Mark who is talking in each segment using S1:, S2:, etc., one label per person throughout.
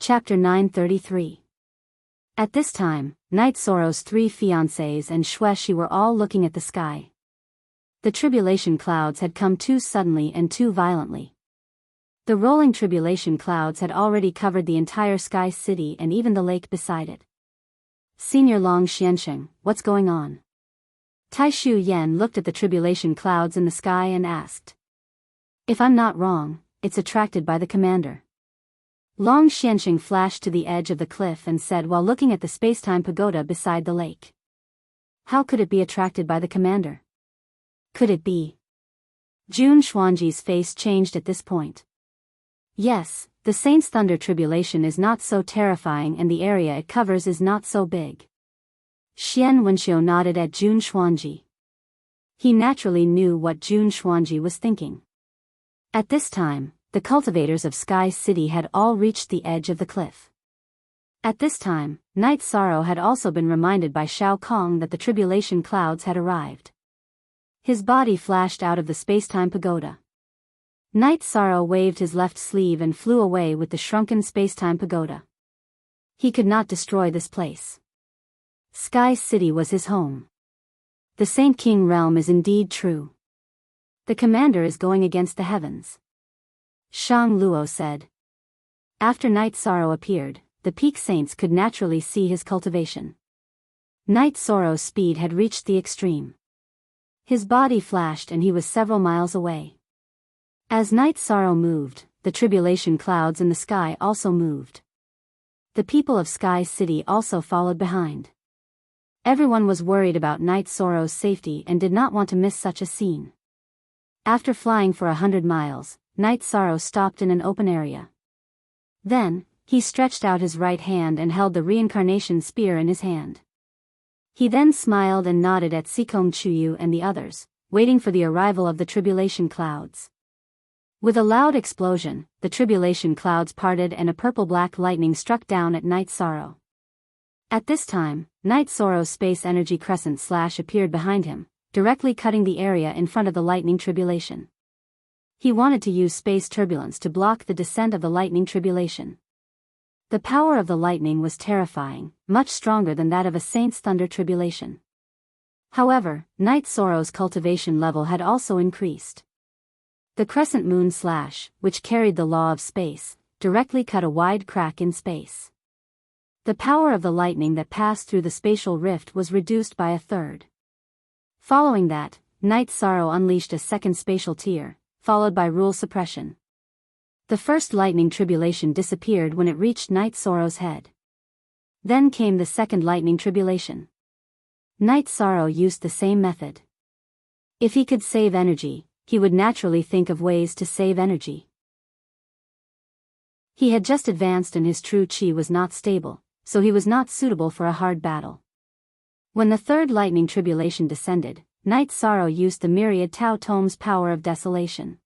S1: Chapter 933. At this time, Night Sorrow's 3 fiancés and Xueshi were all looking at the sky. The tribulation clouds had come too suddenly and too violently. The rolling tribulation clouds had already covered the entire sky city and even the lake beside it. Senior Long Xiansheng, what's going on? Taishu Yan looked at the tribulation clouds in the sky and asked. If I'm not wrong, it's attracted by the commander. Long Xiansheng flashed to the edge of the cliff and said while looking at the spacetime pagoda beside the lake. How could it be attracted by the commander? Could it be? Jun Xuanji's face changed at this point. Yes, the Saint's Thunder Tribulation is not so terrifying and the area it covers is not so big. Xian Wenxiu nodded at Jun Xuanji. He naturally knew what Jun Xuanji was thinking. At this time, the cultivators of Sky City had all reached the edge of the cliff. At this time, Night Sorrow had also been reminded by Shao Kong that the tribulation clouds had arrived. His body flashed out of the spacetime pagoda. Night Sorrow waved his left sleeve and flew away with the shrunken spacetime pagoda. He could not destroy this place. Sky City was his home. The Saint King realm is indeed true. The commander is going against the heavens. Shang Luo said. After Night Sorrow appeared, the peak saints could naturally see his cultivation. Night Sorrow's speed had reached the extreme. His body flashed and he was several miles away. As Night Sorrow moved, the tribulation clouds in the sky also moved. The people of Sky City also followed behind. Everyone was worried about Night Sorrow's safety and did not want to miss such a scene. After flying for 100 miles, Night Sorrow stopped in an open area. Then, he stretched out his right hand and held the reincarnation spear in his hand. He then smiled and nodded at Sikong Chuyu and the others, waiting for the arrival of the tribulation clouds. With a loud explosion, the tribulation clouds parted and a purple-black lightning struck down at Night Sorrow. At this time, Night Sorrow's space energy crescent slash appeared behind him, directly cutting the area in front of the lightning tribulation. He wanted to use space turbulence to block the descent of the lightning tribulation. The power of the lightning was terrifying, much stronger than that of a Saint's Thunder Tribulation. However, Night Sorrow's cultivation level had also increased. The crescent moon slash, which carried the law of space, directly cut a wide crack in space. The power of the lightning that passed through the spatial rift was reduced by a third. Following that, Night Sorrow unleashed a second spatial tear, followed by rule suppression. The first lightning tribulation disappeared when it reached Night Sorrow's head. Then came the second lightning tribulation. Night Sorrow used the same method. If he could save energy, he would naturally think of ways to save energy. He had just advanced and his true chi was not stable, so he was not suitable for a hard battle. When the third lightning tribulation descended, Night Sorrow used the myriad Tao Tome's power of desolation.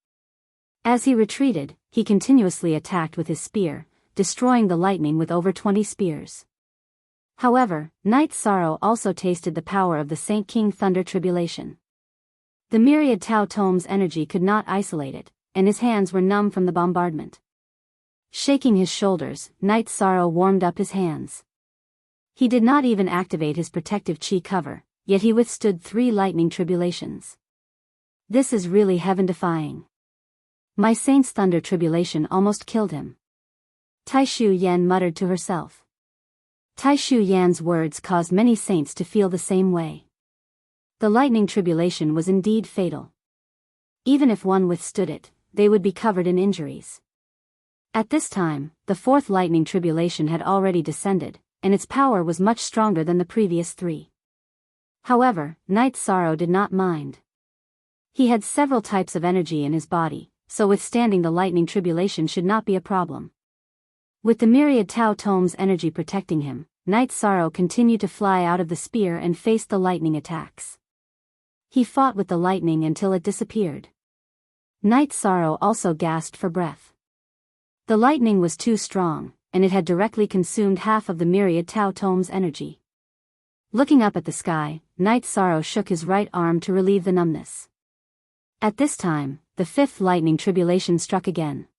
S1: As he retreated, he continuously attacked with his spear, destroying the lightning with over 20 spears. However, Night Sorrow also tasted the power of the Saint King Thunder Tribulation. The myriad Tao Tome's energy could not isolate it, and his hands were numb from the bombardment. Shaking his shoulders, Night Sorrow warmed up his hands. He did not even activate his protective chi cover, yet he withstood 3 lightning tribulations. This is really heaven-defying. My Saint's Thunder Tribulation almost killed him. Taishu Yan muttered to herself. Taishu Yan's words caused many saints to feel the same way. The lightning tribulation was indeed fatal. Even if one withstood it, they would be covered in injuries. At this time, the 4th lightning tribulation had already descended, and its power was much stronger than the previous 3. However, Night Sorrow did not mind. He had several types of energy in his body, so withstanding the lightning tribulation should not be a problem. With the myriad Tao Tome's energy protecting him, Night Sorrow continued to fly out of the spear and faced the lightning attacks. He fought with the lightning until it disappeared. Night Sorrow also gasped for breath. The lightning was too strong, and it had directly consumed half of the myriad Tao Tome's energy. Looking up at the sky, Night Sorrow shook his right arm to relieve the numbness. At this time, the 5th lightning tribulation struck again.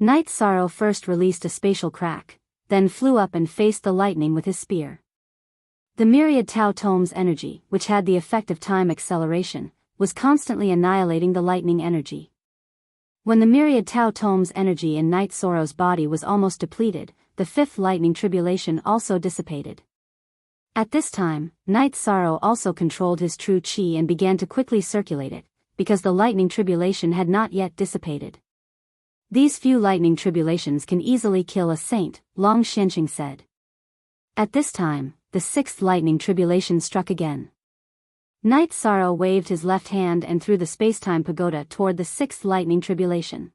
S1: Night Sorrow first released a spatial crack, then flew up and faced the lightning with his spear. The myriad Tau Tome's energy, which had the effect of time acceleration, was constantly annihilating the lightning energy. When the myriad Tau Tome's energy in Night Sorrow's body was almost depleted, the fifth lightning tribulation also dissipated. At this time, Night Sorrow also controlled his true chi and began to quickly circulate it, because the lightning tribulation had not yet dissipated. These few lightning tribulations can easily kill a saint, Long Xianqing said. At this time, the sixth lightning tribulation struck again. Night Sorrow waved his left hand and threw the space-time pagoda toward the sixth lightning tribulation.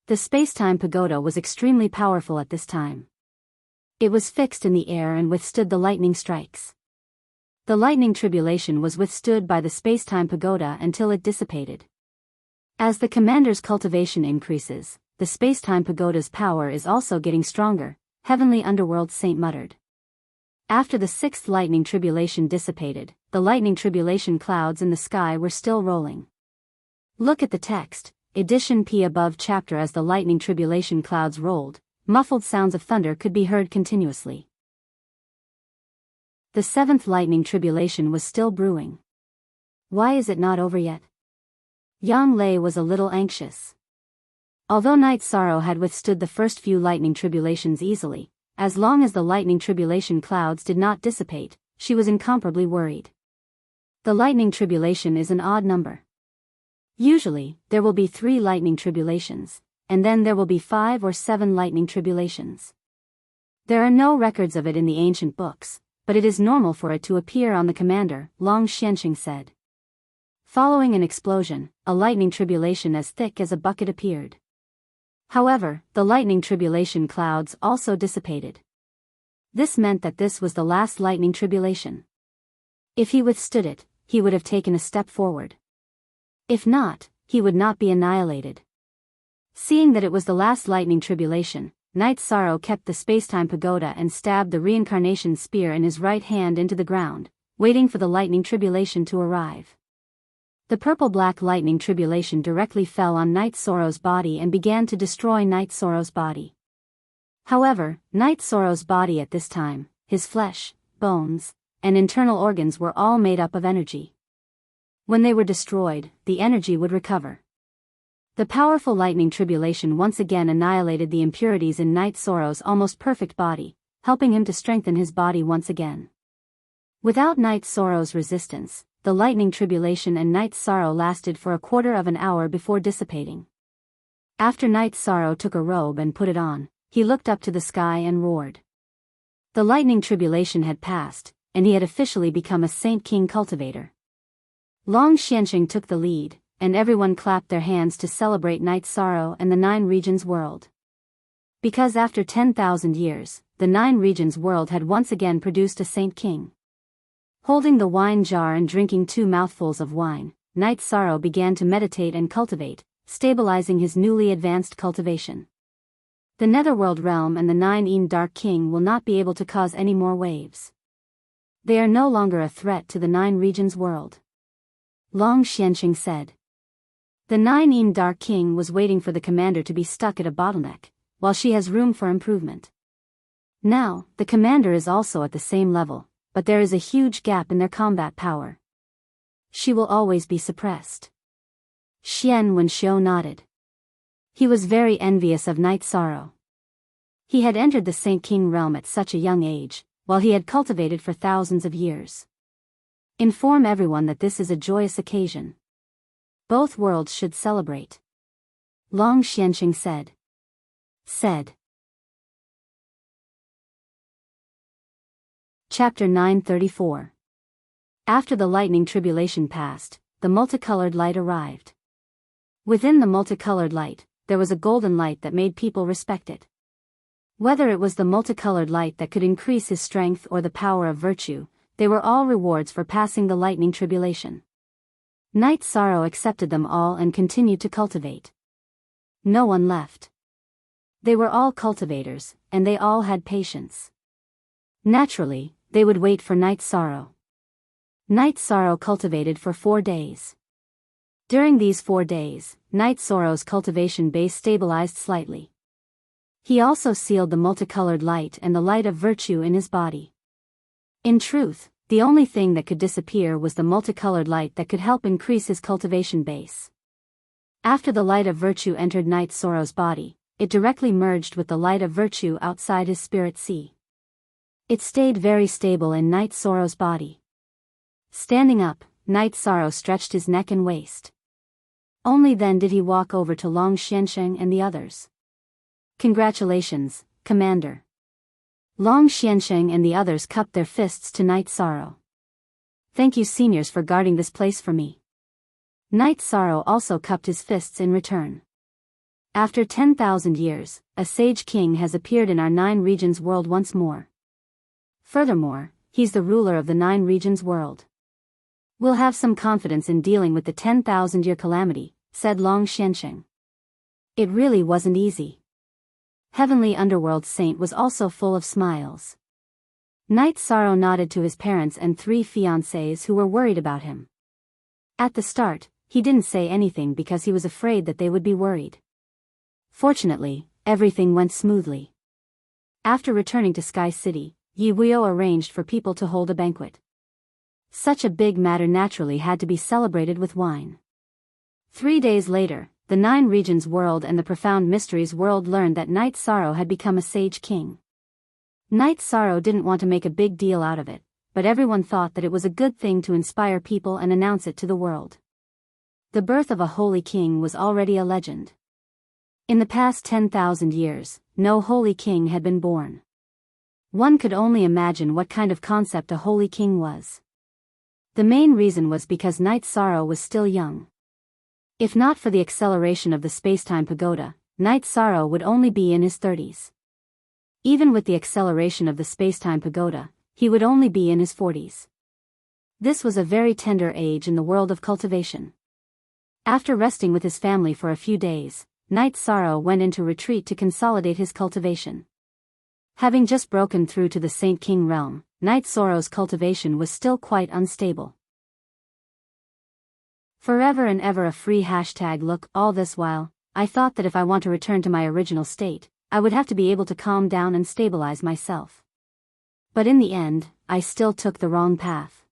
S1: The space-time pagoda was extremely powerful at this time. It was fixed in the air and withstood the lightning strikes. The lightning tribulation was withstood by the space-time pagoda until it dissipated. As the commander's cultivation increases, the space-time pagoda's power is also getting stronger, Heavenly Underworld Saint muttered. After the sixth lightning tribulation dissipated, the lightning tribulation clouds in the sky were still rolling. Look at the text, Edition P above chapter. As the lightning tribulation clouds rolled, muffled sounds of thunder could be heard continuously. The seventh lightning tribulation was still brewing. Why is it not over yet? Yang Lei was a little anxious. Although Night Sorrow had withstood the first few lightning tribulations easily, as long as the lightning tribulation clouds did not dissipate, she was incomparably worried. The lightning tribulation is an odd number. Usually, there will be 3 lightning tribulations, and then there will be 5 or 7 lightning tribulations. There are no records of it in the ancient books, but it is normal for it to appear on the commander, Long Xianqing said. Following an explosion, a lightning tribulation as thick as a bucket appeared. However, the lightning tribulation clouds also dissipated. This meant that this was the last lightning tribulation. If he withstood it, he would have taken a step forward. If not, he would not be annihilated. Seeing that it was the last lightning tribulation, Night Sorrow kept the spacetime pagoda and stabbed the reincarnation spear in his right hand into the ground, waiting for the lightning tribulation to arrive. The purple-black lightning tribulation directly fell on Night Sorrow's body and began to destroy Night Sorrow's body. However, Night Sorrow's body at this time, his flesh, bones, and internal organs were all made up of energy. When they were destroyed, the energy would recover. The powerful lightning tribulation once again annihilated the impurities in Night Sorrow's almost perfect body, helping him to strengthen his body once again. Without Night Sorrow's resistance, the lightning tribulation and Night Sorrow lasted for a quarter of an hour before dissipating. After Night Sorrow took a robe and put it on, he looked up to the sky and roared. The lightning tribulation had passed, and he had officially become a Saint King cultivator. Long Xianqing took the lead, and everyone clapped their hands to celebrate Night Sorrow and the 9 regions world. Because after 10,000 years, the 9 regions world had once again produced a Saint King. Holding the wine jar and drinking 2 mouthfuls of wine, Night Sorrow began to meditate and cultivate, stabilizing his newly advanced cultivation. The Netherworld realm and the 9 Dark King will not be able to cause any more waves. They are no longer a threat to the 9 regions world. Long Xianqing said. The 9 Dark King was waiting for the commander to be stuck at a bottleneck, while she has room for improvement. Now, the commander is also at the same level, but there is a huge gap in their combat power. She will always be suppressed. Xian Wenxiu nodded. He was very envious of Night Sorrow. He had entered the Saint King realm at such a young age, while he had cultivated for thousands of years. Inform everyone that this is a joyous occasion. Both worlds should celebrate. Long Xianqing said. Chapter 934. After the lightning tribulation passed, the multicolored light arrived. Within the multicolored light, there was a golden light that made people respect it. Whether it was the multicolored light that could increase his strength or the power of virtue, they were all rewards for passing the lightning tribulation. Night Sorrow accepted them all and continued to cultivate. No one left. They were all cultivators, and they all had patience. Naturally, they would wait for Night Sorrow. Night Sorrow cultivated for 4 days. During these 4 days, Night Sorrow's cultivation base stabilized slightly. He also sealed the multicolored light and the light of virtue in his body. In truth, the only thing that could disappear was the multicolored light that could help increase his cultivation base. After the light of virtue entered Night Sorrow's body, it directly merged with the light of virtue outside his spirit sea. It stayed very stable in Night Sorrow's body. Standing up, Night Sorrow stretched his neck and waist. Only then did he walk over to Long Xiansheng and the others. "Congratulations, Commander." Long Xiansheng and the others cupped their fists to Night Sorrow. "Thank you, seniors, for guarding this place for me." Night Sorrow also cupped his fists in return. After 10,000 years, a sage king has appeared in our 9 regions world once more. Furthermore, he's the ruler of the 9 regions world. "We'll have some confidence in dealing with the 10,000-year calamity," said Long Xiansheng. It really wasn't easy. Heavenly Underworld Saint was also full of smiles. Night Sorrow nodded to his parents and 3 fiancés who were worried about him. At the start, he didn't say anything because he was afraid that they would be worried. Fortunately, everything went smoothly. After returning to Sky City, Yi Huio arranged for people to hold a banquet. Such a big matter naturally had to be celebrated with wine. 3 days later, the 9 regions world and the profound mysteries world learned that Night Sorrow had become a sage king. Night Sorrow didn't want to make a big deal out of it, but everyone thought that it was a good thing to inspire people and announce it to the world. The birth of a holy king was already a legend. In the past 10,000 years, no holy king had been born. One could only imagine what kind of concept a holy king was. The main reason was because Night Sorrow was still young. If not for the acceleration of the space-time pagoda, Night Sorrow would only be in his 30s. Even with the acceleration of the space-time pagoda, he would only be in his 40s. This was a very tender age in the world of cultivation. After resting with his family for a few days, Night Sorrow went into retreat to consolidate his cultivation. Having just broken through to the Saint King realm, Night Sorrow's cultivation was still quite unstable. Forever and ever a free hashtag look. All this while, I thought that if I want to return to my original state, I would have to be able to calm down and stabilize myself. But in the end, I still took the wrong path.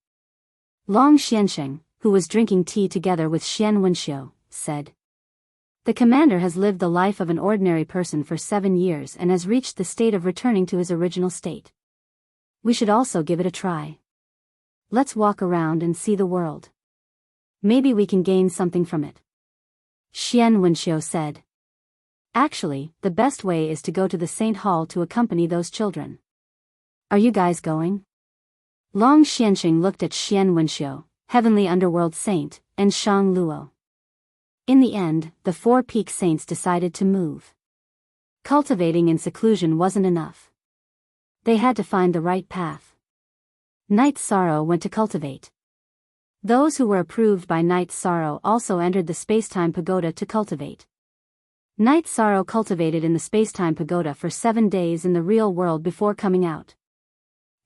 S1: Long Xiansheng, who was drinking tea together with Xian Wenxiu, said, "The commander has lived the life of an ordinary person for 7 years and has reached the state of returning to his original state. We should also give it a try. Let's walk around and see the world. Maybe we can gain something from it." Xian Wenxiu said, "Actually, the best way is to go to the Saint Hall to accompany those children. Are you guys going?" Long Xiansheng looked at Xian Wenxiu, Heavenly Underworld Saint, and Shang Luo. In the end, the 4 peak saints decided to move. Cultivating in seclusion wasn't enough. They had to find the right path. Night Sorrow went to cultivate. Those who were approved by Night Sorrow also entered the space-time pagoda to cultivate. Night Sorrow cultivated in the space-time pagoda for 7 days in the real world before coming out.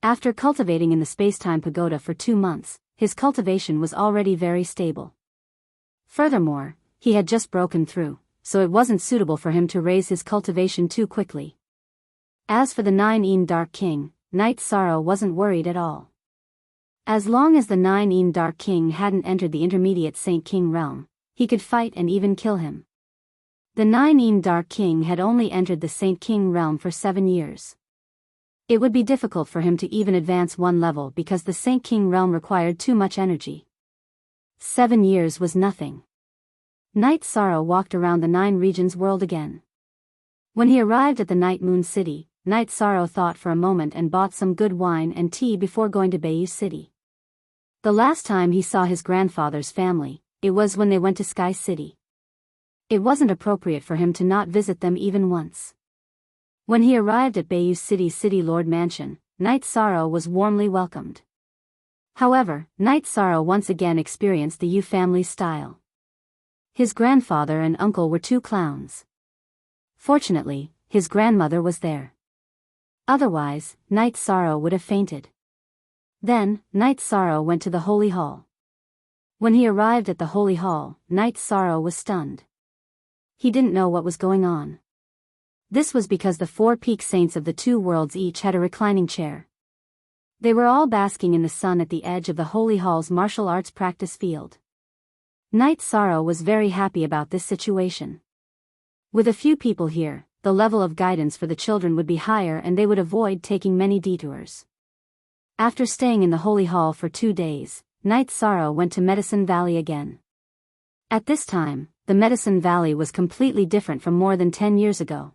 S1: After cultivating in the space-time pagoda for 2 months, his cultivation was already very stable. Furthermore, he had just broken through, so it wasn't suitable for him to raise his cultivation too quickly. As for the 9 Dark King, Night Sorrow wasn't worried at all. As long as the 9 Dark King hadn't entered the intermediate Saint King realm, he could fight and even kill him. The 9 Dark King had only entered the Saint King realm for 7 years. It would be difficult for him to even advance 1 level because the Saint King realm required too much energy. 7 years was nothing. Night Sorrow walked around the 9 regions world again. When he arrived at the Night Moon City, Night Sorrow thought for a moment and bought some good wine and tea before going to Bayou City. The last time he saw his grandfather's family, it was when they went to Sky City. It wasn't appropriate for him to not visit them even once. When he arrived at Bayou City City Lord Mansion, Night Sorrow was warmly welcomed. However, Night Sorrow once again experienced the Yu family's style. His grandfather and uncle were 2 clowns. Fortunately, his grandmother was there. Otherwise, Night Sorrow would have fainted. Then, Night Sorrow went to the Holy Hall. When he arrived at the Holy Hall, Night Sorrow was stunned. He didn't know what was going on. This was because the four peak saints of the two worlds each had a reclining chair. They were all basking in the sun at the edge of the Holy Hall's martial arts practice field. Knight Sorrow was very happy about this situation. With a few people here, the level of guidance for the children would be higher and they would avoid taking many detours. After staying in the Holy Hall for 2 days, Knight Sorrow went to Medicine Valley again. At this time, the Medicine Valley was completely different from more than 10 years ago.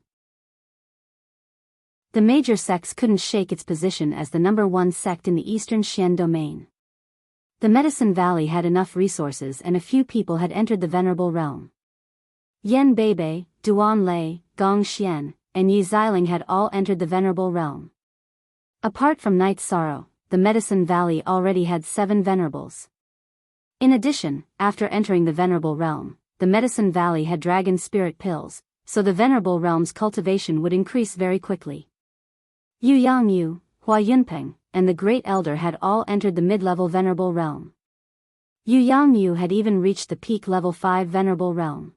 S1: The major sects couldn't shake its position as the #1 sect in the Eastern Xian domain. The Medicine Valley had enough resources and a few people had entered the Venerable Realm. Yan Beibei, Duan Lei, Gong Xian, and Yi Xiling had all entered the Venerable Realm. Apart from Knight Sorrow, the Medicine Valley already had 7 Venerables. In addition, after entering the Venerable Realm, the Medicine Valley had dragon spirit pills, so the Venerable Realm's cultivation would increase very quickly. Yu Yangyu, Hua Yunpeng, and the Great Elder had all entered the mid-level Venerable Realm. Yu Yangyu had even reached the peak level 5 Venerable Realm.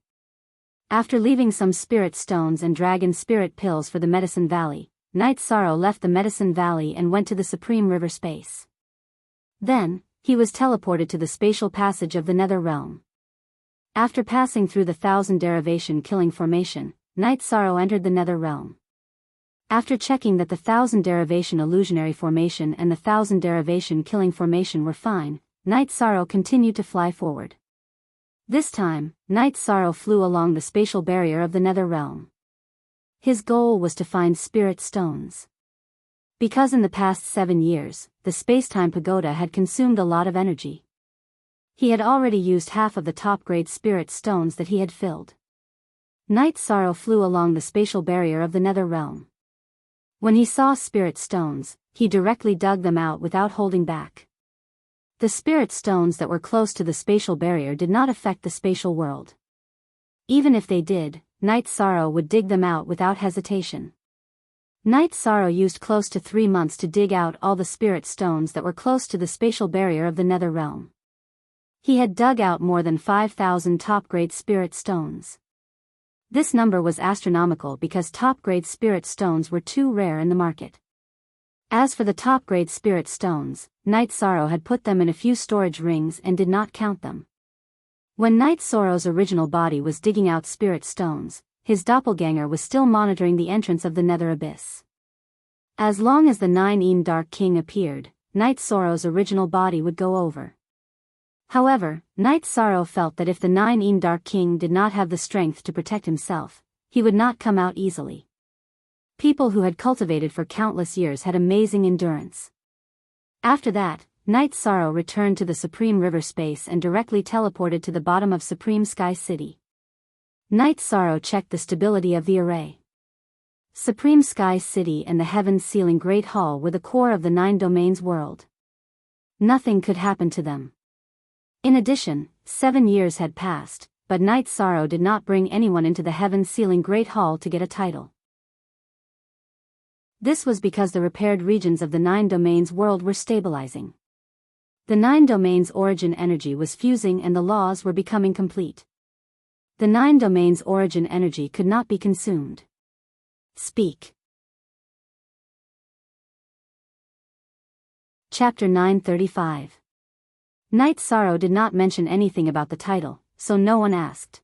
S1: After leaving some spirit stones and dragon spirit pills for the Medicine Valley, Knight Sorrow left the Medicine Valley and went to the Supreme River Space. Then, he was teleported to the spatial passage of the Nether Realm. After passing through the 1000 Derivation Killing Formation, Knight Sorrow entered the Nether Realm. After checking that the 1000 Derivation Illusionary Formation and the 1000 Derivation Killing Formation were fine, Knight Sorrow continued to fly forward. This time, Knight Sorrow flew along the spatial barrier of the Nether Realm. His goal was to find spirit stones. Because in the past 7 years, the space-time pagoda had consumed a lot of energy. He had already used half of the top-grade spirit stones that he had filled. Knight Sorrow flew along the spatial barrier of the Nether Realm. When he saw spirit stones, he directly dug them out without holding back. The spirit stones that were close to the spatial barrier did not affect the spatial world. Even if they did, Knight Sorrow would dig them out without hesitation. Knight Sorrow used close to 3 months to dig out all the spirit stones that were close to the spatial barrier of the Nether Realm. He had dug out more than 5,000 top-grade spirit stones. This number was astronomical because top-grade spirit stones were too rare in the market. As for the top-grade spirit stones, Knight Sorrow had put them in a few storage rings and did not count them. When Knight Sorrow's original body was digging out spirit stones, his doppelganger was still monitoring the entrance of the Nether Abyss. As long as the 9 Dark King appeared, Knight Sorrow's original body would go over. However, Knight Sorrow felt that if the 9 Dark King did not have the strength to protect himself, he would not come out easily. People who had cultivated for countless years had amazing endurance. After that, Knight Sorrow returned to the Supreme River Space and directly teleported to the bottom of Supreme Sky City. Knight Sorrow checked the stability of the array. Supreme Sky City and the Heaven's Sealing Great Hall were the core of the 9 Domains world. Nothing could happen to them. In addition, 7 years had passed, but Knight Sorrow did not bring anyone into the Heaven's Sealing Great Hall to get a title. This was because the repaired regions of the 9 Domains world were stabilizing. The 9 Domains origin energy was fusing and the laws were becoming complete. The 9 Domains origin energy could not be consumed. Speak. Chapter 935. Knight Sorrow did not mention anything about the title, so no one asked.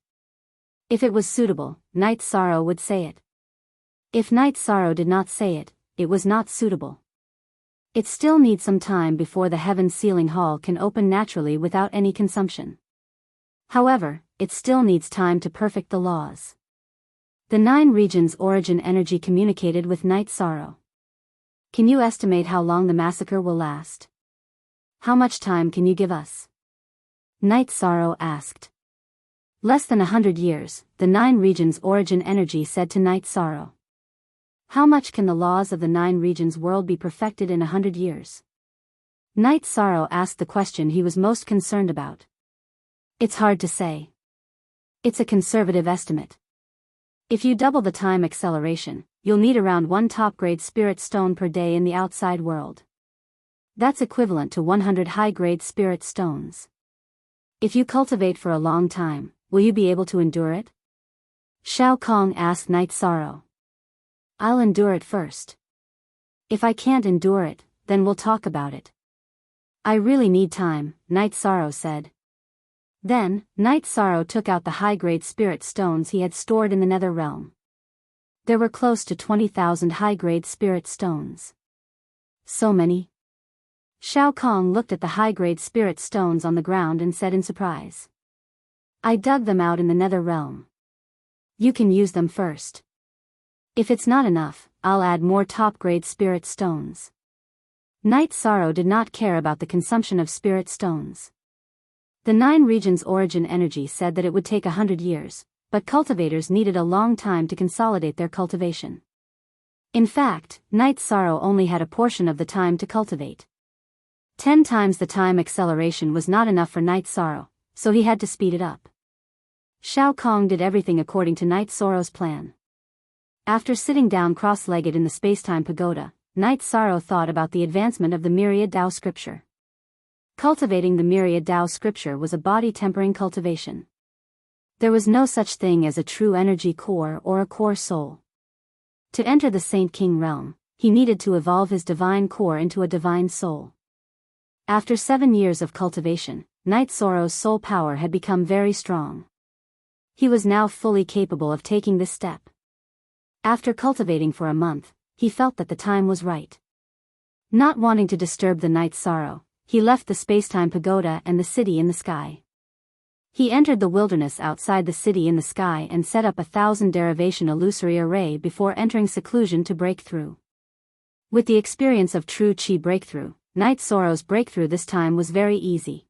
S1: If it was suitable, Knight Sorrow would say it. If Knight Sorrow did not say it, it was not suitable. It still needs some time before the Heaven's Sealing Hall can open naturally without any consumption. However, it still needs time to perfect the laws. The 9 regions' origin energy communicated with Knight Sorrow. Can you estimate how long the massacre will last? How much time can you give us? Knight Sorrow asked. Less than 100 years, the 9 regions' origin energy said to Knight Sorrow. How much can the laws of the 9 regions world be perfected in 100 years? Knight Sorrow asked the question he was most concerned about. It's hard to say. It's a conservative estimate. If you double the time acceleration, you'll need around 1 top-grade spirit stone per day in the outside world. That's equivalent to 100 high-grade spirit stones. If you cultivate for a long time, will you be able to endure it? Shao Kong asked Knight Sorrow. I'll endure it first. If I can't endure it, then we'll talk about it. I really need time, Night Sorrow said. Then, Night Sorrow took out the high-grade spirit stones he had stored in the nether realm. There were close to 20,000 high-grade spirit stones. So many? Shao Kong looked at the high-grade spirit stones on the ground and said in surprise. I dug them out in the nether realm. You can use them first. If it's not enough, I'll add more top-grade spirit stones. Night Sorrow did not care about the consumption of spirit stones. The 9 regions' origin energy said that it would take 100 years, but cultivators needed a long time to consolidate their cultivation. In fact, Night Sorrow only had a portion of the time to cultivate. 10 times the time acceleration was not enough for Night Sorrow, so he had to speed it up. Shao Kong did everything according to Night Sorrow's plan. After sitting down cross-legged in the space-time pagoda, Night Sorrow thought about the advancement of the Myriad Tao scripture. Cultivating the Myriad Tao scripture was a body-tempering cultivation. There was no such thing as a true energy core or a core soul. To enter the Saint King realm, he needed to evolve his divine core into a divine soul. After 7 years of cultivation, Night Sorrow's soul power had become very strong. He was now fully capable of taking this step. After cultivating for a month, he felt that the time was right. Not wanting to disturb the Night Sorrow, he left the space-time pagoda and the city in the sky. He entered the wilderness outside the city in the sky and set up 1,000 derivation illusory array before entering seclusion to break through. With the experience of true chi breakthrough, Night Sorrow's breakthrough this time was very easy.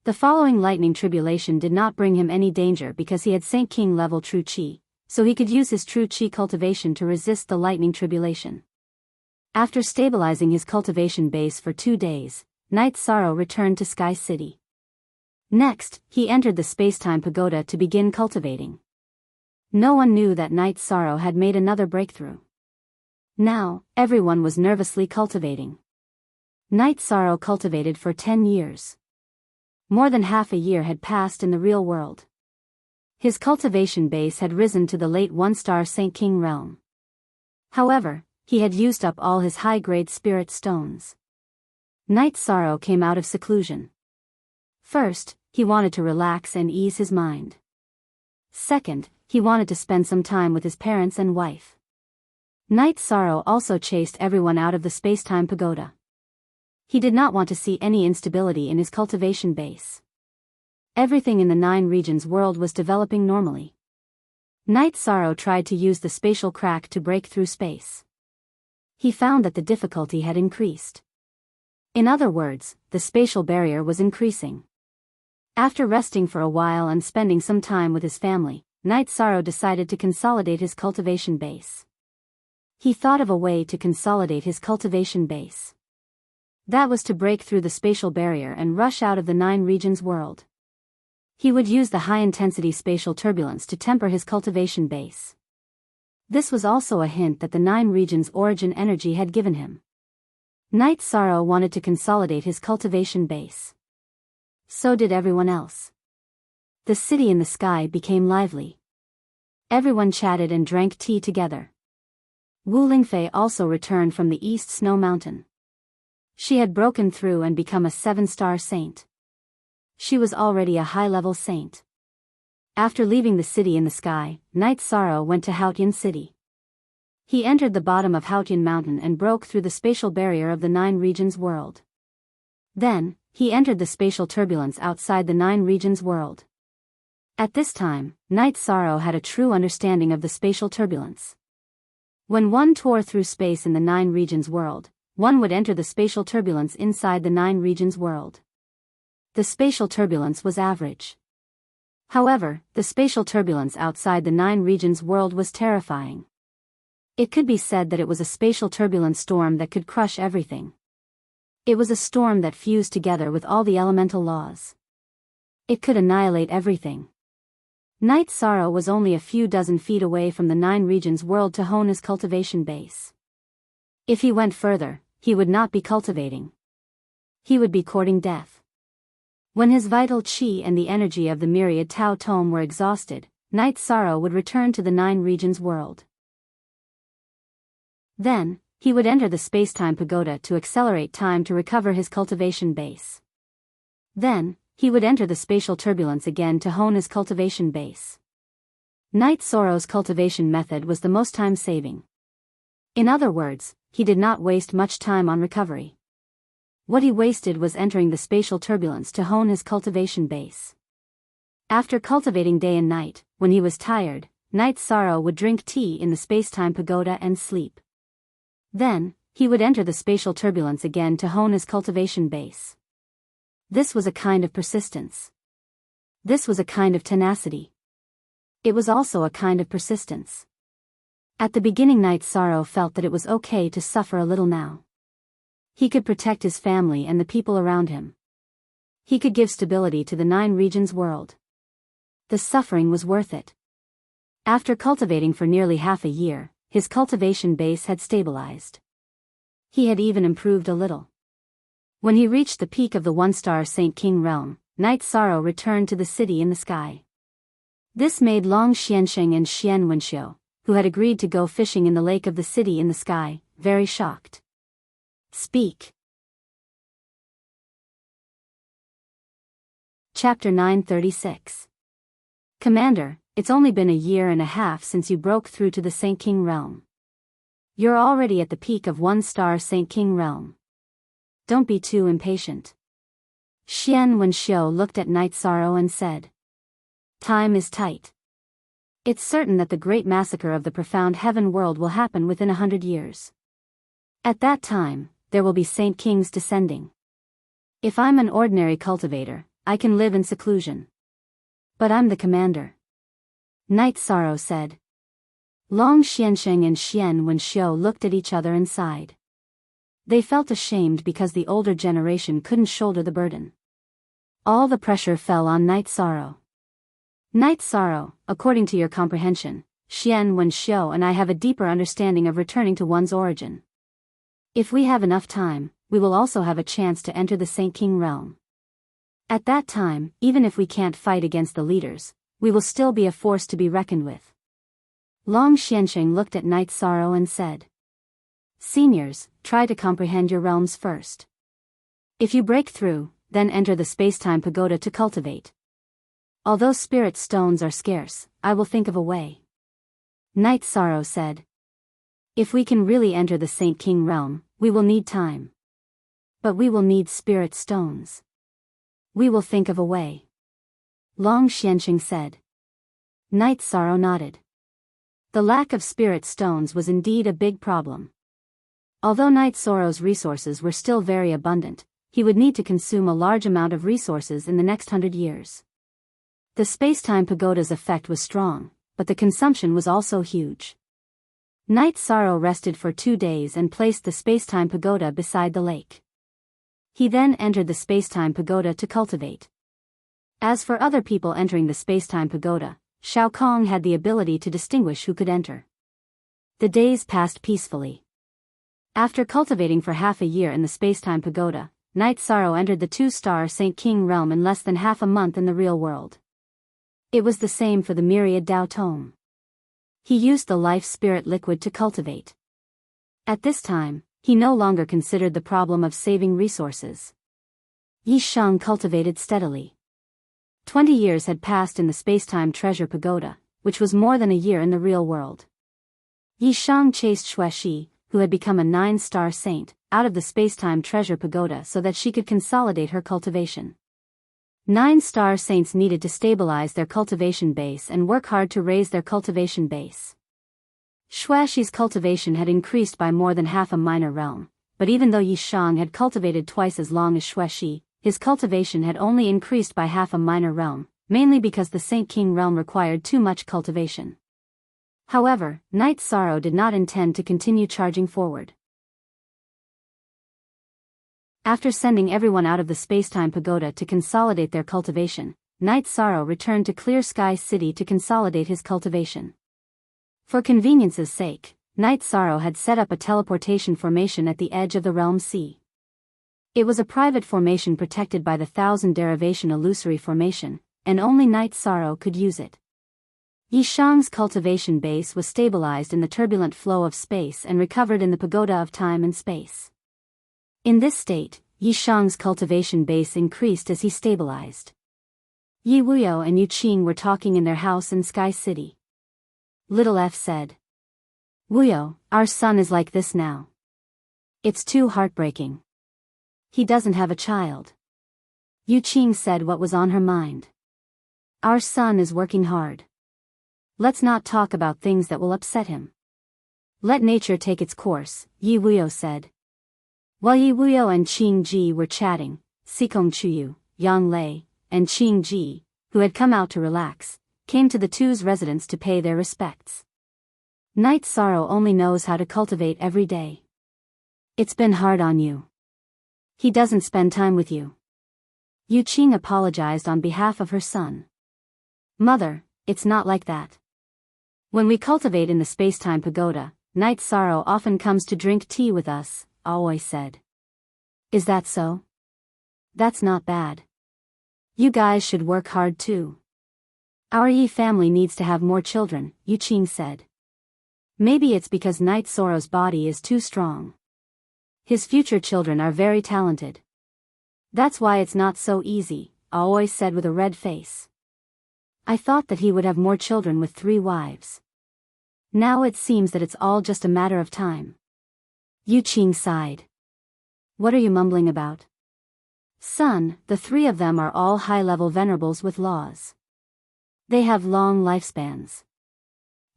S1: The following lightning tribulation did not bring him any danger because he had Saint King level true chi, so he could use his true chi cultivation to resist the lightning tribulation. After stabilizing his cultivation base for 2 days, Night Sorrow returned to Sky City. Next, he entered the space-time pagoda to begin cultivating. No one knew that Night Sorrow had made another breakthrough. Now, everyone was nervously cultivating. Night Sorrow cultivated for 10 years. More than half a year had passed in the real world. His cultivation base had risen to the late 1-star Saint King realm. However, he had used up all his high-grade spirit stones. Night Sorrow came out of seclusion. First, he wanted to relax and ease his mind. Second, he wanted to spend some time with his parents and wife. Night Sorrow also chased everyone out of the space-time pagoda. He did not want to see any instability in his cultivation base. Everything in the 9 regions world was developing normally. Night Sorrow tried to use the spatial crack to break through space. He found that the difficulty had increased. In other words, the spatial barrier was increasing. After resting for a while and spending some time with his family, Night Sorrow decided to consolidate his cultivation base. He thought of a way to consolidate his cultivation base. That was to break through the spatial barrier and rush out of the 9 regions world. He would use the high-intensity spatial turbulence to temper his cultivation base. This was also a hint that the 9 regions origin energy had given him. Night Sorrow wanted to consolidate his cultivation base. So did everyone else. The city in the sky became lively. Everyone chatted and drank tea together. Wu Lingfei also returned from the East Snow Mountain. She had broken through and become a 7-star saint. She was already a high-level saint. After leaving the city in the sky, Night Sorrow went to Haotian City. He entered the bottom of Haotian Mountain and broke through the spatial barrier of the 9 regions world. Then, he entered the spatial turbulence outside the 9 regions world. At this time, Night Sorrow had a true understanding of the spatial turbulence. When one tore through space in the 9 regions world, one would enter the spatial turbulence inside the 9 regions world. The spatial turbulence was average. However, the spatial turbulence outside the 9 regions world was terrifying. It could be said that it was a spatial turbulence storm that could crush everything. It was a storm that fused together with all the elemental laws. It could annihilate everything. Night Sorrow was only a few dozen feet away from the 9 regions world to hone his cultivation base. If he went further, he would not be cultivating. He would be courting death. When his vital chi and the energy of the myriad Tao Tome were exhausted, Night Sorrow would return to the Nine Regions world. Then, he would enter the space-time pagoda to accelerate time to recover his cultivation base. Then, he would enter the spatial turbulence again to hone his cultivation base. Night Sorrow's cultivation method was the most time-saving. In other words, he did not waste much time on recovery. What he wasted was entering the spatial turbulence to hone his cultivation base. After cultivating day and night, when he was tired, Night Sorrow would drink tea in the space-time pagoda and sleep. Then, he would enter the spatial turbulence again to hone his cultivation base. This was a kind of persistence. This was a kind of tenacity. It was also a kind of persistence. At the beginning, Night Sorrow felt that it was okay to suffer a little now. He could protect his family and the people around him. He could give stability to the Nine Regions world. The suffering was worth it. After cultivating for nearly half a year, his cultivation base had stabilized. He had even improved a little. When he reached the peak of the one-star Saint King realm, Night Sorrow returned to the city in the sky. This made Long Xiansheng and Xian Wenxiu, who had agreed to go fishing in the lake of the city in the sky, very shocked. Speak. Chapter 936. Commander, it's only been a year and a half since you broke through to the Saint King realm. You're already at the peak of one-star Saint King realm. Don't be too impatient. Xian Wenxiu looked at Night Sorrow and said, Time is tight. It's certain that the great massacre of the profound heaven world will happen within 100 years. At that time, there will be Saint Kings descending. If I'm an ordinary cultivator, I can live in seclusion. But I'm the commander. Night Sorrow said. Long Xiansheng and Xian Wenxiu looked at each other and sighed. They felt ashamed because the older generation couldn't shoulder the burden. All the pressure fell on Night Sorrow. Night Sorrow, according to your comprehension, Xian Wenxiu and I have a deeper understanding of returning to one's origin. If we have enough time, we will also have a chance to enter the Saint King realm. At that time, even if we can't fight against the leaders, we will still be a force to be reckoned with. Long Xiansheng looked at Night Sorrow and said, Seniors, try to comprehend your realms first. If you break through, then enter the space-time pagoda to cultivate. Although spirit stones are scarce, I will think of a way. Night Sorrow said. If we can really enter the Saint King realm, we will need time. But we will need spirit stones. We will think of a way. Long Xiansheng said. Night Sorrow nodded. The lack of spirit stones was indeed a big problem. Although Night Sorrow's resources were still very abundant, he would need to consume a large amount of resources in the next 100 years. The space-time pagoda's effect was strong, but the consumption was also huge. Night Sorrow rested for 2 days and placed the space-time pagoda beside the lake. He then entered the space-time pagoda to cultivate. As for other people entering the space-time pagoda, Shao Kong had the ability to distinguish who could enter. The days passed peacefully. After cultivating for half a year in the space-time pagoda, Night Sorrow entered the 2-star Saint King realm in less than half a month in the real world. It was the same for the myriad Dao Tome. He used the life spirit liquid to cultivate. At this time, he no longer considered the problem of saving resources. Yi Shang cultivated steadily. 20 years had passed in the space-time treasure pagoda, which was more than a year in the real world. Yi Shang chased Xuexi, who had become a 9-star saint, out of the space-time treasure pagoda so that she could consolidate her cultivation. 9-star saints needed to stabilize their cultivation base and work hard to raise their cultivation base. Xuexi's cultivation had increased by more than half a minor realm, but even though Yi Shang had cultivated twice as long as Xuexi, his cultivation had only increased by half a minor realm, mainly because the Saint King realm required too much cultivation. However, Night Sorrow did not intend to continue charging forward. After sending everyone out of the space-time pagoda to consolidate their cultivation, Night Sorrow returned to Clear Sky City to consolidate his cultivation. For convenience's sake, Night Sorrow had set up a teleportation formation at the edge of the Realm Sea. It was a private formation protected by the 1000 derivation illusory formation, and only Night Sorrow could use it. Yishang's cultivation base was stabilized in the turbulent flow of space and recovered in the pagoda of time and space. In this state, Yishang's cultivation base increased as he stabilized. Yi Wuyo and Yu Qing were talking in their house in Sky City. Little F said, "Wuyo, our son is like this now. It's too heartbreaking. He doesn't have a child." Yu Qing said what was on her mind. "Our son is working hard. Let's not talk about things that will upset him. Let nature take its course," Yi Wuyo said. While Yi Wuyo and Qing Ji were chatting, Sikong Chuyu, Yang Lei, and Qing Ji, who had come out to relax, came to the two's residence to pay their respects. Night Sorrow only knows how to cultivate every day. It's been hard on you. He doesn't spend time with you. Yu Qing apologized on behalf of her son. "Mother, it's not like that. When we cultivate in the space-time pagoda, Night Sorrow often comes to drink tea with us," Aoi said. "Is that so? That's not bad. You guys should work hard too. Our Yi family needs to have more children," Yu Qing said. "Maybe it's because Night Sorrow's body is too strong. His future children are very talented. That's why it's not so easy," Aoi said with a red face. "I thought that he would have more children with 3 wives. Now it seems that it's all just a matter of time." Yu Qing sighed. "What are you mumbling about?" "Son, the 3 of them are all high-level venerables with laws. They have long lifespans.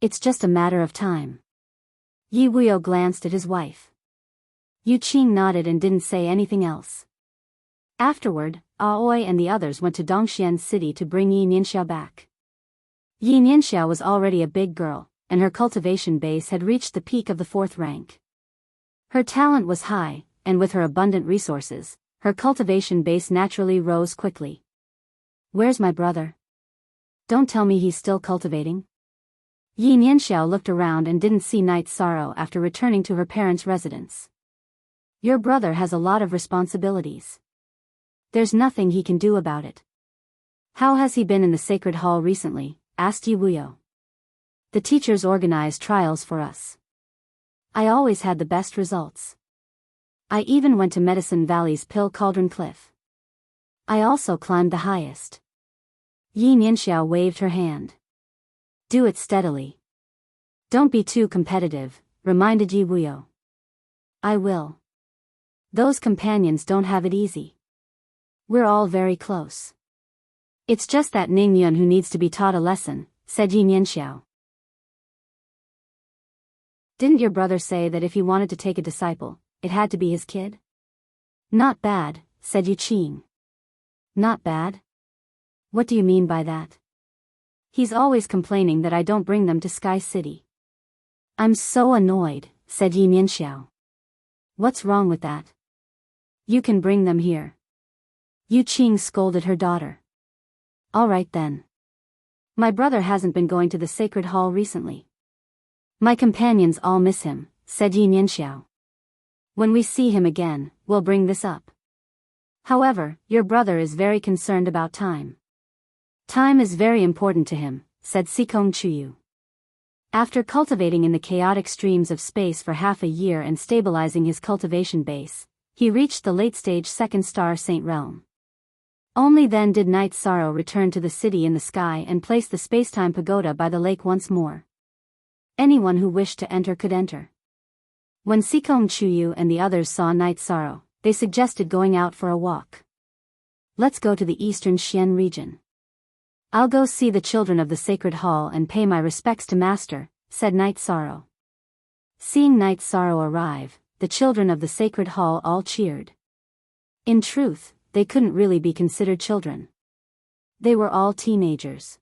S1: It's just a matter of time." Yi Wuyo glanced at his wife. Yu Qing nodded and didn't say anything else. Afterward, Aoi and the others went to Dongxian City to bring Yi Nianxiao back. Yi Nianxiao was already a big girl, and her cultivation base had reached the peak of the 4th rank. Her talent was high, and with her abundant resources, her cultivation base naturally rose quickly. "Where's my brother? Don't tell me he's still cultivating?" Yi Nianxiao looked around and didn't see Night Sorrow after returning to her parents' residence. "Your brother has a lot of responsibilities. There's nothing he can do about it." "How has he been in the Sacred Hall recently?" asked Yi Wuyo. "The teachers organized trials for us. I always had the best results. I even went to Medicine Valley's Pill Cauldron Cliff. I also climbed the highest." Yi Nianxiao waved her hand. "Do it steadily. Don't be too competitive," reminded Yi Wuyo. "I will. Those companions don't have it easy. We're all very close. It's just that Ning Yun who needs to be taught a lesson," said Yi Nianxiao. "Didn't your brother say that if he wanted to take a disciple, it had to be his kid?" "Not bad," said Yu Qing. "Not bad? What do you mean by that?" "He's always complaining that I don't bring them to Sky City." "I'm so annoyed," said Yi Nianxiao. "What's wrong with that? You can bring them here." Yu Qing scolded her daughter. "All right then. My brother hasn't been going to the Sacred Hall recently. My companions all miss him," said Yi Nianxiao. "When we see him again, we'll bring this up. However, your brother is very concerned about time. Time is very important to him," said Sikong Chuyu. After cultivating in the chaotic streams of space for half a year and stabilizing his cultivation base, he reached the late-stage 2nd star Saint Realm. Only then did Night Sorrow return to the city in the sky and place the space-time pagoda by the lake once more. Anyone who wished to enter could enter. When Sikong Chuyu and the others saw Night Sorrow, they suggested going out for a walk. "Let's go to the eastern Xian region. I'll go see the children of the Sacred Hall and pay my respects to Master," said Night Sorrow. Seeing Night Sorrow arrive, the children of the Sacred Hall all cheered. In truth, they couldn't really be considered children. They were all teenagers.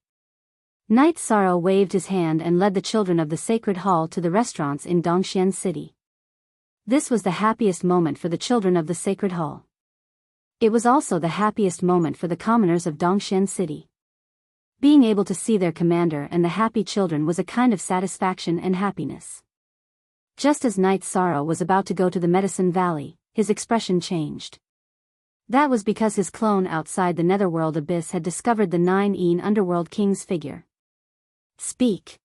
S1: Night Sorrow waved his hand and led the children of the Sacred Hall to the restaurants in Dongxian City. This was the happiest moment for the children of the Sacred Hall. It was also the happiest moment for the commoners of Dongxian City. Being able to see their commander and the happy children was a kind of satisfaction and happiness. Just as Night Sorrow was about to go to the Medicine Valley, his expression changed. That was because his clone outside the Netherworld abyss had discovered the 9 underworld king's figure. Speak.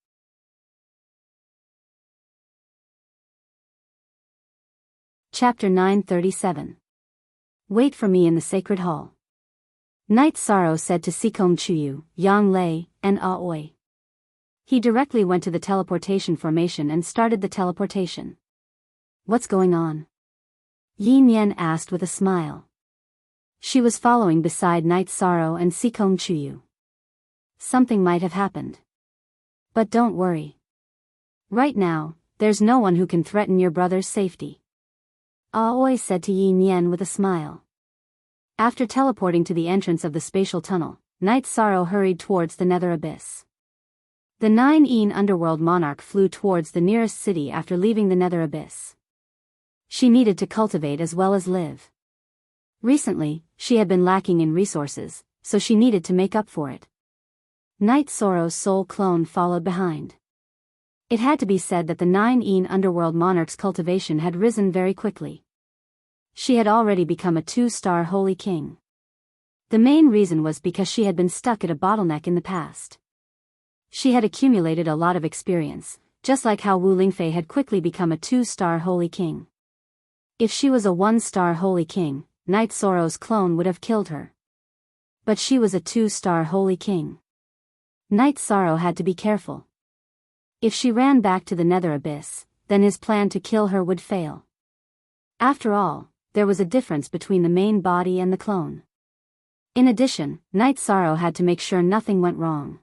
S1: Chapter 937. Wait for me in the sacred hall. Night Sorrow said to Sekom Chuyu, Yang Lei, and Aoi. He directly went to the teleportation formation and started the teleportation. What's going on? Yin Yen asked with a smile. She was following beside Night Sorrow and Sekom Chuyu. Something might have happened. But don't worry. Right now, there's no one who can threaten your brother's safety. Aoi said to Yin Yen with a smile. After teleporting to the entrance of the spatial tunnel, Night Sorrow hurried towards the nether abyss. The 9 underworld monarch flew towards the nearest city after leaving the nether abyss. She needed to cultivate as well as live. Recently, she had been lacking in resources, so she needed to make up for it. Night Sorrow's soul clone followed behind. It had to be said that the 9 underworld monarch's cultivation had risen very quickly. She had already become a 2-star holy king. The main reason was because she had been stuck at a bottleneck in the past. She had accumulated a lot of experience, just like how Wu Lingfei had quickly become a 2-star holy king. If she was a 1-star holy king, Night Sorrow's clone would have killed her. But she was a 2-star holy king. Night Sorrow had to be careful. If she ran back to the nether abyss, then his plan to kill her would fail. After all, there was a difference between the main body and the clone. In addition, Night Sorrow had to make sure nothing went wrong.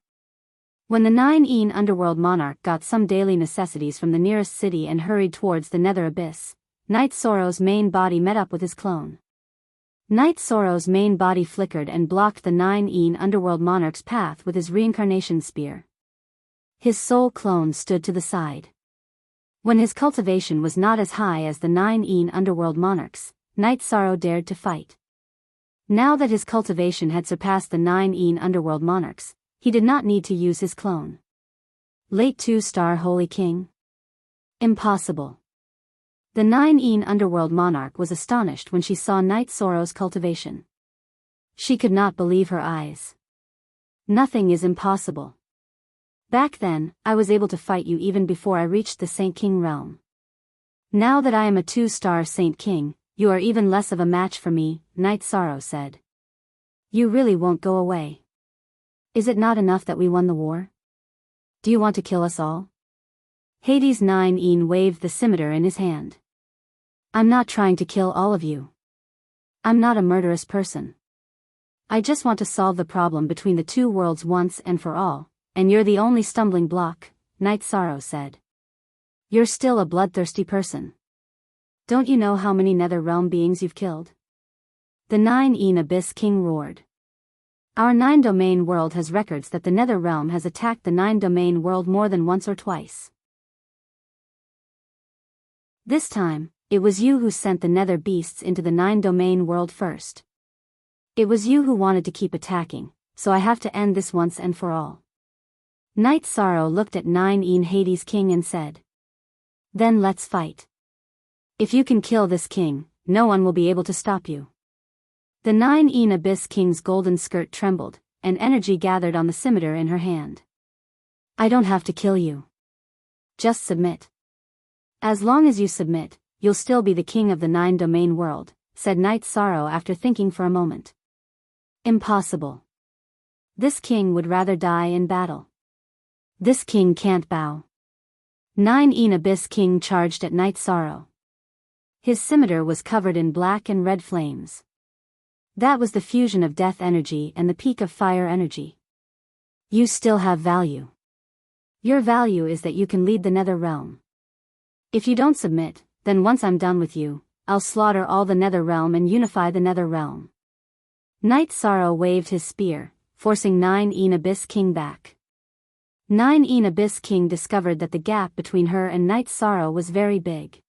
S1: When the 9 underworld monarch got some daily necessities from the nearest city and hurried towards the nether abyss, Night Sorrow's main body met up with his clone. Night Sorrow's main body flickered and blocked the 9 underworld monarch's path with his reincarnation spear. His soul clone stood to the side. When his cultivation was not as high as the 9 underworld monarch's, Night Sorrow dared to fight. Now that his cultivation had surpassed the 9 underworld monarchs, he did not need to use his clone. Late 2-star holy king? Impossible. The 9 underworld monarch was astonished when she saw Night Sorrow's cultivation. She could not believe her eyes. Nothing is impossible. Back then, I was able to fight you even before I reached the Saint King realm. Now that I am a 2-star Saint King, you are even less of a match for me, Night Sorrow said. You really won't go away. Is it not enough that we won the war? Do you want to kill us all? Hades 9 waved the scimitar in his hand. I'm not trying to kill all of you. I'm not a murderous person. I just want to solve the problem between the two worlds once and for all, and you're the only stumbling block, Night Sorrow said. You're still a bloodthirsty person. Don't you know how many nether realm beings you've killed? The 9 Abyss King roared. Our 9-domain world has records that the nether realm has attacked the 9-domain world more than once or twice. This time, it was you who sent the nether beasts into the 9-domain world first. It was you who wanted to keep attacking, so I have to end this once and for all. Night Sorrow looked at 9 Hades King and said. Then let's fight. If you can kill this king, no one will be able to stop you. The 9 Abyss King's golden skirt trembled, and energy gathered on the scimitar in her hand. I don't have to kill you. Just submit. As long as you submit, you'll still be the king of the 9-domain world, said Night Sorrow after thinking for a moment. Impossible. This king would rather die in battle. This king can't bow. 9 Abyss King charged at Night Sorrow. His scimitar was covered in black and red flames. That was the fusion of death energy and the peak of fire energy. You still have value. Your value is that you can lead the nether realm. If you don't submit, then once I'm done with you, I'll slaughter all the nether realm and unify the nether realm. Night Sorrow waved his spear, forcing 9 Abyss King back. 9 Abyss King discovered that the gap between her and Night Sorrow was very big.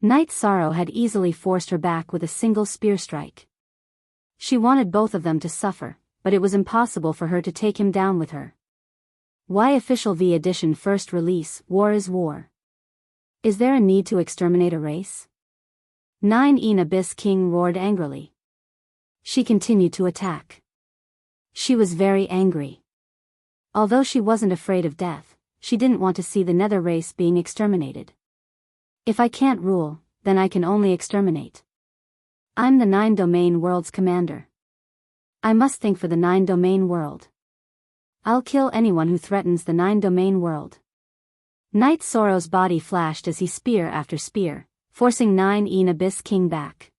S1: Night Sorrow had easily forced her back with a single spear strike. She wanted both of them to suffer, but it was impossible for her to take him down with her. Why Official V Edition First Release, War is War. Is there a need to exterminate a race? 9 Abyss King roared angrily. She continued to attack. She was very angry. Although she wasn't afraid of death, she didn't want to see the nether race being exterminated. If I can't rule, then I can only exterminate. I'm the 9-domain world's commander. I must think for the 9-domain world. I'll kill anyone who threatens the 9-domain world. Knight Sorrow's body flashed as he spear after spear, forcing 9 Abyss King back.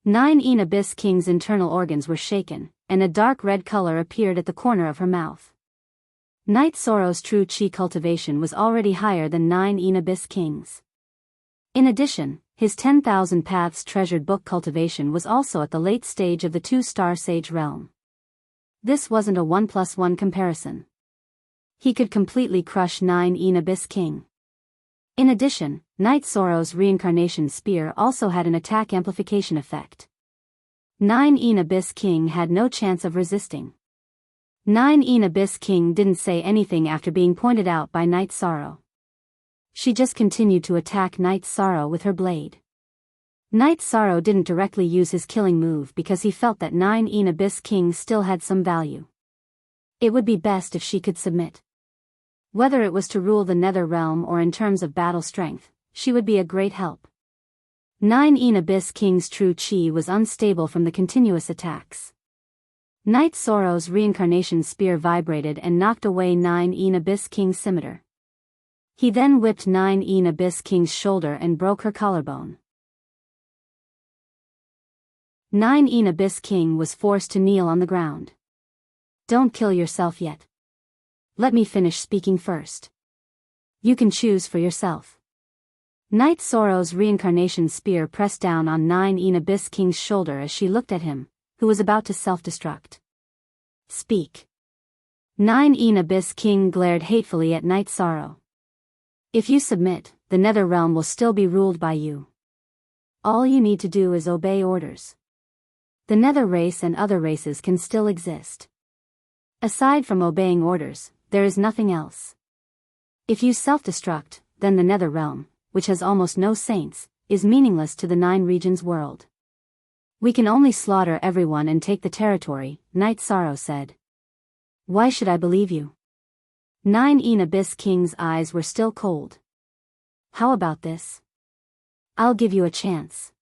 S1: 9 Abyss King's internal organs were shaken, and a dark red color appeared at the corner of her mouth. Knight Sorrow's true chi cultivation was already higher than 9 Abyss King's. In addition, his 10,000 Paths treasured book cultivation was also at the late stage of the 2-star sage realm. This wasn't a 1+1 comparison. He could completely crush 9 Abyss King. In addition, Knight Sorrow's reincarnation spear also had an attack amplification effect. 9 Abyss King had no chance of resisting. 9 Abyss King didn't say anything after being pointed out by Knight Sorrow. She just continued to attack Knight Sorrow with her blade. Knight Sorrow didn't directly use his killing move because he felt that 9 Abyss King still had some value. It would be best if she could submit. Whether it was to rule the Nether Realm or in terms of battle strength, she would be a great help. 9 Abyss King's true chi was unstable from the continuous attacks. Knight Sorrow's reincarnation spear vibrated and knocked away 9 Abyss King's scimitar. He then whipped 9 Abyss King's shoulder and broke her collarbone. 9 Abyss King was forced to kneel on the ground. Don't kill yourself yet. Let me finish speaking first. You can choose for yourself. Knight Sorrow's reincarnation spear pressed down on 9 Abyss King's shoulder as she looked at him, who was about to self-destruct. Speak. 9 Abyss King glared hatefully at Knight Sorrow. If you submit, the Nether Realm will still be ruled by you. All you need to do is obey orders. The Nether race and other races can still exist. Aside from obeying orders, there is nothing else. If you self-destruct, then the Nether Realm, which has almost no saints, is meaningless to the 9 regions world. We can only slaughter everyone and take the territory, Knight Sorrow said. Why should I believe you? 9 Abyss King's eyes were still cold. How about this? I'll give you a chance.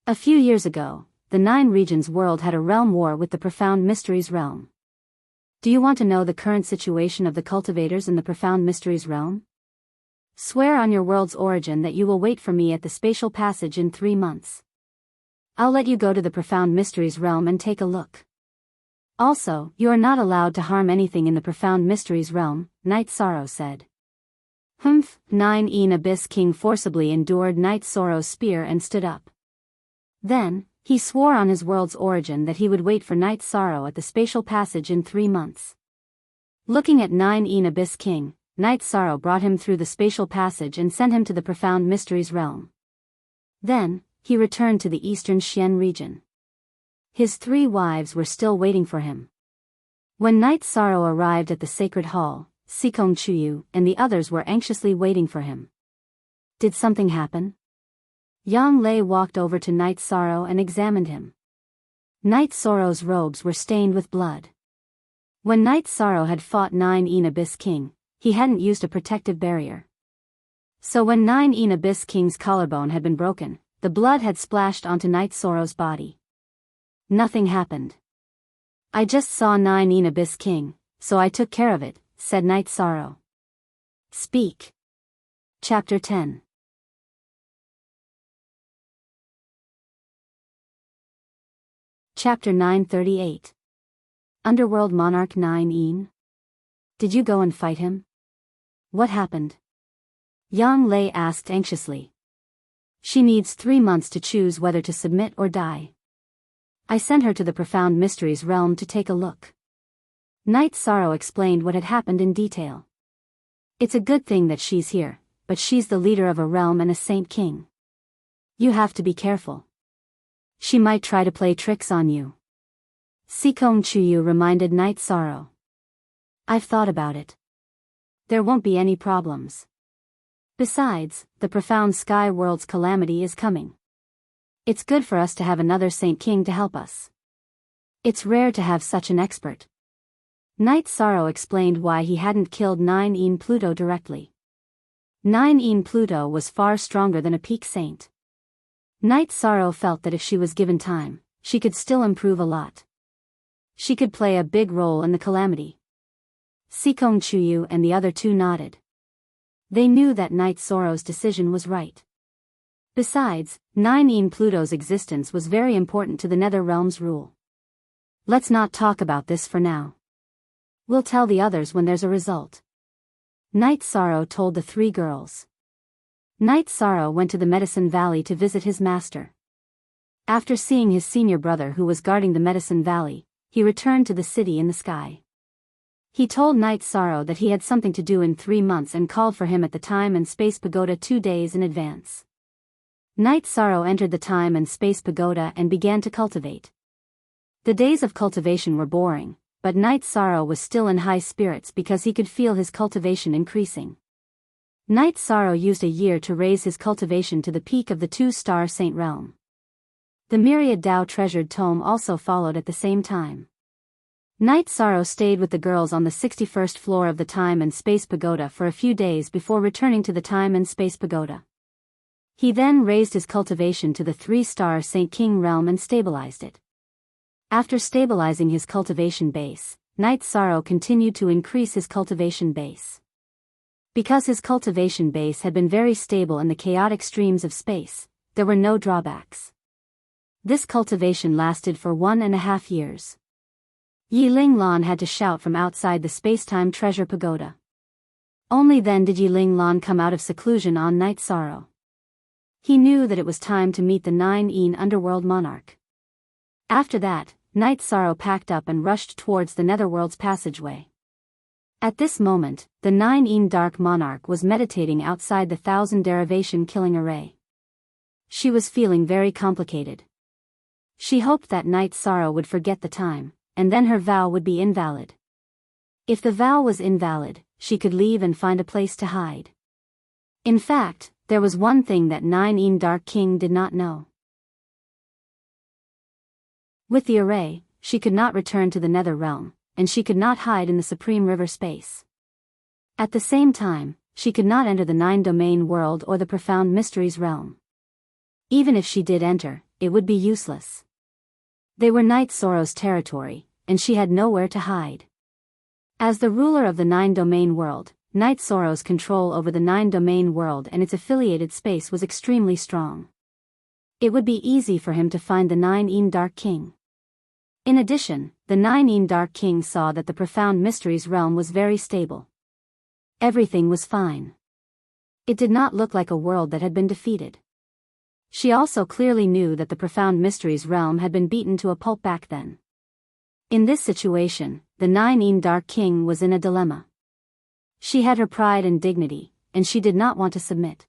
S1: A few years ago, the 9 regions world had a realm war with the Profound Mysteries realm. Do you want to know the current situation of the cultivators in the Profound Mysteries realm? Swear on your world's origin that you will wait for me at the spatial passage in 3 months. I'll let you go to the Profound Mysteries realm and take a look. Also, you are not allowed to harm anything in the Profound Mysteries realm, Knight Sorrow said. 9 Abyss King forcibly endured Knight Sorrow's spear and stood up. Then, he swore on his world's origin that he would wait for Knight Sorrow at the spatial passage in 3 months. Looking at 9 Abyss King, Knight Sorrow brought him through the spatial passage and sent him to the Profound Mysteries realm. Then, he returned to the Eastern Xian region. His 3 wives were still waiting for him. When Knight Sorrow arrived at the Sacred Hall, Sikong Chuyu and the others were anxiously waiting for him. Did something happen? Yang Lei walked over to Knight Sorrow and examined him. Knight Sorrow's robes were stained with blood. When Knight Sorrow had fought 9 Abyss King, he hadn't used a protective barrier. So when 9 Abyss King's collarbone had been broken, the blood had splashed onto Knight Sorrow's body. Nothing happened. I just saw 9 Abyss King, so I took care of it, said Knight Sorrow. Speak. Chapter 10. Chapter 938. Underworld Monarch 9 Did you go and fight him? What happened? Yang Lei asked anxiously. She needs 3 months to choose whether to submit or die. I sent her to the Profound Mysteries realm to take a look. Knight Sorrow explained what had happened in detail. It's a good thing that she's here, but she's the leader of a realm and a Saint King. You have to be careful. She might try to play tricks on you. Sikong Chuyu reminded Knight Sorrow. I've thought about it. There won't be any problems. Besides, the Profound Sky World's calamity is coming. It's good for us to have another Saint King to help us. It's rare to have such an expert. Knight Sorrow explained why he hadn't killed 9 Pluto directly. 9 Pluto was far stronger than a peak saint. Knight Sorrow felt that if she was given time, she could still improve a lot. She could play a big role in the calamity. Sikong Chuyu and the other two nodded. They knew that Knight Sorrow's decision was right. Besides, 9 Pluto's existence was very important to the Nether Realm's rule. Let's not talk about this for now. We'll tell the others when there's a result. Knight Sorrow told the 3 girls. Knight Sorrow went to the Medicine Valley to visit his master. After seeing his senior brother who was guarding the Medicine Valley, he returned to the city in the sky. He told Knight Sorrow that he had something to do in 3 months and called for him at the Time and Space Pagoda 2 days in advance. Knight Sorrow entered the Time and Space Pagoda and began to cultivate. The days of cultivation were boring, but Knight Sorrow was still in high spirits because he could feel his cultivation increasing. Knight Sorrow used a year to raise his cultivation to the peak of the 2-star Saint realm. The myriad Tao treasured tome also followed at the same time. Knight Sorrow stayed with the girls on the 61st floor of the Time and Space Pagoda for a few days before returning to the Time and Space Pagoda. He then raised his cultivation to the 3-star Saint King realm and stabilized it. After stabilizing his cultivation base, Knight Sorrow continued to increase his cultivation base. Because his cultivation base had been very stable in the chaotic streams of space, there were no drawbacks. This cultivation lasted for 1.5 years. Yi Ling Lan had to shout from outside the Space-Time Treasure Pagoda. Only then did Yi Ling Lan come out of seclusion on Knight Sorrow. He knew that it was time to meet the 9 Underworld Monarch. After that, Knight Sorrow packed up and rushed towards the Netherworld's passageway. At this moment, the 9 Dark Monarch was meditating outside the 1,000 derivation killing array. She was feeling very complicated. She hoped that Knight Sorrow would forget the time, and then her vow would be invalid. If the vow was invalid, she could leave and find a place to hide. In fact, there was one thing that 9 Dark King did not know. With the array, she could not return to the Nether Realm, and she could not hide in the Supreme River space. At the same time, she could not enter the 9-domain world or the Profound Mysteries realm. Even if she did enter, it would be useless. They were Knight Sorrow's territory, and she had nowhere to hide. As the ruler of the 9-domain world, Knight Sorrow's control over the 9-domain world and its affiliated space was extremely strong. It would be easy for him to find the 9 Dark King. In addition, the 9 Dark King saw that the Profound Mysteries realm was very stable. Everything was fine. It did not look like a world that had been defeated. She also clearly knew that the Profound Mysteries realm had been beaten to a pulp back then. In this situation, the 9 Dark King was in a dilemma. She had her pride and dignity, and she did not want to submit.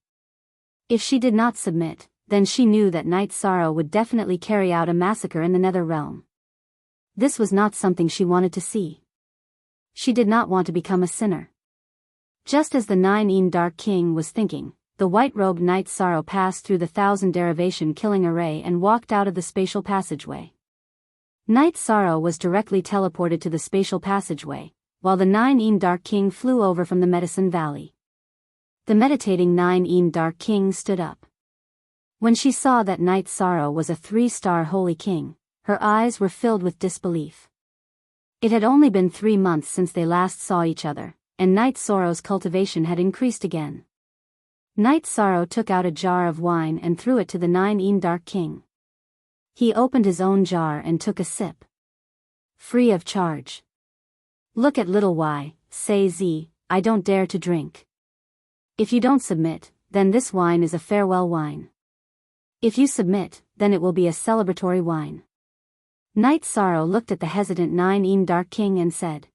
S1: If she did not submit, then she knew that Knight Sorrow would definitely carry out a massacre in the Nether Realm. This was not something she wanted to see. She did not want to become a sinner. Just as the 9 Dark King was thinking, the white-robed Knight Sorrow passed through the 1,000 derivation killing array and walked out of the spatial passageway. Knight Sorrow was directly teleported to the spatial passageway, while the 9 Dark King flew over from the Medicine Valley. The meditating 9 Dark King stood up. When she saw that Knight Sorrow was a 3-star Holy King, her eyes were filled with disbelief. It had only been 3 months since they last saw each other, and Knight Sorrow's cultivation had increased again. Knight Sorrow took out a jar of wine and threw it to the 9 Dark King. He opened his own jar and took a sip. Free of charge. Look at little Y, say Z, I don't dare to drink. If you don't submit, then this wine is a farewell wine. If you submit, then it will be a celebratory wine. Knight Sorrow looked at the hesitant 9 Dark King and said.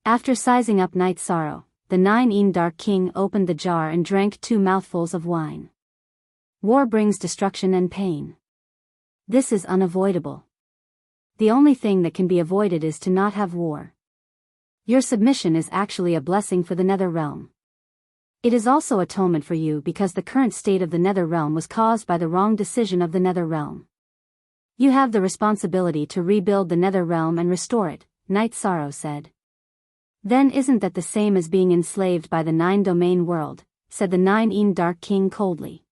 S1: After sizing up Knight Sorrow, the 9 Dark King opened the jar and drank 2 mouthfuls of wine. War brings destruction and pain. This is unavoidable. The only thing that can be avoided is to not have war. Your submission is actually a blessing for the Nether Realm. It is also atonement for you because the current state of the Nether Realm was caused by the wrong decision of the Nether Realm. You have the responsibility to rebuild the Nether Realm and restore it, Knight Sorrow said. Then isn't that the same as being enslaved by the nine-domain world, said the nine-een Dark King coldly.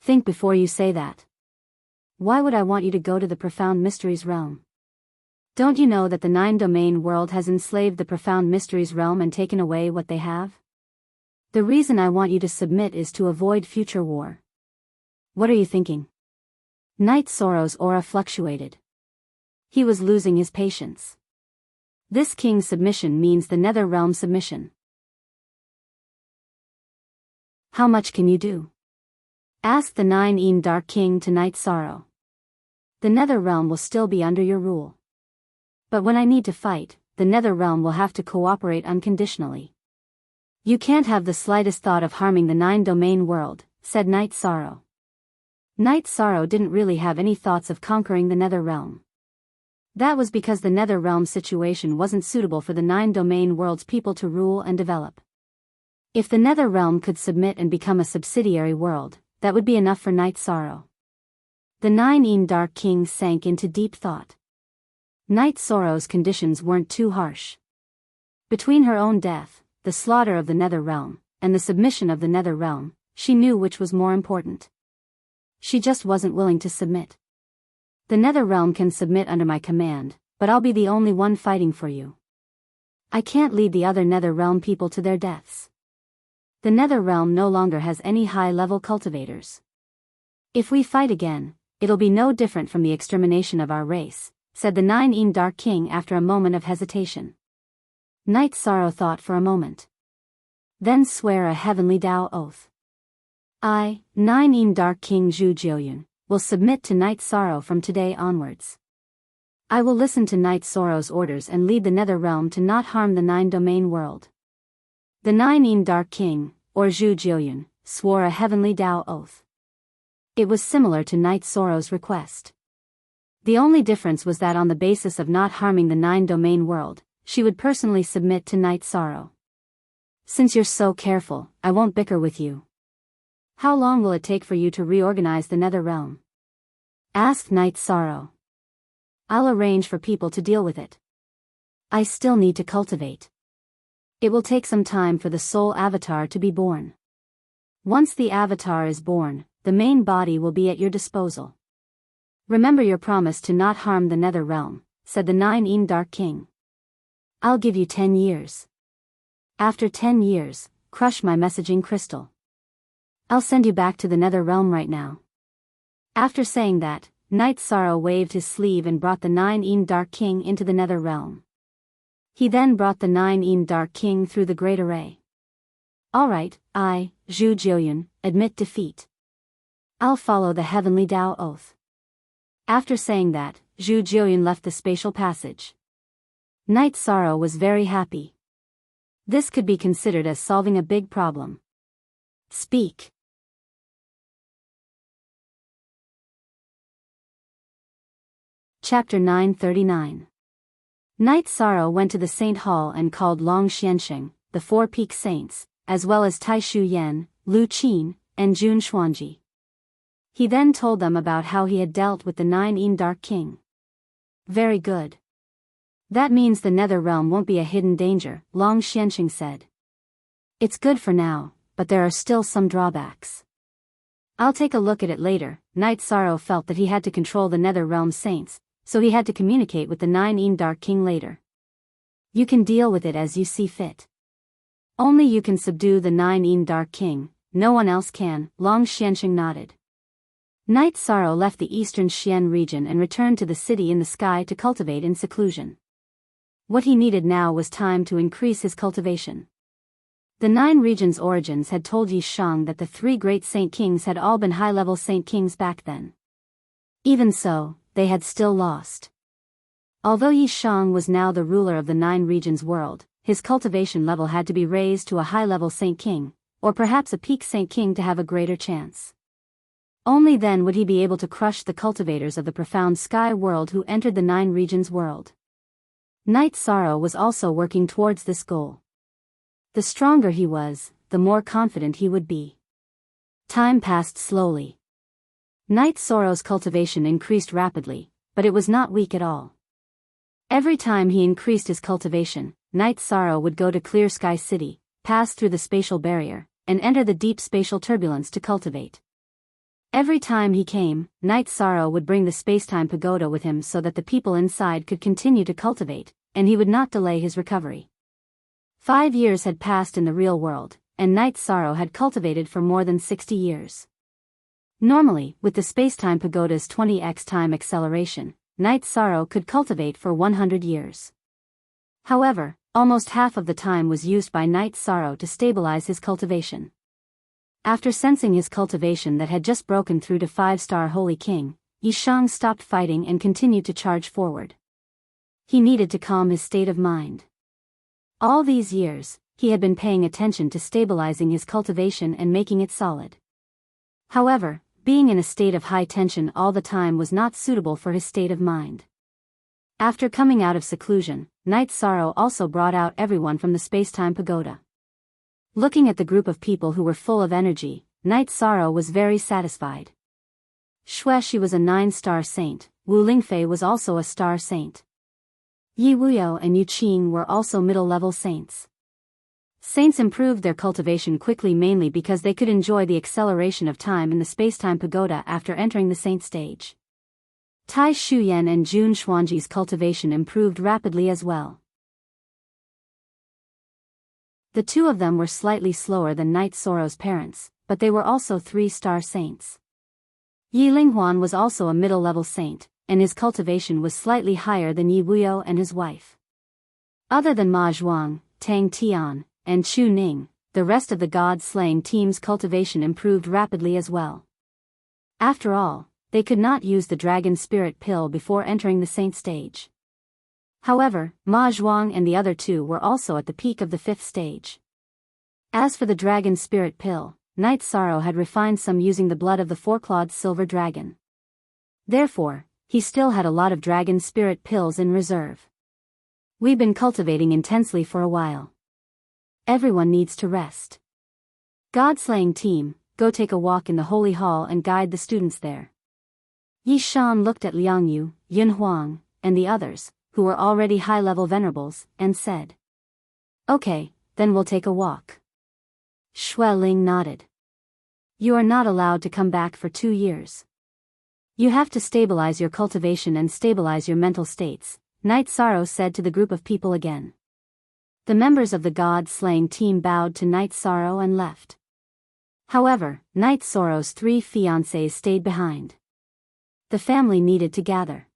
S1: Think before you say that. Why would I want you to go to the profound mysteries realm? Don't you know that the nine-domain world has enslaved the profound mysteries realm and taken away what they have? The reason I want you to submit is to avoid future war. What are you thinking? Knight Sorrow's aura fluctuated. He was losing his patience. This king's submission means the nether realm submission. How much can you do? Asked the nine-een Dark King to Knight Sorrow. The nether realm will still be under your rule. But when I need to fight, the nether realm will have to cooperate unconditionally. You can't have the slightest thought of harming the nine-domain world, said Knight Sorrow. Knight Sorrow didn't really have any thoughts of conquering the nether realm. That was because the nether realm situation wasn't suitable for the nine-domain world's people to rule and develop. If the nether realm could submit and become a subsidiary world, that would be enough for Knight Sorrow. The nine-een Dark King sank into deep thought. Knight Sorrow's conditions weren't too harsh. Between her own death, the slaughter of the nether realm, and the submission of the nether realm, she knew which was more important. She just wasn't willing to submit. The nether realm can submit under my command, but I'll be the only one fighting for you. I can't lead the other nether realm people to their deaths. The nether realm no longer has any high-level cultivators. If we fight again, it'll be no different from the extermination of our race, said the nine-een Dark King after a moment of hesitation. Knight Sorrow thought for a moment. Then swear a heavenly Tao oath. I, nine-een Dark King Zhu Jiuyun, will submit to Knight Sorrow from today onwards. I will listen to Knight Sorrow's orders and lead the nether realm to not harm the nine-domain world. The nine-een Dark King, or Zhu Jiuyun, swore a heavenly Tao oath. It was similar to Knight Sorrow's request. The only difference was that on the basis of not harming the nine-domain world, she would personally submit to Knight Sorrow. Since you're so careful, I won't bicker with you. How long will it take for you to reorganize the nether realm? Asked Knight Sorrow. I'll arrange for people to deal with it. I still need to cultivate. It will take some time for the soul avatar to be born. Once the avatar is born, the main body will be at your disposal. Remember your promise to not harm the nether realm, said the nine-een Dark King. I'll give you 10 years. After 10 years, crush my messaging crystal. I'll send you back to the nether realm right now. After saying that, Knight Sorrow waved his sleeve and brought the nine-een Dark King into the nether realm. He then brought the nine-een Dark King through the Great Array. Alright, I, Zhu Jiuyun, admit defeat. I'll follow the heavenly Tao oath. After saying that, Zhu Jiuyun left the spatial passage. Knight Sorrow was very happy. This could be considered as solving a big problem. Speak. Chapter 939. Knight Sorrow went to the Saint Hall and called Long Xiansheng, the Four Peak Saints, as well as Tai Shu Yan, Lu Qin, and Jun Xuanji. He then told them about how he had dealt with the nine-een Dark King. Very good. That means the nether realm won't be a hidden danger, Long Xiansheng said. It's good for now, but there are still some drawbacks. I'll take a look at it later. Knight Sorrow felt that he had to control the nether realm saints, so he had to communicate with the nine-een Dark King later. You can deal with it as you see fit. Only you can subdue the nine-een Dark King, no one else can, Long Xiansheng nodded. Knight Sorrow left the eastern Xian region and returned to the city in the sky to cultivate in seclusion. What he needed now was time to increase his cultivation. The nine regions' origins had told Yi Shang that the three great Saint Kings had all been high-level Saint Kings back then. Even so, they had still lost. Although Yi Shang was now the ruler of the nine regions world, his cultivation level had to be raised to a high-level Saint King, or perhaps a peak Saint King to have a greater chance. Only then would he be able to crush the cultivators of the profound sky world who entered the nine regions world. Knight Sorrow was also working towards this goal. The stronger he was, the more confident he would be. Time passed slowly. Knight Sorrow's cultivation increased rapidly, but it was not weak at all. Every time he increased his cultivation, Night Sorrow would go to Clear Sky City, pass through the spatial barrier, and enter the deep spatial turbulence to cultivate. Every time he came, Night Sorrow would bring the Spacetime Pagoda with him so that the people inside could continue to cultivate, and he would not delay his recovery. 5 years had passed in the real world, and Night Sorrow had cultivated for more than 60 years. Normally, with the Spacetime Pagoda's 20x time acceleration, Night Sorrow could cultivate for 100 years. However, almost half of the time was used by Night Sorrow to stabilize his cultivation. After sensing his cultivation that had just broken through to 5-star Holy King, Yishang stopped fighting and continued to charge forward. He needed to calm his state of mind. All these years, he had been paying attention to stabilizing his cultivation and making it solid. However, being in a state of high tension all the time was not suitable for his state of mind. After coming out of seclusion, Night Sorrow also brought out everyone from the Spacetime Pagoda. Looking at the group of people who were full of energy, Night Sorrow was very satisfied. Xueshi was a 9-star saint, Wu Lingfei was also a star saint. Yi Wuyo and Yu Qing were also middle-level saints. Saints improved their cultivation quickly mainly because they could enjoy the acceleration of time in the Spacetime Pagoda after entering the saint stage. Tai Shuyan and Jun Xuanji's cultivation improved rapidly as well. The two of them were slightly slower than Night Sorrow's parents, but they were also 3-star saints. Yi Linghuan was also a middle-level saint, and his cultivation was slightly higher than Yi Wuyo and his wife. Other than Ma Zhuang, Tang Tian, and Chu Ning, the rest of the god-slaying team's cultivation improved rapidly as well. After all, they could not use the dragon spirit pill before entering the saint stage. However, Ma Zhuang and the other two were also at the peak of the 5th stage. As for the dragon spirit pill, Night Sorrow had refined some using the blood of the 4-clawed silver dragon. Therefore, he still had a lot of dragon spirit pills in reserve. We've been cultivating intensely for a while. Everyone needs to rest. God-slaying team, go take a walk in the Holy Hall and guide the students there. Yi Shan looked at Liang Yu, Yin Huang, and the others, who were already high-level venerables, and said, "Okay, then we'll take a walk." Xue Ling nodded. "You are not allowed to come back for 2 years. You have to stabilize your cultivation and stabilize your mental states," Night Sorrow said to the group of people again. The members of the god-slaying team bowed to Night Sorrow and left. However, Night Sorrow's 3 fiancés stayed behind. The family needed to gather.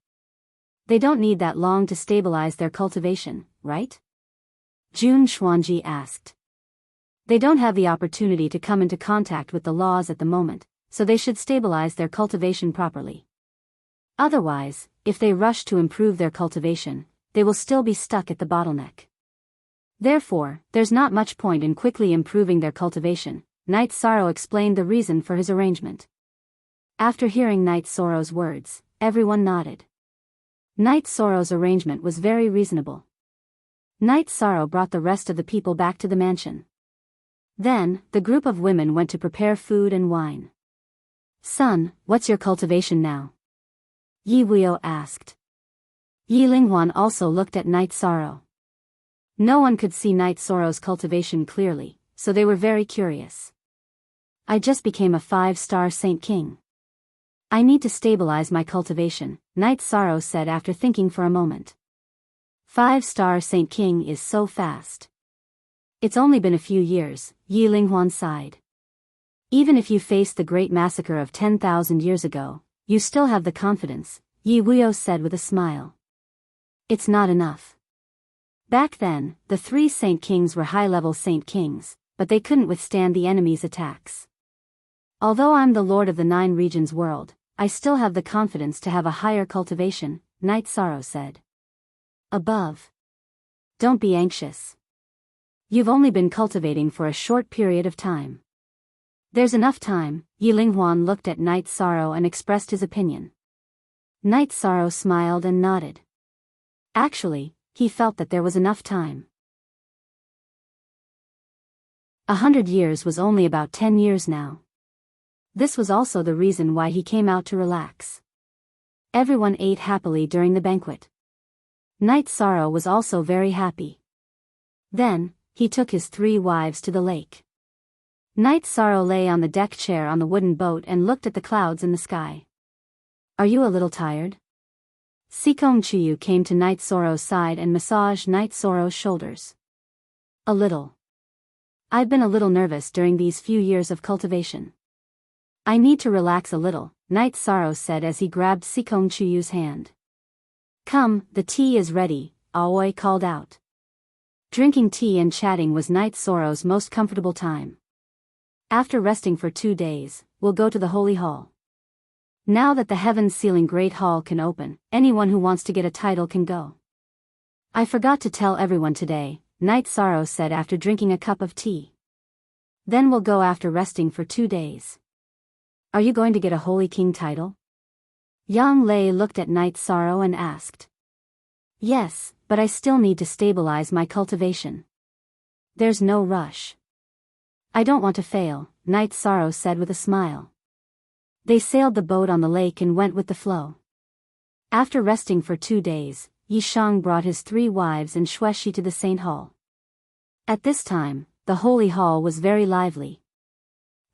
S1: They don't need that long to stabilize their cultivation, right? Jun Xuanji asked. They don't have the opportunity to come into contact with the laws at the moment, so they should stabilize their cultivation properly. Otherwise, if they rush to improve their cultivation, they will still be stuck at the bottleneck. Therefore, there's not much point in quickly improving their cultivation. Night Sorrow explained the reason for his arrangement. After hearing Night Sorrow's words, everyone nodded. Night Sorrow's arrangement was very reasonable. Night Sorrow brought the rest of the people back to the mansion. Then, the group of women went to prepare food and wine. "Son, what's your cultivation now?" Yi Wuyo asked. Yi Linghuan also looked at Night Sorrow. No one could see Night Sorrow's cultivation clearly, so they were very curious. "I just became a 5-star Saint King. I need to stabilize my cultivation," Night Sorrow said after thinking for a moment. 5-star Saint King is so fast. It's only been a few years, Yi Linghuan sighed. Even if you faced the great massacre of 10,000 years ago, you still have the confidence, Yi Wuyo said with a smile. It's not enough. Back then, the 3 Saint Kings were high-level Saint Kings, but they couldn't withstand the enemy's attacks. Although I'm the Lord of the 9 regions world, I still have the confidence to have a higher cultivation, Night Sorrow said. Above. Don't be anxious. You've only been cultivating for a short period of time. There's enough time, Yi Linghuan looked at Night Sorrow and expressed his opinion. Night Sorrow smiled and nodded. Actually, he felt that there was enough time. 100 years was only about 10 years now. This was also the reason why he came out to relax. Everyone ate happily during the banquet. Night Sorrow was also very happy. Then, he took his 3 wives to the lake. Night Sorrow lay on the deck chair on the wooden boat and looked at the clouds in the sky. Are you a little tired? Sikong Chuyu came to Night Sorrow's side and massaged Night Sorrow's shoulders. A little. I've been a little nervous during these few years of cultivation. I need to relax a little, Night Sorrow said as he grabbed Sikong Chuyu's hand. Come, the tea is ready, Aoi called out. Drinking tea and chatting was Night Sorrow's most comfortable time. After resting for 2 days, we'll go to the Holy Hall. Now that the Heaven's Sealing Great Hall can open, anyone who wants to get a title can go. I forgot to tell everyone today, Night Sorrow said after drinking a cup of tea. Then we'll go after resting for 2 days. Are you going to get a Holy King title? Yang Lei looked at Night Sorrow and asked. Yes, but I still need to stabilize my cultivation. There's no rush. I don't want to fail, Night Sorrow said with a smile. They sailed the boat on the lake and went with the flow. After resting for 2 days, Yi Shang brought his 3 wives and Xueshi to the Saint Hall. At this time, the Holy Hall was very lively.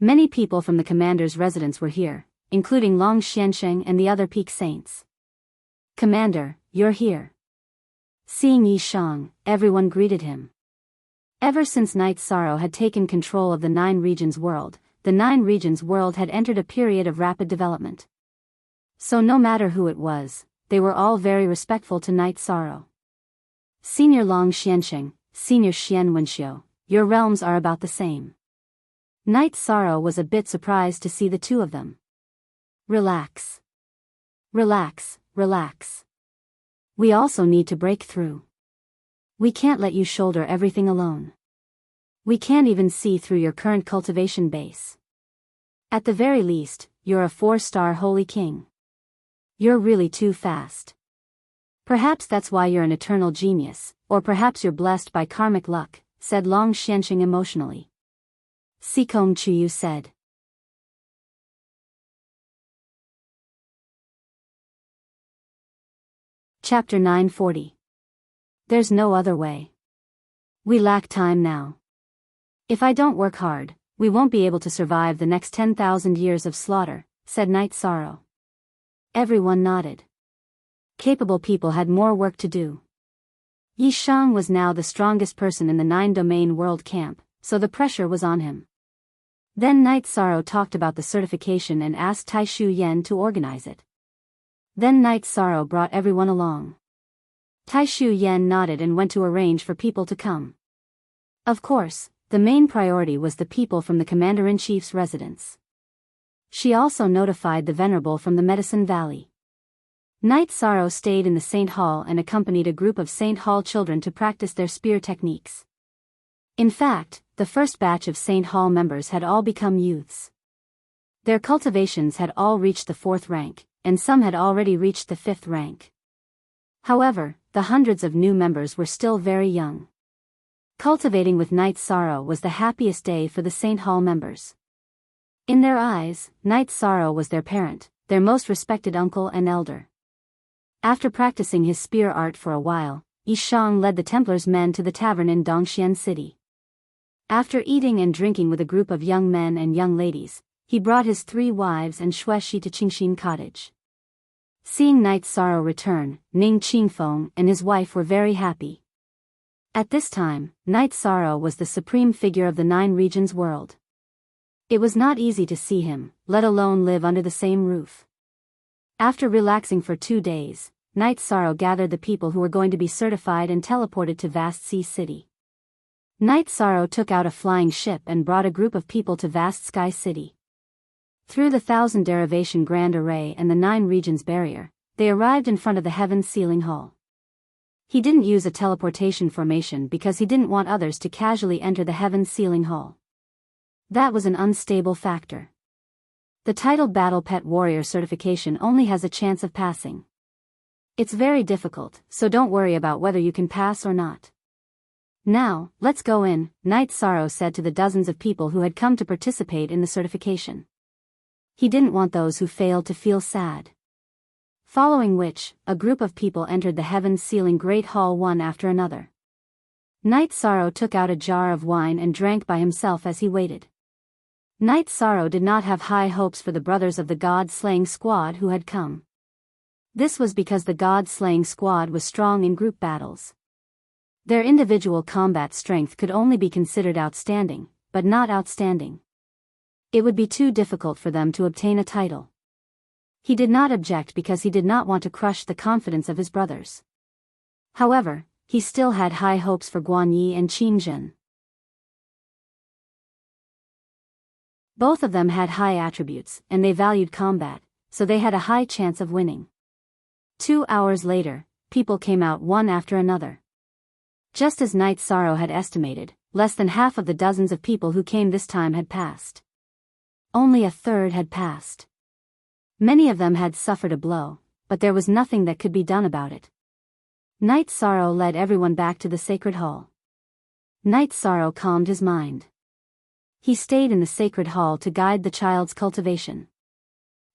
S1: Many people from the commander's residence were here, including Long Xiansheng and the other peak saints. Commander, you're here. Seeing Yi Shang, everyone greeted him. Ever since Night Sorrow had taken control of the 9 regions world, the 9 regions world had entered a period of rapid development. So no matter who it was, they were all very respectful to Night Sorrow. Senior Long Xiansheng, Senior Xian Wenxiu, your realms are about the same. Night Sorrow was a bit surprised to see the 2 of them. Relax. Relax, relax. We also need to break through. We can't let you shoulder everything alone. We can't even see through your current cultivation base. At the very least, you're a 4-star Holy King. You're really too fast. Perhaps that's why you're an eternal genius, or perhaps you're blessed by karmic luck, said Long Xiansheng emotionally. Sikong Chuyu said. Chapter 940. There's no other way. We lack time now. If I don't work hard, we won't be able to survive the next 10,000 years of slaughter, said Night Sorrow. Everyone nodded. Capable people had more work to do. Yi Shang was now the strongest person in the 9-domain world camp, so the pressure was on him. Then Night Sorrow talked about the certification and asked Taishu Yen to organize it. Then Night Sorrow brought everyone along. Taishu Yen nodded and went to arrange for people to come. Of course, the main priority was the people from the Commander-in-Chief's residence. She also notified the Venerable from the Medicine Valley. Night Sorrow stayed in the Saint Hall and accompanied a group of Saint Hall children to practice their spear techniques. In fact, the first batch of Saint Hall members had all become youths. Their cultivations had all reached the 4th rank, and some had already reached the 5th rank. However, the hundreds of new members were still very young. Cultivating with Night Sorrow was the happiest day for the Saint Hall members. In their eyes, Night Sorrow was their parent, their most respected uncle and elder. After practicing his spear art for a while, Yi Shang led the Templars' men to the tavern in Dongxian City. After eating and drinking with a group of young men and young ladies, he brought his 3 wives and Xueshi to Qingxin Cottage. Seeing Night Sorrow return, Ning Qingfeng and his wife were very happy. At this time, Night Sorrow was the supreme figure of the 9 regions world. It was not easy to see him, let alone live under the same roof. After relaxing for 2 days, Night Sorrow gathered the people who were going to be certified and teleported to Vast Sea City. Night Sorrow took out a flying ship and brought a group of people to Vast Sky City. Through the 1000 derivation Grand Array and the 9 regions barrier, they arrived in front of the Heaven's Sealing Hall. He didn't use a teleportation formation because he didn't want others to casually enter the Heaven's Sealing Hall. That was an unstable factor. The titled Battle Pet Warrior certification only has a chance of passing. It's very difficult, so don't worry about whether you can pass or not. Now, let's go in, Night Sorrow said to the dozens of people who had come to participate in the certification. He didn't want those who failed to feel sad. Following which, a group of people entered the Heaven's Sealing Great Hall one after another. Night Sorrow took out a jar of wine and drank by himself as he waited. Night Sorrow did not have high hopes for the brothers of the god-slaying squad who had come. This was because the god-slaying squad was strong in group battles. Their individual combat strength could only be considered outstanding, but not outstanding. It would be too difficult for them to obtain a title. He did not object because he did not want to crush the confidence of his brothers. However, he still had high hopes for Guan Yi and Qin Zhen. Both of them had high attributes, and they valued combat, so they had a high chance of winning. 2 hours later, people came out one after another. Just as Night Sorrow had estimated, less than half of the dozens of people who came this time had passed. Only a third had passed. Many of them had suffered a blow, but there was nothing that could be done about it. Night Sorrow led everyone back to the sacred hall. Night Sorrow calmed his mind. He stayed in the sacred hall to guide the child's cultivation.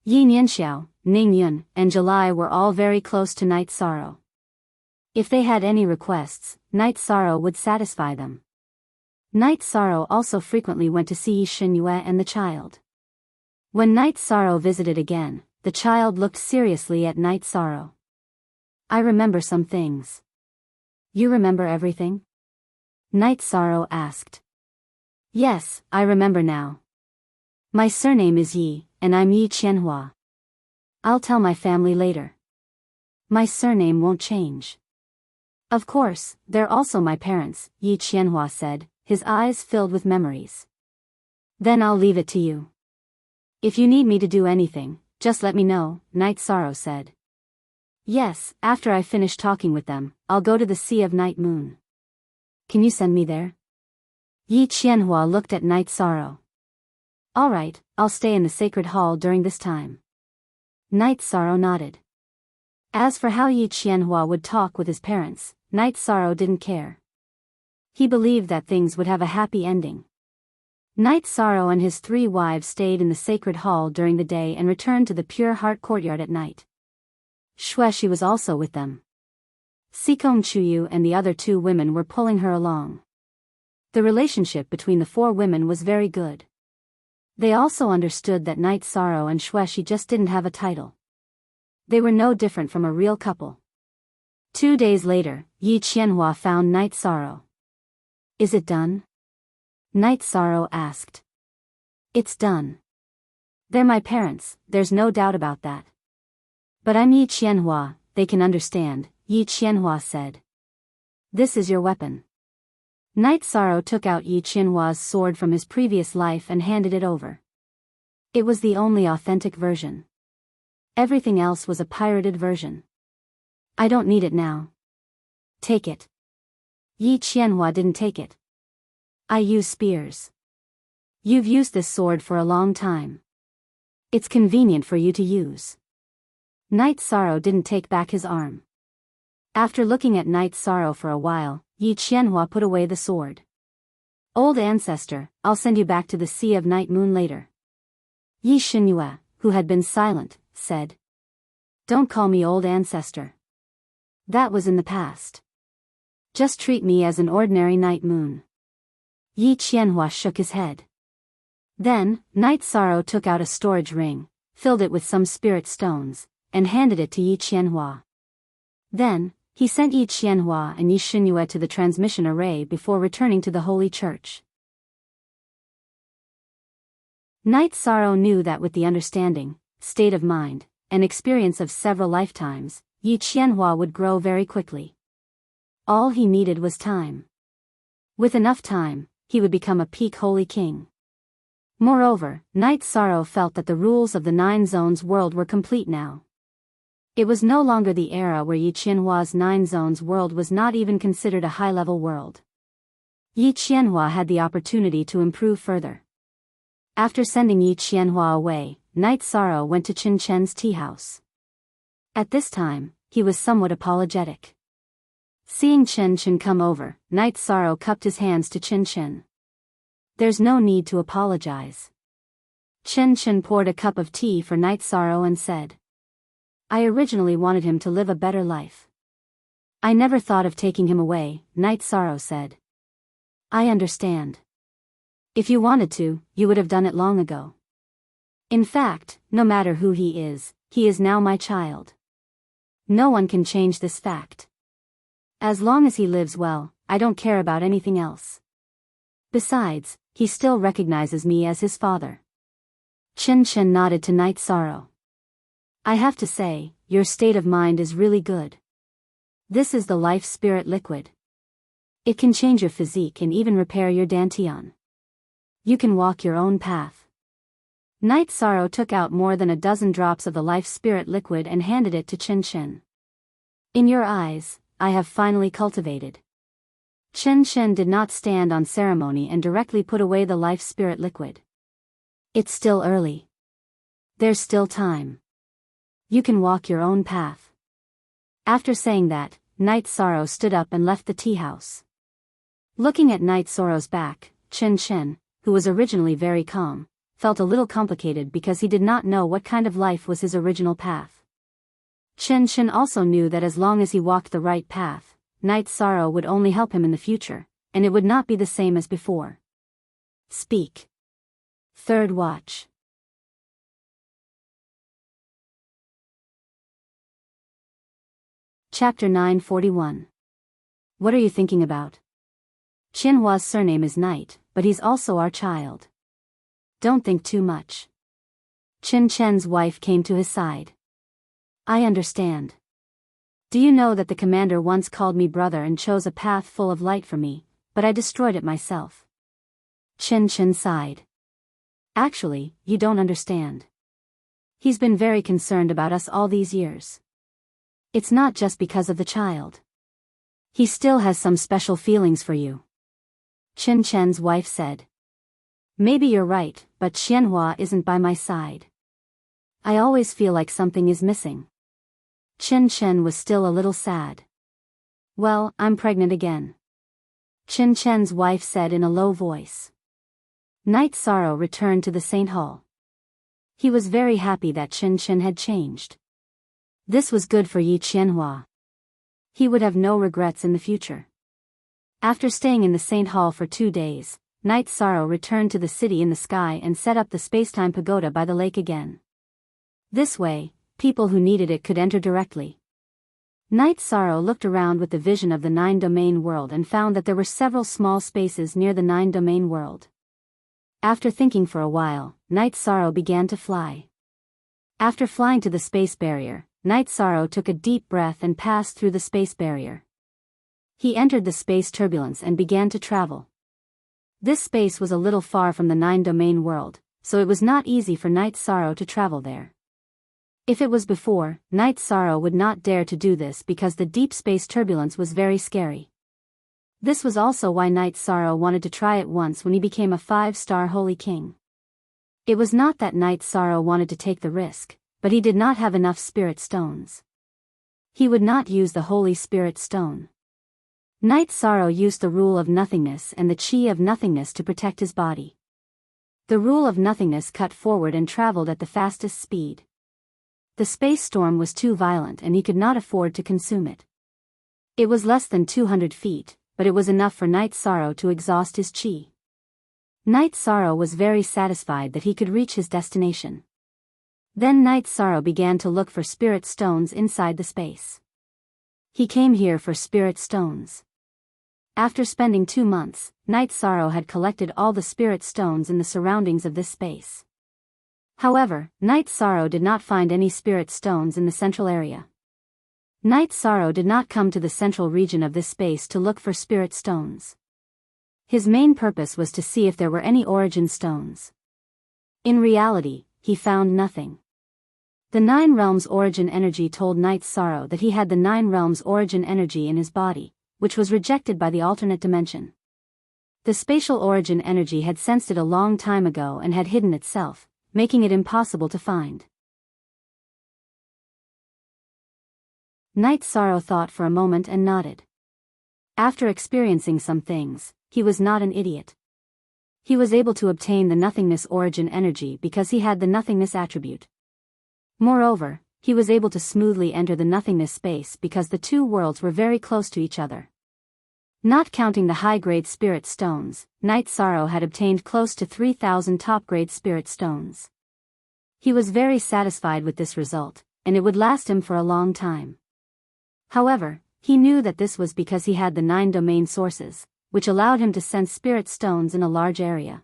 S1: Yi Nianxiao, Ning Yun, and July were all very close to Night Sorrow. If they had any requests, Night Sorrow would satisfy them. Night Sorrow also frequently went to see Yi Xinyue and the child. When Night Sorrow visited again, the child looked seriously at Night Sorrow. I remember some things. You remember everything? Night Sorrow asked. Yes, I remember now. My surname is Yi, and I'm Yi Qianhua. I'll tell my family later. My surname won't change. Of course, they're also my parents, Yi Qianhua said, his eyes filled with memories. Then I'll leave it to you. If you need me to do anything, just let me know, Night Sorrow said. Yes, after I finish talking with them, I'll go to the Sea of Night Moon. Can you send me there? Yi Qianhua looked at Night Sorrow. All right, I'll stay in the sacred hall during this time. Night Sorrow nodded. As for how Yi Qianhua would talk with his parents, Night Sorrow didn't care. He believed that things would have a happy ending. Night Sorrow and his 3 wives stayed in the sacred hall during the day and returned to the Pure Heart courtyard at night. Xueshi was also with them. Sikong Chuyu and the other 2 women were pulling her along. The relationship between the 4 women was very good. They also understood that Night Sorrow and Xueshi just didn't have a title. They were no different from a real couple. 2 days later, Yi Qianhua found Night Sorrow. Is it done? Night Sorrow asked. It's done. They're my parents, there's no doubt about that. But I'm Yi Qianhua, they can understand, Yi Qianhua said. This is your weapon. Night Sorrow took out Yi Qianhua's sword from his previous life and handed it over. It was the only authentic version. Everything else was a pirated version. I don't need it now. Take it. Yi Qianhua didn't take it. I use spears. You've used this sword for a long time. It's convenient for you to use. Night Sorrow didn't take back his arm. After looking at Night Sorrow for a while, Yi Qianhua put away the sword. Old ancestor, I'll send you back to the Sea of Night Moon later. Yi Xinyue, who had been silent, said. Don't call me old ancestor. That was in the past. Just treat me as an ordinary night moon. Yi Qianhua shook his head. Then, Night Sorrow took out a storage ring, filled it with some spirit stones, and handed it to Yi Qianhua. Then, he sent Yi Qianhua and Yi Xinyue to the transmission array before returning to the Holy Church. Night Sorrow knew that with the understanding, state of mind, and experience of several lifetimes, Yi Qianhua would grow very quickly. All he needed was time. With enough time, he would become a peak holy king. Moreover, Night Sorrow felt that the rules of the 9 Zones world were complete now. It was no longer the era where Yi Qianhua's 9 Zones world was not even considered a high-level world. Yi Qianhua had the opportunity to improve further. After sending Yi Qianhua away, Night Sorrow went to Qin Chen's tea house. At this time, he was somewhat apologetic. Seeing Chen Chen come over, Night Sorrow cupped his hands to Chen Chen. There's no need to apologize. Chen Chen poured a cup of tea for Night Sorrow and said. I originally wanted him to live a better life. I never thought of taking him away, Night Sorrow said. I understand. If you wanted to, you would have done it long ago. In fact, no matter who he is now my child. No one can change this fact. As long as he lives well, I don't care about anything else. Besides, he still recognizes me as his father. Chen Chen nodded to Night Sorrow. I have to say, your state of mind is really good. This is the life spirit liquid. It can change your physique and even repair your dantian. You can walk your own path. Night Sorrow took out more than a dozen drops of the life spirit liquid and handed it to Chen Chen. In your eyes, I have finally cultivated. Chen Chen did not stand on ceremony and directly put away the life spirit liquid. It's still early. There's still time. You can walk your own path. After saying that, Night Sorrow stood up and left the tea house. Looking at Night Sorrow's back, Chen Chen, who was originally very calm, felt a little complicated because he did not know what kind of life was his original path. Chen Chen also knew that as long as he walked the right path, Night Sorrow would only help him in the future, and it would not be the same as before. Speak. Third watch. Chapter 941. What are you thinking about? Qianhua's surname is Night, but he's also our child. Don't think too much. Chen Chen's wife came to his side. I understand. Do you know that the commander once called me brother and chose a path full of light for me, but I destroyed it myself? Chen Chen sighed. Actually, you don't understand. He's been very concerned about us all these years. It's not just because of the child. He still has some special feelings for you. Chen Chen's wife said. Maybe you're right, but Qianhua isn't by my side. I always feel like something is missing. Chen Chen was still a little sad. Well, I'm pregnant again. Chen Chen's wife said in a low voice. Night Sorrow returned to the Saint Hall. He was very happy that Chen Chen had changed. This was good for Yi Qianhua. He would have no regrets in the future. After staying in the Saint Hall for 2 days, Night Sorrow returned to the city in the sky and set up the spacetime pagoda by the lake again. This way, people who needed it could enter directly. Night Sorrow looked around with the vision of the 9-domain world and found that there were several small spaces near the 9-domain world. After thinking for a while, Night Sorrow began to fly. After flying to the space barrier, Night Sorrow took a deep breath and passed through the space barrier. He entered the space turbulence and began to travel. This space was a little far from the 9-domain world, so it was not easy for Night Sorrow to travel there. If it was before, Night Sorrow would not dare to do this because the deep space turbulence was very scary. This was also why Night Sorrow wanted to try it once when he became a 5-star Holy King. It was not that Night Sorrow wanted to take the risk, but he did not have enough Spirit Stones. He would not use the Holy Spirit Stone. Night Sorrow used the rule of nothingness and the chi of nothingness to protect his body. The rule of nothingness cut forward and traveled at the fastest speed. The space storm was too violent and he could not afford to consume it. It was less than 200 feet, but it was enough for Night Sorrow to exhaust his chi. Night Sorrow was very satisfied that he could reach his destination. Then Night Sorrow began to look for spirit stones inside the space. He came here for spirit stones. After spending 2 months, Night Sorrow had collected all the spirit stones in the surroundings of this space. However, Night Sorrow did not find any spirit stones in the central area. Night Sorrow did not come to the central region of this space to look for spirit stones. His main purpose was to see if there were any origin stones. In reality, he found nothing. The 9 realms origin energy told Night Sorrow that he had the 9 realms origin energy in his body, which was rejected by the alternate dimension. The spatial origin energy had sensed it a long time ago and had hidden itself, making it impossible to find. Night Sorrow thought for a moment and nodded. After experiencing some things, he was not an idiot. He was able to obtain the nothingness origin energy because he had the nothingness attribute. Moreover, he was able to smoothly enter the nothingness space because the 2 worlds were very close to each other. Not counting the high-grade spirit stones, Night Sorrow had obtained close to 3,000 top-grade spirit stones. He was very satisfied with this result, and it would last him for a long time. However, he knew that this was because he had the 9 domain sources, which allowed him to sense spirit stones in a large area.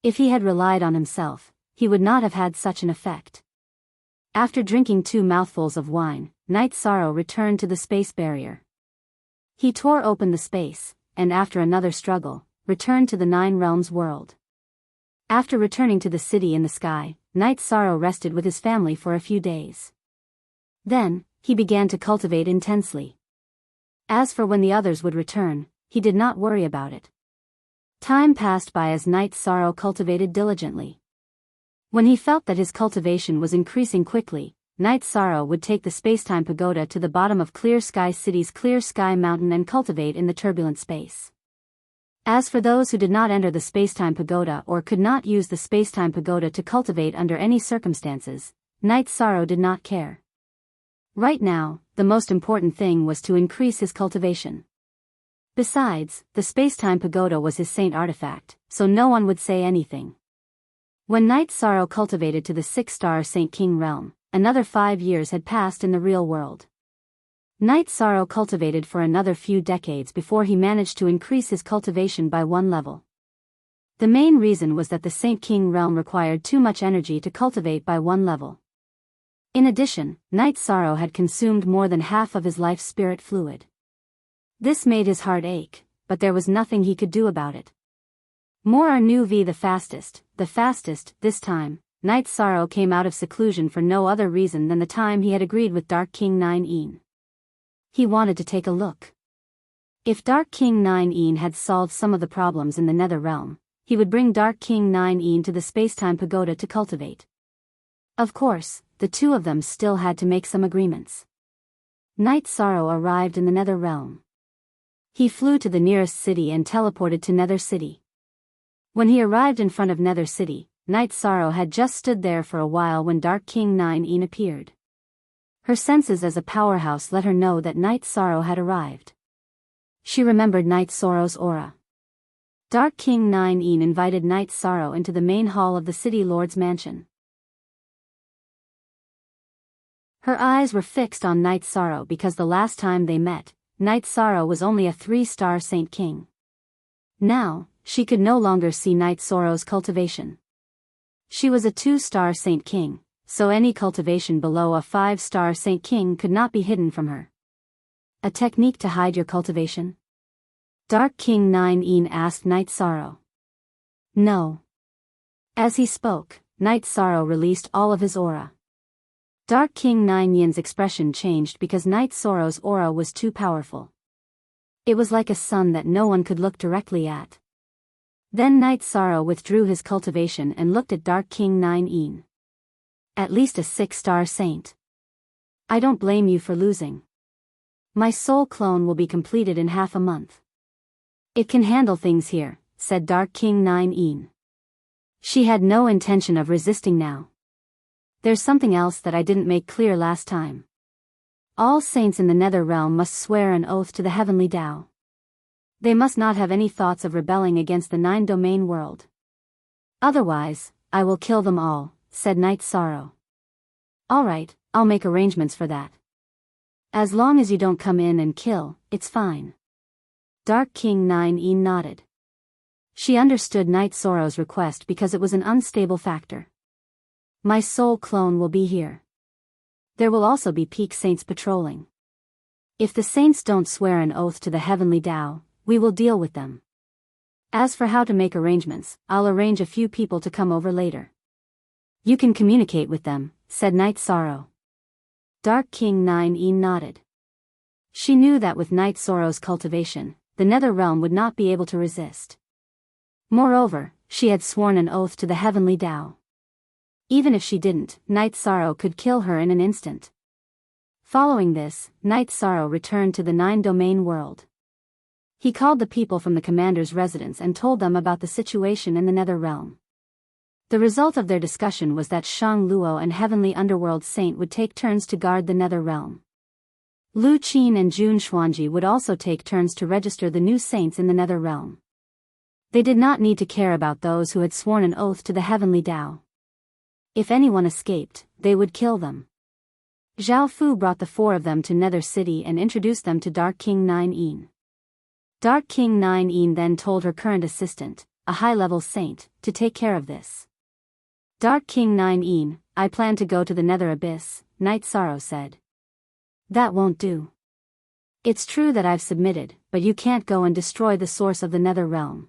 S1: If he had relied on himself, he would not have had such an effect. After drinking 2 mouthfuls of wine, Night Sorrow returned to the space barrier. He tore open the space, and after another struggle, returned to the 9 realms world. After returning to the city in the sky, Night Sorrow rested with his family for a few days. Then, he began to cultivate intensely. As for when the others would return, he did not worry about it. Time passed by as Night Sorrow cultivated diligently. When he felt that his cultivation was increasing quickly, Night Sorrow would take the Spacetime Pagoda to the bottom of Clear Sky City's Clear Sky Mountain and cultivate in the turbulent space. As for those who did not enter the Spacetime Pagoda or could not use the Spacetime Pagoda to cultivate under any circumstances, Night Sorrow did not care. Right now, the most important thing was to increase his cultivation. Besides, the Spacetime Pagoda was his saint artifact, so no one would say anything. When Night Sorrow cultivated to the 6-star Saint King realm, another 5 years had passed in the real world. Night Sorrow cultivated for another few decades before he managed to increase his cultivation by 1 level. The main reason was that the Saint King realm required too much energy to cultivate by 1 level. In addition, Night Sorrow had consumed more than half of his life spirit fluid. This made his heart ache, but there was nothing he could do about it. More knew the fastest, this time, Night Sorrow came out of seclusion for no other reason than the time he had agreed with Dark King 9 He wanted to take a look. If Dark King 9 had solved some of the problems in the Nether Realm, he would bring Dark King 9 to the Spacetime Pagoda to cultivate. Of course, the two of them still had to make some agreements. Night Sorrow arrived in the Nether Realm. He flew to the nearest city and teleported to Nether City. When he arrived in front of Nether City, Night Sorrow had just stood there for a while when Dark King 9 appeared. Her senses as a powerhouse let her know that Night Sorrow had arrived. She remembered Night Sorrow's aura. Dark King 9 invited Night Sorrow into the main hall of the City Lord's mansion. Her eyes were fixed on Night Sorrow because the last time they met, Night Sorrow was only a 3-star Saint King. Now, she could no longer see Night Sorrow's cultivation. She was a 2-star Saint King, so any cultivation below a 5-star Saint King could not be hidden from her. A technique to hide your cultivation? Dark King 9 asked Night Sorrow. No. As he spoke, Night Sorrow released all of his aura. Dark King 9's expression changed because Night Sorrow's aura was too powerful. It was like a sun that no one could look directly at. Then Night Sorrow withdrew his cultivation and looked at Dark King 9 At least a 6-star saint. I don't blame you for losing. My soul clone will be completed in half a month. It can handle things here, said Dark King 9 She had no intention of resisting now. There's something else that I didn't make clear last time. All saints in the Nether Realm must swear an oath to the heavenly Tao. They must not have any thoughts of rebelling against the 9-domain world. Otherwise, I will kill them all, said Night Sorrow. All right, I'll make arrangements for that. As long as you don't come in and kill, it's fine. Dark King 9 nodded. She understood Night Sorrow's request because it was an unstable factor. My soul clone will be here. There will also be peak saints patrolling. If the saints don't swear an oath to the heavenly Tao, we will deal with them. As for how to make arrangements, I'll arrange a few people to come over later. You can communicate with them, said Night Sorrow. Dark King 9 nodded. She knew that with Night Sorrow's cultivation, the Nether Realm would not be able to resist. Moreover, she had sworn an oath to the heavenly Tao. Even if she didn't, Night Sorrow could kill her in an instant. Following this, Night Sorrow returned to the 9-domain world. He called the people from the commander's residence and told them about the situation in the Nether Realm. The result of their discussion was that Shang Luo and Heavenly Underworld Saint would take turns to guard the Nether Realm. Lu Qin and Jun Xuanji would also take turns to register the new saints in the Nether Realm. They did not need to care about those who had sworn an oath to the heavenly Tao. If anyone escaped, they would kill them. Zhao Fu brought the 4 of them to Nether City and introduced them to Dark King Nine Yin. Dark King Nine Yin then told her current assistant, a high-level saint, to take care of this. Dark King Nine Yin, I plan to go to the Nether Abyss, Night Sorrow said. That won't do. It's true that I've submitted, but you can't go and destroy the source of the Nether Realm.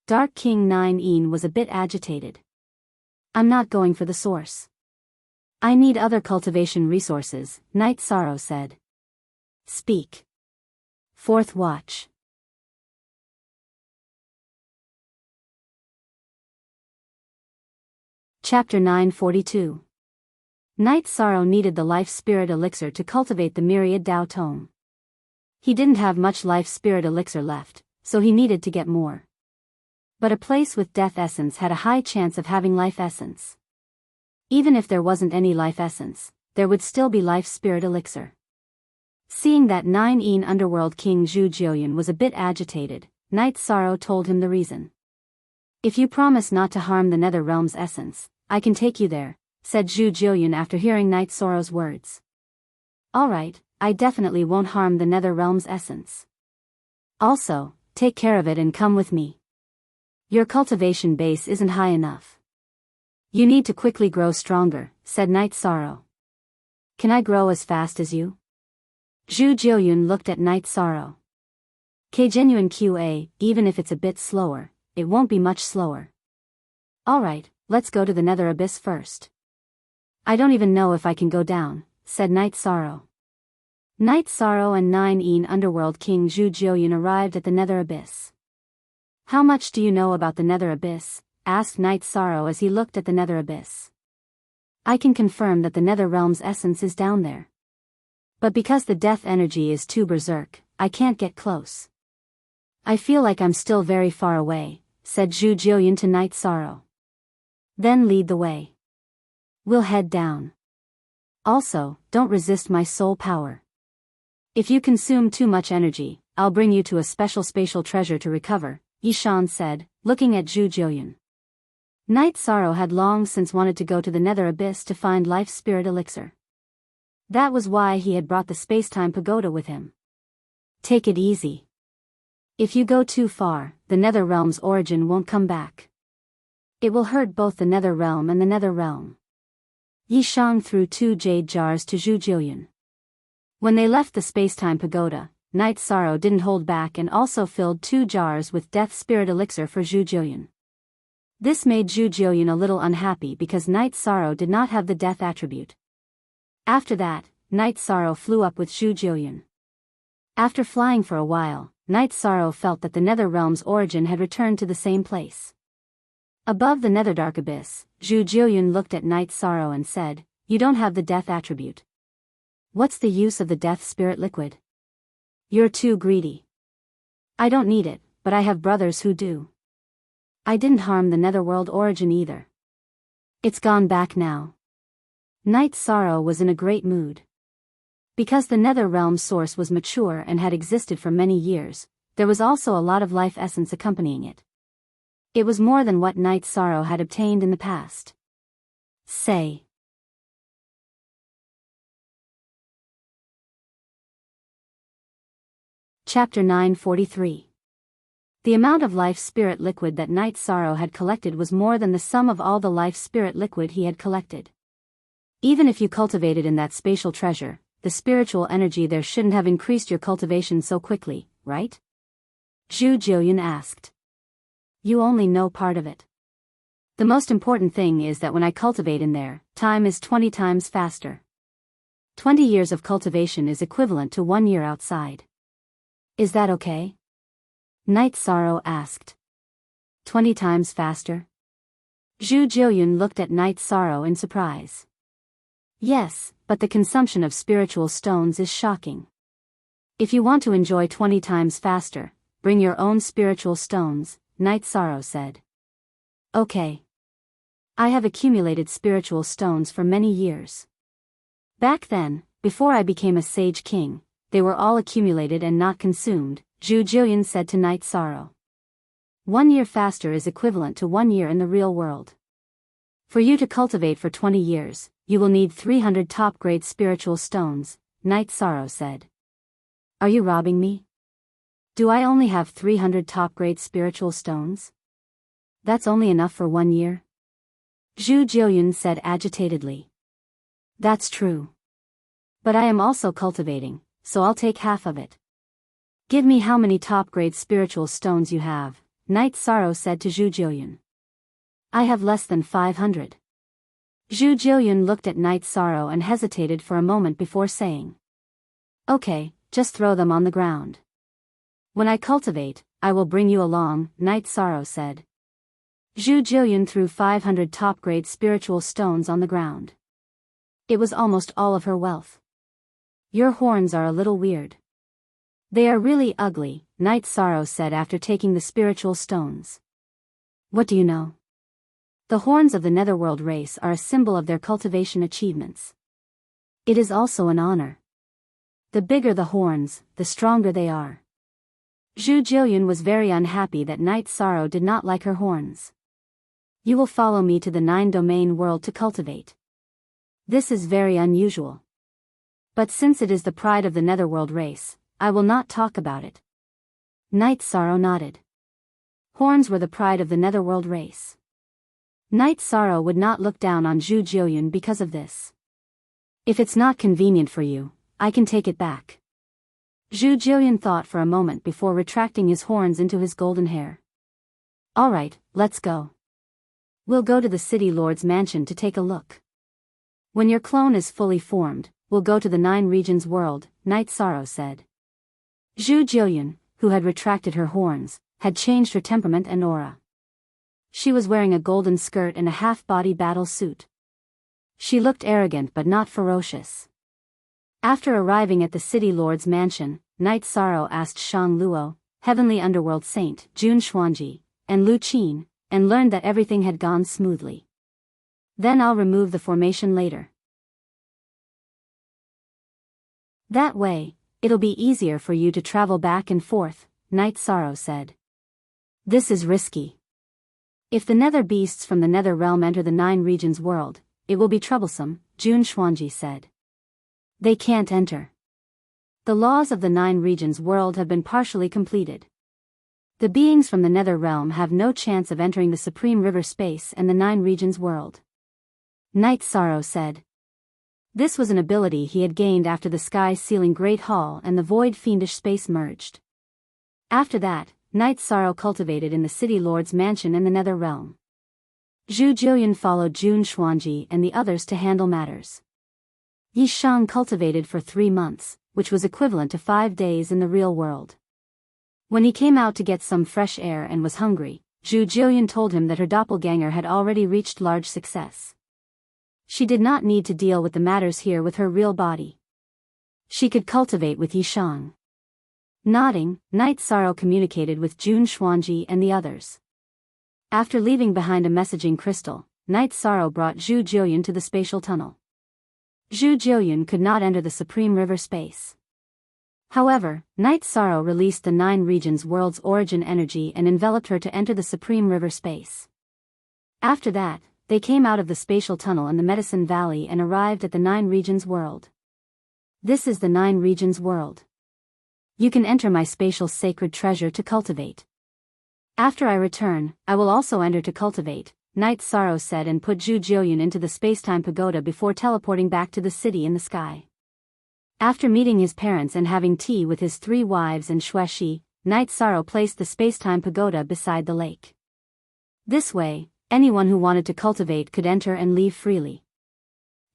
S1: Dark King Nine Yin was a bit agitated. I'm not going for the source. I need other cultivation resources, Night Sorrow said. Speak. Fourth Watch. Chapter 942. Night Sorrow needed the life spirit elixir to cultivate the myriad Dao Tome. He didn't have much life spirit elixir left, so he needed to get more. But a place with death essence had a high chance of having life essence. Even if there wasn't any life essence, there would still be life spirit elixir. Seeing that Nine Yin Underworld King Zhu Jiuyan was a bit agitated, Night Sorrow told him the reason. If you promise not to harm the Nether Realm's essence, I can take you there, said Zhu Jiuyan after hearing Night Sorrow's words. Alright, I definitely won't harm the Nether Realm's essence. Also, take care of it and come with me. Your cultivation base isn't high enough. You need to quickly grow stronger, said Night Sorrow. Can I grow as fast as you? Zhu Jiuyan looked at Night Sorrow. Genuine QA, even if it's a bit slower, it won't be much slower. Alright, let's go to the Nether Abyss first. I don't even know if I can go down, said Night Sorrow. Night Sorrow and Nine Yin Underworld King Zhu Jiuyan arrived at the Nether Abyss. How much do you know about the Nether Abyss? Asked Night Sorrow as he looked at the Nether Abyss. I can confirm that the Nether Realm's essence is down there. But because the death energy is too berserk, I can't get close. I feel like I'm still very far away, said Zhu Jiuyan to Night Sorrow. Then lead the way. We'll head down. Also, don't resist my soul power. If you consume too much energy, I'll bring you to a special spatial treasure to recover, Yishan said, looking at Zhu Jiuyan. Night Sorrow had long since wanted to go to the Nether Abyss to find life spirit elixir. That was why he had brought the space-time pagoda with him. Take it easy. If you go too far, the Nether Realm's origin won't come back. It will hurt both the Nether Realm and the Nether Realm. Yishang threw 2 jade jars to Zhu Jiuyan. When they left the space-time pagoda, Night Sorrow didn't hold back and also filled 2 jars with death spirit elixir for Zhu Jiuyan. This made Zhu Jiuyan a little unhappy because Night Sorrow did not have the death attribute. After that, Night Sorrow flew up with Zhu Jiuyan. After flying for a while, Night Sorrow felt that the Nether Realm's origin had returned to the same place. Above the Netherdark Abyss, Zhu Jiuyan looked at Night Sorrow and said, "You don't have the death attribute. What's the use of the death spirit liquid? You're too greedy. I don't need it, but I have brothers who do. I didn't harm the Netherworld origin either. It's gone back now." Night Sorrow was in a great mood. Because the Nether Realm source was mature and had existed for many years, there was also a lot of life essence accompanying it. It was more than what Night Sorrow had obtained in the past. Say. Chapter 943. The amount of life spirit liquid that Night Sorrow had collected was more than the sum of all the life spirit liquid he had collected. Even if you cultivated in that spatial treasure, the spiritual energy there shouldn't have increased your cultivation so quickly, right? Zhu Jiuyan asked. You only know part of it. The most important thing is that when I cultivate in there, time is 20 times faster. 20 years of cultivation is equivalent to 1 year outside. Is that okay? Night Sorrow asked. 20 times faster? Zhu Jiuyan looked at Night Sorrow in surprise. Yes, but the consumption of spiritual stones is shocking. If you want to enjoy 20 times faster, bring your own spiritual stones, Night Sorrow said. Okay. I have accumulated spiritual stones for many years. Back then, before I became a sage king, they were all accumulated and not consumed, Zhu Jillian said to Night Sorrow. 1 year faster is equivalent to 1 year in the real world. For you to cultivate for 20 years, you will need 300 top-grade spiritual stones, Night Sorrow said. Are you robbing me? Do I only have 300 top-grade spiritual stones? That's only enough for 1 year? Zhu Jillian said agitatedly. That's true. But I am also cultivating, so I'll take half of it. Give me how many top-grade spiritual stones you have, Night Sorrow said to Zhu Jillian. I have less than 500. Zhu Jillian looked at Night Sorrow and hesitated for a moment before saying. Okay, just throw them on the ground. When I cultivate, I will bring you along, Night Sorrow said. Zhu Jillian threw 500 top-grade spiritual stones on the ground. It was almost all of her wealth. Your horns are a little weird. They are really ugly, Night Sorrow said after taking the spiritual stones. What do you know? The horns of the Netherworld race are a symbol of their cultivation achievements. It is also an honor. The bigger the horns, the stronger they are. Zhu Jillian was very unhappy that Night Sorrow did not like her horns. You will follow me to the 9-domain world to cultivate. This is very unusual. But since it is the pride of the Netherworld race, I will not talk about it. Night Sorrow nodded. Horns were the pride of the Netherworld race. Night Sorrow would not look down on Zhu Jillian because of this. If it's not convenient for you, I can take it back. Zhu Jillian thought for a moment before retracting his horns into his golden hair. Alright, let's go. We'll go to the City Lord's mansion to take a look. When your clone is fully formed, we'll go to the 9 regions world, Night Sorrow said. Zhu Jillian, who had retracted her horns, had changed her temperament and aura. She was wearing a golden skirt and a half-body battle suit. She looked arrogant but not ferocious. After arriving at the City Lord's mansion, Night Sorrow asked Shang Luo, Heavenly Underworld Saint, Jun Xuanji, and Lu Qin, and learned that everything had gone smoothly. Then I'll remove the formation later. That way, it'll be easier for you to travel back and forth, Night Sorrow said. This is risky. If the nether beasts from the nether realm enter the 9 regions world, it will be troublesome, Jun Xuanji said. They can't enter. The laws of the 9 regions world have been partially completed. The beings from the nether realm have no chance of entering the Supreme River space and the 9 regions world. Night Sorrow said. This was an ability he had gained after the Sky Ceiling Great Hall and the Void Fiendish space merged. After that, Night Sorrow cultivated in the City Lord's mansion in the nether realm. Zhu Jillian followed Jun Xuanji and the others to handle matters. Yi Shang cultivated for 3 months, which was equivalent to 5 days in the real world. When he came out to get some fresh air and was hungry, Zhu Jillian told him that her doppelganger had already reached large success. She did not need to deal with the matters here with her real body. She could cultivate with Yi Shang. Nodding, Night Sorrow communicated with Jun Xuanji and the others. After leaving behind a messaging crystal, Night Sorrow brought Zhu Jillian to the spatial tunnel. Zhu Jillian could not enter the Supreme River space. However, Night Sorrow released the 9 regions world's origin energy and enveloped her to enter the Supreme River space. After that, they came out of the spatial tunnel in the Medicine Valley and arrived at the 9 regions world. This is the 9 regions world. You can enter my spatial sacred treasure to cultivate. After I return, I will also enter to cultivate, Night Sorrow said and put Zhu Jillian into the spacetime pagoda before teleporting back to the city in the sky. After meeting his parents and having tea with his 3 wives and Xueshi, Night Sorrow placed the spacetime pagoda beside the lake. This way, anyone who wanted to cultivate could enter and leave freely.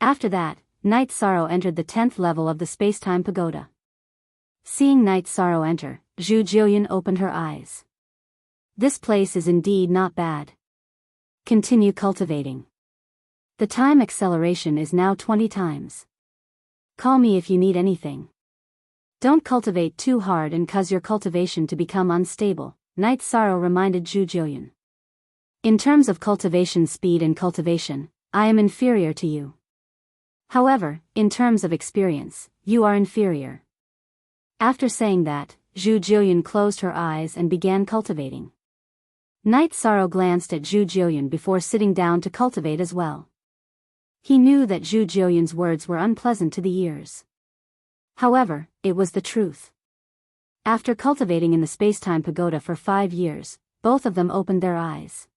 S1: After that, Night Sorrow entered the 10th level of the spacetime pagoda. Seeing Night Sorrow enter, Zhu Jillian opened her eyes. This place is indeed not bad. Continue cultivating. The time acceleration is now 20 times. Call me if you need anything. Don't cultivate too hard and cause your cultivation to become unstable, Night Sorrow reminded Zhu Jillian. In terms of cultivation speed and cultivation, I am inferior to you. However, in terms of experience, you are inferior. After saying that, Zhu Jiuyun closed her eyes and began cultivating. Night Sorrow glanced at Zhu Jiuyun before sitting down to cultivate as well. He knew that Zhu Jiuyun's words were unpleasant to the ears. However, it was the truth. After cultivating in the space-time pagoda for 5 years, both of them opened their eyes.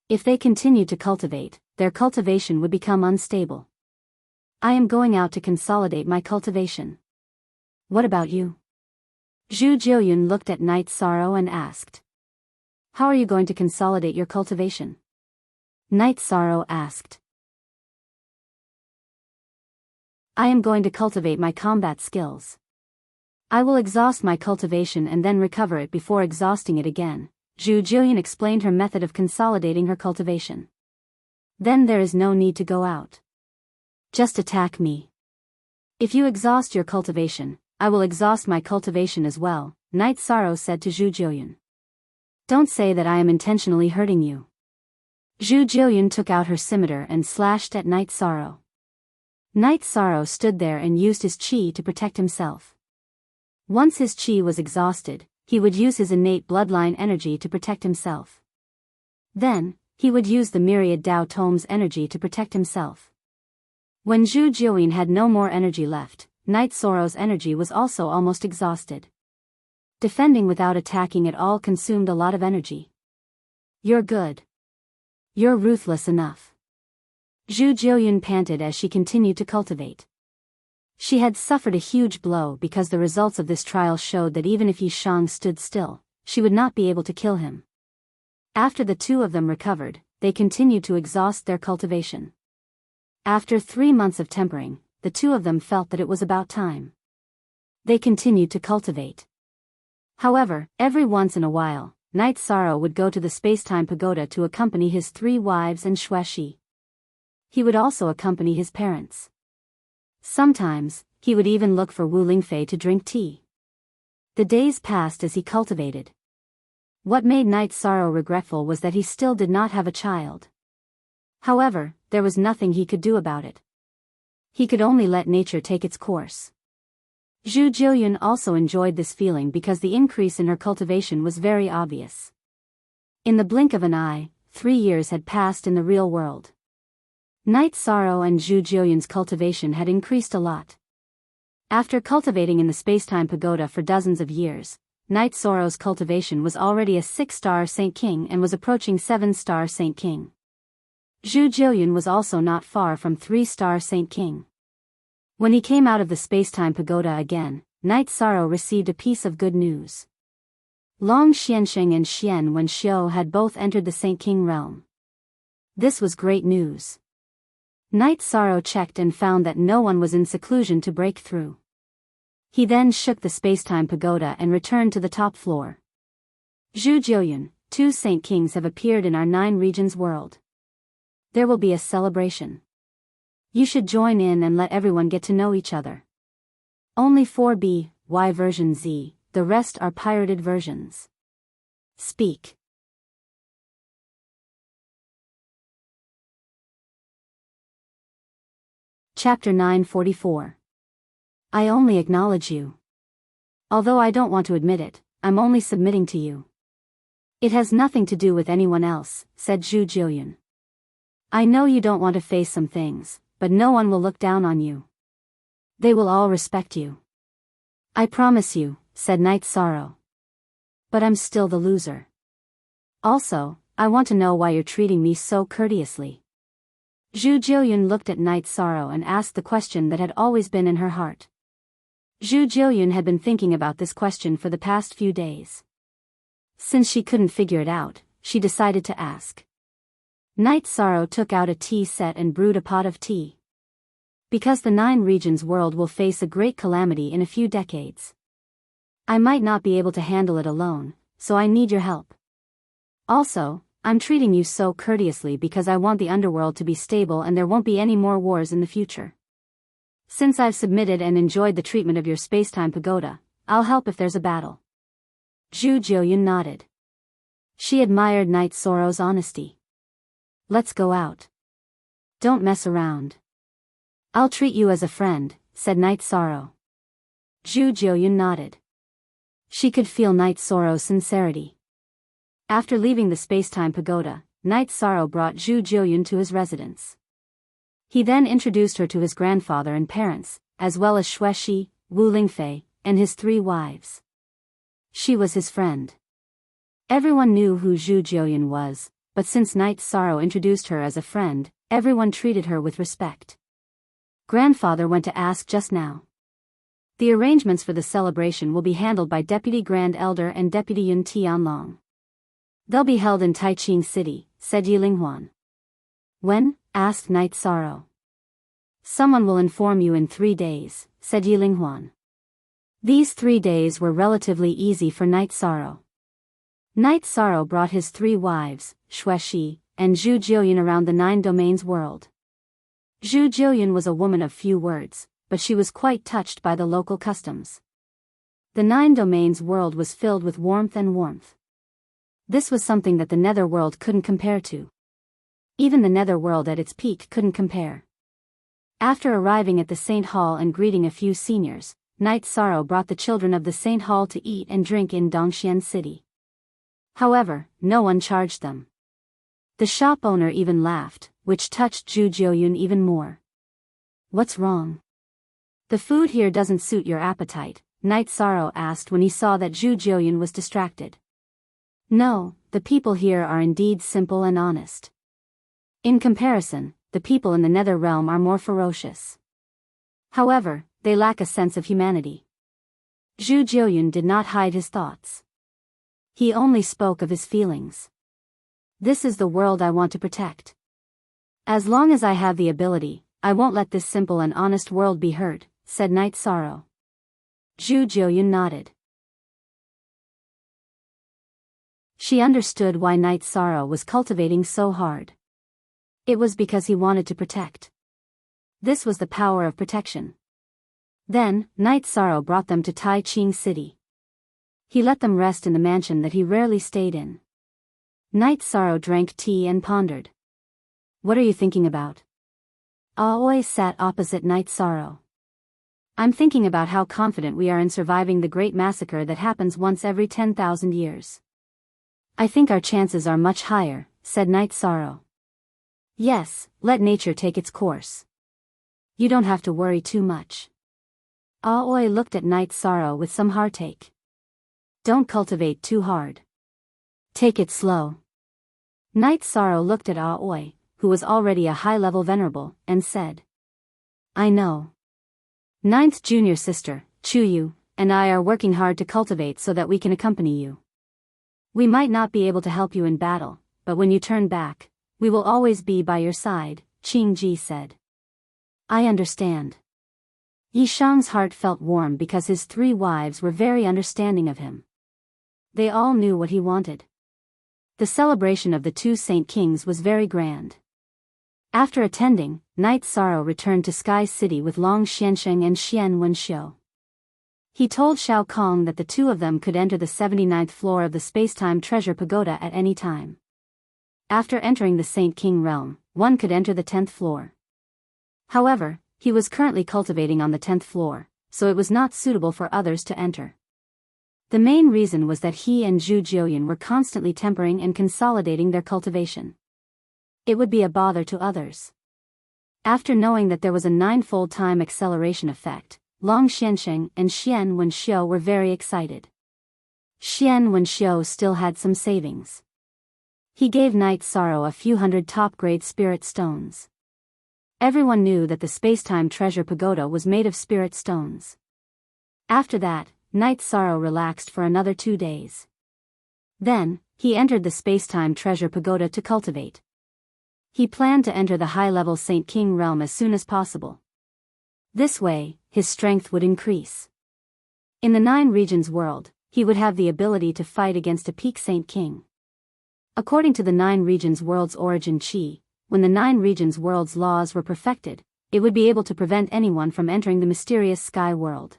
S1: If they continued to cultivate, their cultivation would become unstable. I am going out to consolidate my cultivation. What about you? Zhu Jiuyun looked at Night Sorrow and asked. How are you going to consolidate your cultivation? Night Sorrow asked. I am going to cultivate my combat skills. I will exhaust my cultivation and then recover it before exhausting it again. Zhu Jiuyun explained her method of consolidating her cultivation. Then there is no need to go out. Just attack me. If you exhaust your cultivation, I will exhaust my cultivation as well, Night Sorrow said to Zhu Jiuyun. Don't say that I am intentionally hurting you. Zhu Jiuyun took out her scimitar and slashed at Night Sorrow. Night Sorrow stood there and used his chi to protect himself. Once his chi was exhausted, he would use his innate bloodline energy to protect himself. Then, he would use the myriad Dao Tome's energy to protect himself. When Zhu Jiuyun had no more energy left, Night Sorrow's energy was also almost exhausted. Defending without attacking at all consumed a lot of energy. You're good. You're ruthless enough. Zhu Jiuyun panted as she continued to cultivate. She had suffered a huge blow because the results of this trial showed that even if Yi Shang stood still, she would not be able to kill him. After the two of them recovered, they continued to exhaust their cultivation. After 3 months of tempering, the two of them felt that it was about time. They continued to cultivate. However, every once in a while, Night Sorrow would go to the space-time pagoda to accompany his 3 wives and Xueshi. He would also accompany his parents. Sometimes, he would even look for Wu Lingfei to drink tea. The days passed as he cultivated. What made Night Sorrow regretful was that he still did not have a child. However, there was nothing he could do about it. He could only let nature take its course. Zhu Jiuyun also enjoyed this feeling because the increase in her cultivation was very obvious. In the blink of an eye, 3 years had passed in the real world. Night Sorrow and Zhu Jiuyun's cultivation had increased a lot. After cultivating in the space-time pagoda for dozens of years, Night Sorrow's cultivation was already a 6-star Saint King and was approaching 7-star Saint King. Zhu Jiuyun was also not far from 3-star Saint King. When he came out of the space-time pagoda again, Night Sorrow received a piece of good news. Long Xiansheng and Xian Wenxiu had both entered the Saint King realm. This was great news. Night Sorrow checked and found that no one was in seclusion to break through. He then shook the space-time pagoda and returned to the top floor. Zhu Jiuyun, 2 Saint Kings have appeared in our 9 regions world. There will be a celebration. You should join in and let everyone get to know each other. Only 4B, Y version Z, the rest are pirated versions. Speak. Chapter 944. I only acknowledge you. Although I don't want to admit it, I'm only submitting to you. It has nothing to do with anyone else, said Zhu Jiuyun. I know you don't want to face some things, but no one will look down on you. They will all respect you. I promise you, said Night Sorrow. But I'm still the loser. Also, I want to know why you're treating me so courteously. Zhu Jiuyun looked at Night Sorrow and asked the question that had always been in her heart. Zhu Jiuyun had been thinking about this question for the past few days. Since she couldn't figure it out, she decided to ask. Night Sorrow took out a tea set and brewed a pot of tea. Because the 9 regions world will face a great calamity in a few decades. I might not be able to handle it alone, so I need your help. Also, I'm treating you so courteously because I want the underworld to be stable and there won't be any more wars in the future. Since I've submitted and enjoyed the treatment of your space-time pagoda, I'll help if there's a battle. Zhu Jiuyun nodded. She admired Night Sorrow's honesty. Let's go out. Don't mess around. I'll treat you as a friend, said Night Sorrow. Zhu Jiuyun nodded. She could feel Night Sorrow's sincerity. After leaving the space-time pagoda, Night Sorrow brought Zhu Jiuyun to his residence. He then introduced her to his grandfather and parents, as well as Xuexi, Wu Lingfei, and his 3 wives. She was his friend. Everyone knew who Zhu Jiuyun was, but since Night Sorrow introduced her as a friend, everyone treated her with respect. Grandfather went to ask just now. The arrangements for the celebration will be handled by Deputy Grand Elder and Deputy Yun Tianlong. They'll be held in Taiqing City, said Yi Linghuan. When? Asked Night Sorrow. Someone will inform you in 3 days, said Yi Linghuan. These 3 days were relatively easy for Night Sorrow. Night Sorrow brought his 3 wives, Xuexi, and Zhu Jiuyun around the 9 domains world. Zhu Jiuyun was a woman of few words, but she was quite touched by the local customs. The 9 domains world was filled with warmth and warmth. This was something that the netherworld couldn't compare to. Even the netherworld at its peak couldn't compare. After arriving at the Saint Hall and greeting a few seniors, Night Sorrow brought the children of the Saint Hall to eat and drink in Dongxian City. However, no one charged them. The shop owner even laughed, which touched Zhu Jiuyun even more. What's wrong? The food here doesn't suit your appetite, Night Sorrow asked when he saw that Zhu Jiuyun was distracted. No, the people here are indeed simple and honest. In comparison, the people in the Nether Realm are more ferocious. However, they lack a sense of humanity. Zhu Jiuyun did not hide his thoughts. He only spoke of his feelings. This is the world I want to protect. As long as I have the ability, I won't let this simple and honest world be hurt, said Night Sorrow. Zhu Jiuyun nodded. She understood why Night Sorrow was cultivating so hard. It was because he wanted to protect. This was the power of protection. Then, Night Sorrow brought them to Taiqing City. He let them rest in the mansion that he rarely stayed in. Night Sorrow drank tea and pondered. What are you thinking about? Aoi sat opposite Night Sorrow. I'm thinking about how confident we are in surviving the great massacre that happens once every 10,000 years. I think our chances are much higher, said Night Sorrow. Yes, let nature take its course. You don't have to worry too much. Aoi looked at Night Sorrow with some heartache. Don't cultivate too hard. Take it slow. Night Sorrow looked at Aoi, who was already a high-level venerable, and said. I know. 9th junior sister, Chuyu, and I are working hard to cultivate so that we can accompany you. We might not be able to help you in battle, but when you turn back, we will always be by your side, Qingji said. I understand. Yishang's heart felt warm because his 3 wives were very understanding of him. They all knew what he wanted. The celebration of the 2 Saint Kings was very grand. After attending, Night Sorrow returned to Sky City with Long Xiansheng and Xian Wenxiu. He told Shao Kong that the 2 of them could enter the 79th floor of the Spacetime Treasure Pagoda at any time. After entering the Saint King realm, one could enter the 10th floor. However, he was currently cultivating on the 10th floor, so it was not suitable for others to enter. The main reason was that he and Zhu Jiuyun were constantly tempering and consolidating their cultivation. It would be a bother to others. After knowing that there was a 9-fold time acceleration effect, Long Xiansheng and Xian Wenxiu were very excited. Xian Wenxiu still had some savings. He gave Night Sorrow a few hundred top-grade spirit stones. Everyone knew that the Spacetime Treasure Pagoda was made of spirit stones. After that, Night Sorrow relaxed for another 2 days. Then, he entered the Spacetime Treasure Pagoda to cultivate. He planned to enter the high-level Saint King realm as soon as possible. This way, his strength would increase. In the 9 regions world, he would have the ability to fight against a peak Saint King. According to the 9 regions world's origin chi, when the 9 regions world's laws were perfected, it would be able to prevent anyone from entering the mysterious sky world.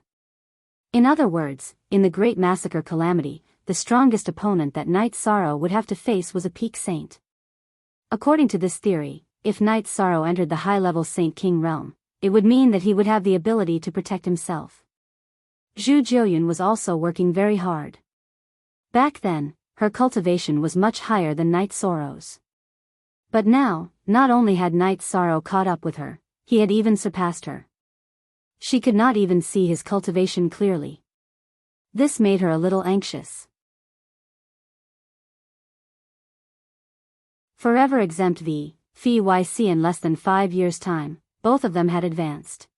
S1: In other words, in the Great Massacre Calamity, the strongest opponent that Night Sorrow would have to face was a peak saint. According to this theory, if Night Sorrow entered the high-level Saint King realm, it would mean that he would have the ability to protect himself. Zhu Jiuyun was also working very hard. Back then, her cultivation was much higher than Night Sorrow's. But now, not only had Night Sorrow caught up with her, he had even surpassed her. She could not even see his cultivation clearly. This made her a little anxious. Forever exempt FYC in less than 5 years' time, both of them had advanced.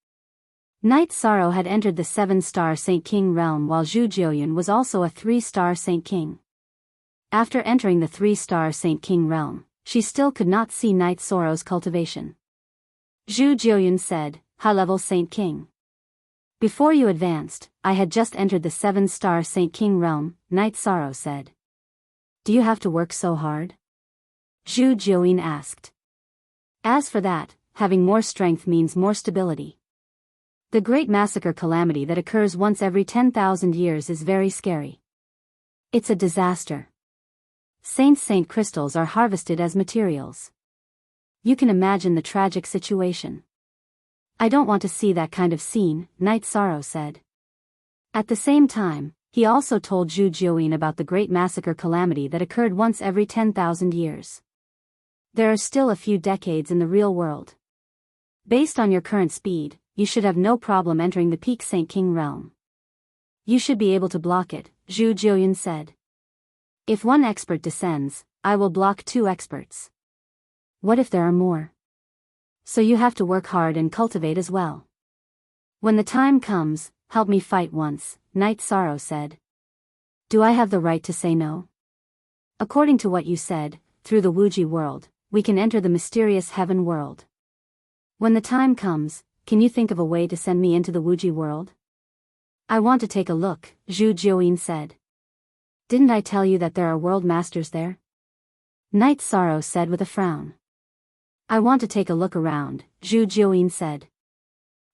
S1: Night Sorrow had entered the 7-star Saint King realm while Zhu Jiuyun was also a 3-star Saint King. After entering the 3-star Saint King realm, she still could not see Night Sorrow's cultivation. Zhu Jiuyun said, "High-level Saint King. Before you advanced, I had just entered the 7-star Saint King realm," Night Sorrow said. "Do you have to work so hard?" Zhu Jiuyun asked. "As for that, having more strength means more stability. The great massacre calamity that occurs once every 10,000 years is very scary. It's a disaster. Saint crystals are harvested as materials. You can imagine the tragic situation. I don't want to see that kind of scene," Night Sorrow said. At the same time, he also told Zhu Jiuyun about the great massacre calamity that occurred once every 10,000 years. There are still a few decades in the real world. Based on your current speed, you should have no problem entering the peak Saint King realm. You should be able to block it, Zhu Jiuyun said. If one expert descends, I will block 2 experts. What if there are more? So you have to work hard and cultivate as well. When the time comes, help me fight once, Night Sorrow said. Do I have the right to say no? According to what you said, through the Wuji world, we can enter the mysterious heaven world. When the time comes, can you think of a way to send me into the Wuji world? I want to take a look, Zhu Jiuyun said. Didn't I tell you that there are world masters there? Night Sorrow said with a frown. I want to take a look around, Zhu Jiuyun said.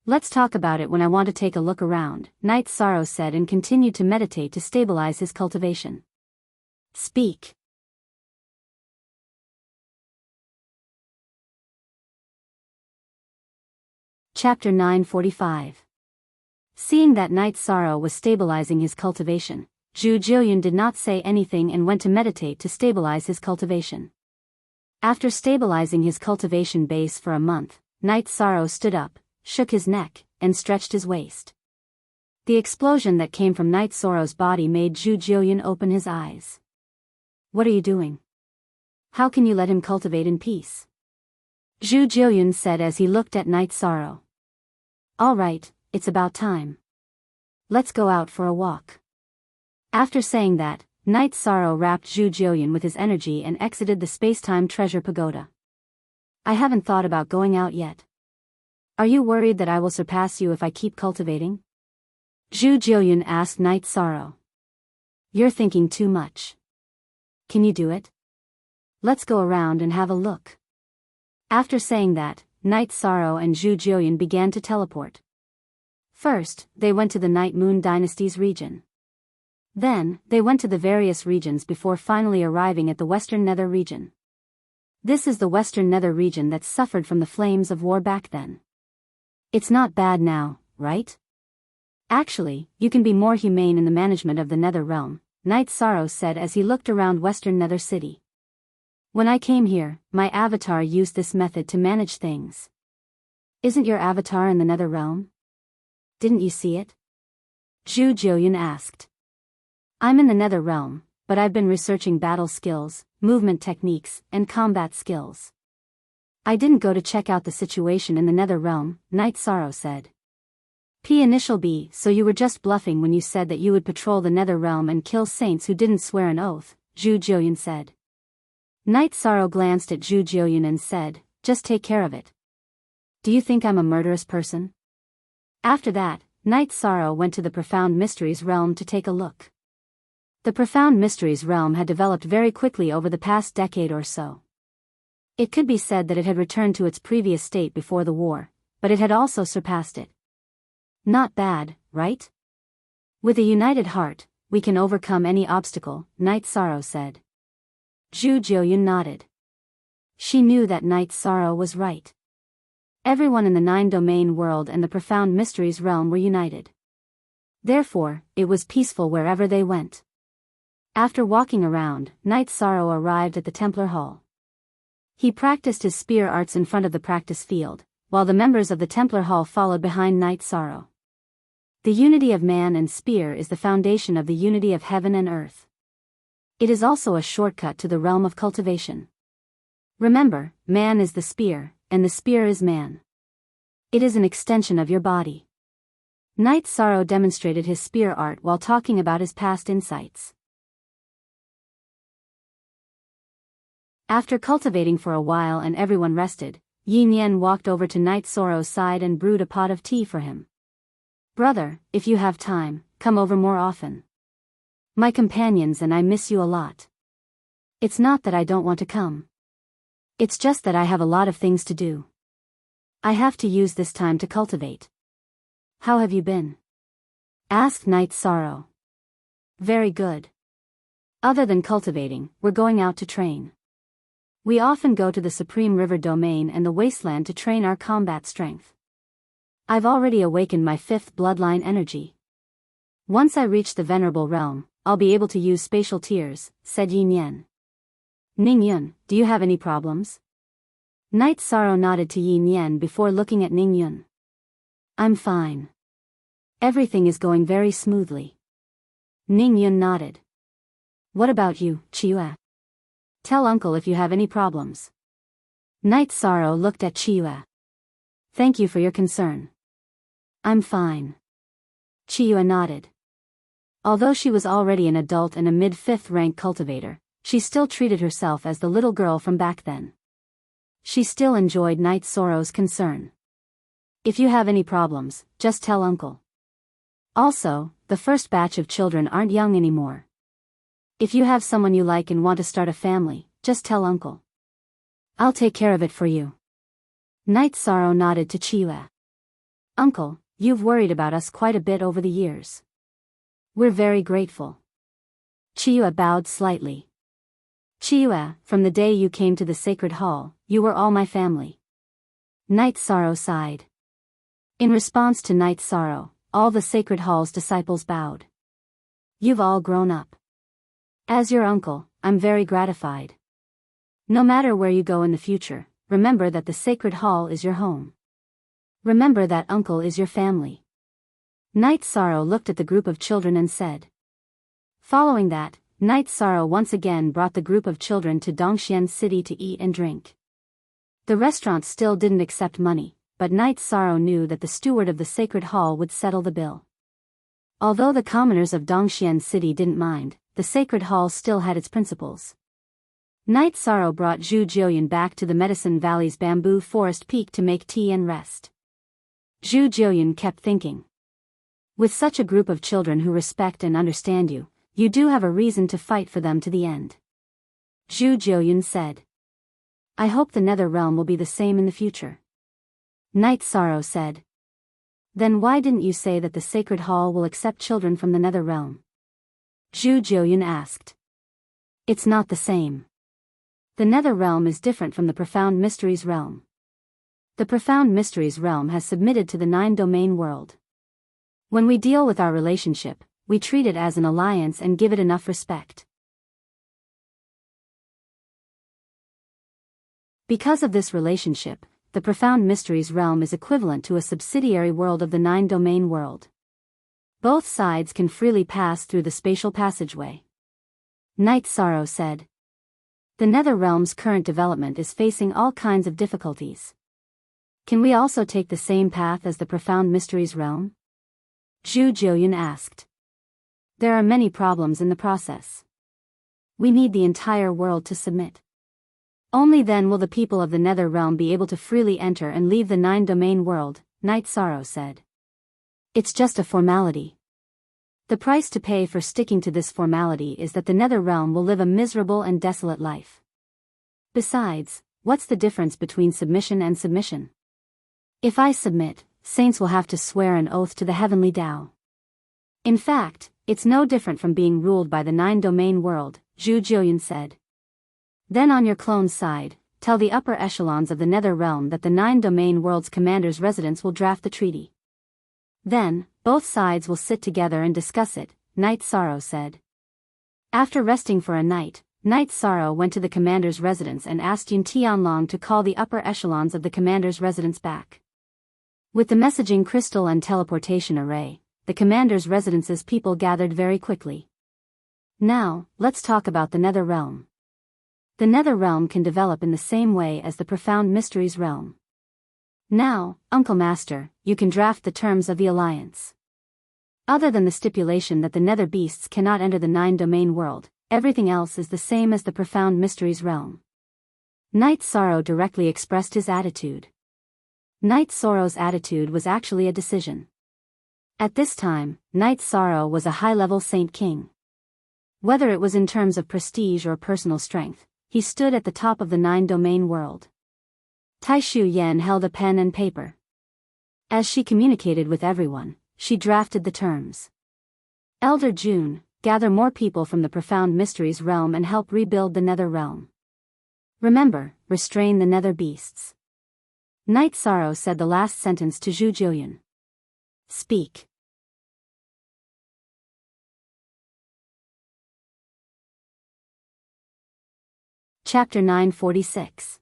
S1: Let's talk about it when I want to take a look around, Night Sorrow said and continued to meditate to stabilize his cultivation. Speak. Chapter 945. Seeing that Night Sorrow was stabilizing his cultivation, Zhu Jiuyun did not say anything and went to meditate to stabilize his cultivation. After stabilizing his cultivation base for a month, Night Sorrow stood up, shook his neck, and stretched his waist. The explosion that came from Night Sorrow's body made Zhu Jiuyun open his eyes. What are you doing? How can you let him cultivate in peace? Zhu Jiuyun said as he looked at Night Sorrow. All right, it's about time. Let's go out for a walk. After saying that, Night Sorrow wrapped Zhu Jiuyun with his energy and exited the space-time treasure pagoda. I haven't thought about going out yet. Are you worried that I will surpass you if I keep cultivating? Zhu Jiuyun asked Night Sorrow. You're thinking too much. Can you do it? Let's go around and have a look. After saying that, Night Sorrow and Zhu Jiuyun began to teleport. First, they went to the Night Moon Dynasty's region. Then, they went to the various regions before finally arriving at the Western Nether region. This is the Western Nether region that suffered from the flames of war back then. It's not bad now, right? Actually, you can be more humane in the management of the Nether realm, Night Sorrow said as he looked around Western Nether City. When I came here, my avatar used this method to manage things. Isn't your avatar in the Nether realm? Didn't you see it? Zhu Jiuyun asked. I'm in the Nether realm, but I've been researching battle skills, movement techniques, and combat skills. I didn't go to check out the situation in the Nether realm, Night Sorrow said. Initial B, so you were just bluffing when you said that you would patrol the Nether realm and kill saints who didn't swear an oath, Zhu Jiuyun said. Night Sorrow glanced at Zhu Jiuyun and said, just take care of it. Do you think I'm a murderous person? After that, Night Sorrow went to the Profound Mysteries realm to take a look. The Profound Mysteries realm had developed very quickly over the past decade or so. It could be said that it had returned to its previous state before the war, but it had also surpassed it. Not bad, right? With a united heart, we can overcome any obstacle, Night Sorrow said. Zhu Jiuyun nodded. She knew that Night Sorrow was right. Everyone in the nine-domain world and the profound mysteries realm were united. Therefore, it was peaceful wherever they went. After walking around, Knight Sorrow arrived at the Templar Hall. He practiced his spear arts in front of the practice field, while the members of the Templar Hall followed behind Knight Sorrow. The unity of man and spear is the foundation of the unity of heaven and earth. It is also a shortcut to the realm of cultivation. Remember, man is the spear, and the spear is man. It is an extension of your body. Knight Sorrow demonstrated his spear art while talking about his past insights. After cultivating for a while and everyone rested, Yin Yen walked over to Knight Sorrow's side and brewed a pot of tea for him. "Brother, if you have time, come over more often. My companions and I miss you a lot. It's not that I don't want to come. It's just that I have a lot of things to do. I have to use this time to cultivate." "How have you been?" asked Knight Sorrow. "Very good. Other than cultivating, we're going out to train. We often go to the Supreme River Domain and the Wasteland to train our combat strength. I've already awakened my fifth bloodline energy. Once I reach the Venerable Realm, I'll be able to use spatial tears," said Yin Yen. "Ning Yun, do you have any problems?" Knight Sorrow nodded to Yin Yen before looking at Ning Yun. "I'm fine. Everything is going very smoothly." Ning Yun nodded. "What about you, Chiyue? Tell uncle if you have any problems." Knight Sorrow looked at Chiyue. "Thank you for your concern. I'm fine." Chiyue nodded. Although she was already an adult and a mid-fifth rank cultivator, she still treated herself as the little girl from back then. She still enjoyed Knight Sorrow's concern. "If you have any problems, just tell uncle. Also, the first batch of children aren't young anymore. If you have someone you like and want to start a family, just tell uncle. I'll take care of it for you." Knight Sorrow nodded to Chiyue. "Uncle, you've worried about us quite a bit over the years. We're very grateful." Chiyue bowed slightly. "Chiyue, from the day you came to the Sacred Hall, you were all my family." Knight Sorrow sighed. In response to Knight Sorrow, all the Sacred Hall's disciples bowed. "You've all grown up. As your uncle, I'm very gratified. No matter where you go in the future, remember that the Sacred Hall is your home. Remember that uncle is your family." Knight Sorrow looked at the group of children and said. Following that, Knight Sorrow once again brought the group of children to Dongxian City to eat and drink. The restaurant still didn't accept money, but Knight Sorrow knew that the steward of the Sacred Hall would settle the bill. Although the commoners of Dongxian City didn't mind, the Sacred Hall still had its principles. Knight Sorrow brought Zhu Jiuyun back to the Medicine Valley's bamboo forest peak to make tea and rest. Zhu Jiuyun kept thinking. With such a group of children who respect and understand you, you do have a reason to fight for them to the end. Zhu Jiuyun said. "I hope the Nether Realm will be the same in the future." Knight Sorrow said. "Then why didn't you say that the Sacred Hall will accept children from the Nether Realm?" Zhu Jiuyun asked. "It's not the same. The Nether Realm is different from the Profound Mysteries Realm. The Profound Mysteries Realm has submitted to the Nine-Domain world. When we deal with our relationship, we treat it as an alliance and give it enough respect. Because of this relationship, the Profound Mysteries Realm is equivalent to a subsidiary world of the Nine-Domain world. Both sides can freely pass through the spatial passageway." Knight Sorrow said. "The Nether Realm's current development is facing all kinds of difficulties. Can we also take the same path as the Profound Mysteries Realm?" Zhu Jiuyun asked. "There are many problems in the process. We need the entire world to submit. Only then will the people of the Nether Realm be able to freely enter and leave the Nine-Domain world," Knight Sorrow said. "It's just a formality. The price to pay for sticking to this formality is that the Nether Realm will live a miserable and desolate life. Besides, what's the difference between submission and submission? If I submit, saints will have to swear an oath to the heavenly Tao. In fact, it's no different from being ruled by the Nine-Domain world," Zhu Jiuyun said. "Then on your clone's side, tell the upper echelons of the Nether Realm that the 9 domain worlds commander's residence will draft the treaty. Then, both sides will sit together and discuss it, Knight Sorrow said. After resting for a night, Knight Sorrow went to the commander's residence and asked Yun Tianlong to call the upper echelons of the commander's residence back. With the messaging crystal and teleportation array, the commander's residence's people gathered very quickly. Now, let's talk about the Nether Realm. The Nether Realm can develop in the same way as the Profound Mysteries Realm. Now, Uncle Master, you can draft the terms of the alliance. Other than the stipulation that the Nether Beasts cannot enter the 9 domain world, everything else is the same as the Profound Mysteries Realm. Knight Sorrow directly expressed his attitude. Knight Sorrow's attitude was actually a decision. At this time, Knight Sorrow was a high-level Saint King. Whether it was in terms of prestige or personal strength, he stood at the top of the 9 domain world. Taishu Yen held a pen and paper. As she communicated with everyone, she drafted the terms. Elder June, gather more people from the Profound Mysteries Realm and help rebuild the Nether Realm. Remember, restrain the Nether Beasts. Knight Sorrow said the last sentence to Zhu Jiuyun. Speak. Chapter 946.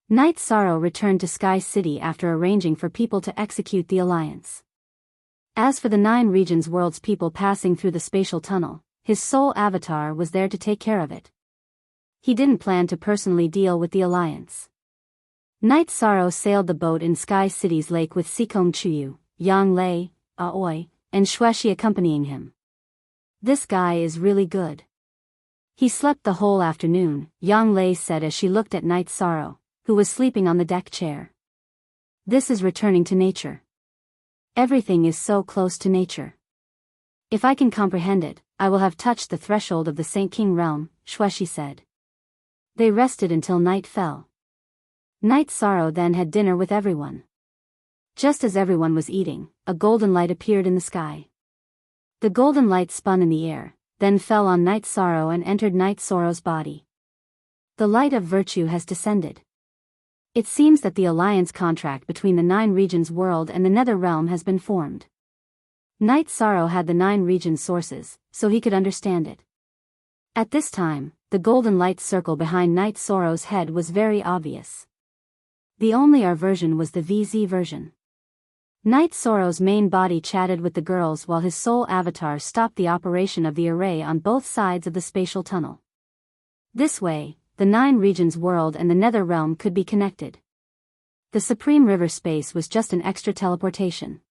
S1: Knight Sorrow returned to Sky City after arranging for people to execute the alliance. As for the 9 regions world's people passing through the spatial tunnel, his soul avatar was there to take care of it. He didn't plan to personally deal with the alliance. Knight Sorrow sailed the boat in Sky City's lake with Sikong Chuyu, Yang Lei, Aoi, and Xueshi accompanying him. This guy is really good. He slept the whole afternoon, Yang Lei said as she looked at Knight Sorrow, who was sleeping on the deck chair. This is returning to nature. Everything is so close to nature. If I can comprehend it, I will have touched the threshold of the Saint King realm, Xueshi said. They rested until night fell. Knight Sorrow then had dinner with everyone. Just as everyone was eating, a golden light appeared in the sky. The golden light spun in the air, then fell on Knight Sorrow and entered Knight Sorrow's body. The light of virtue has descended. It seems that the alliance contract between the 9 regions world and the Nether Realm has been formed. Knight Sorrow had the 9 regions sources, so he could understand it. At this time, the golden light circle behind Knight Sorrow's head was very obvious. The only R version was the VZ version. Knight Sorrow's main body chatted with the girls while his soul avatar stopped the operation of the array on both sides of the spatial tunnel. This way, the 9 regions world and the Nether Realm could be connected. The Supreme River space was just an extra teleportation.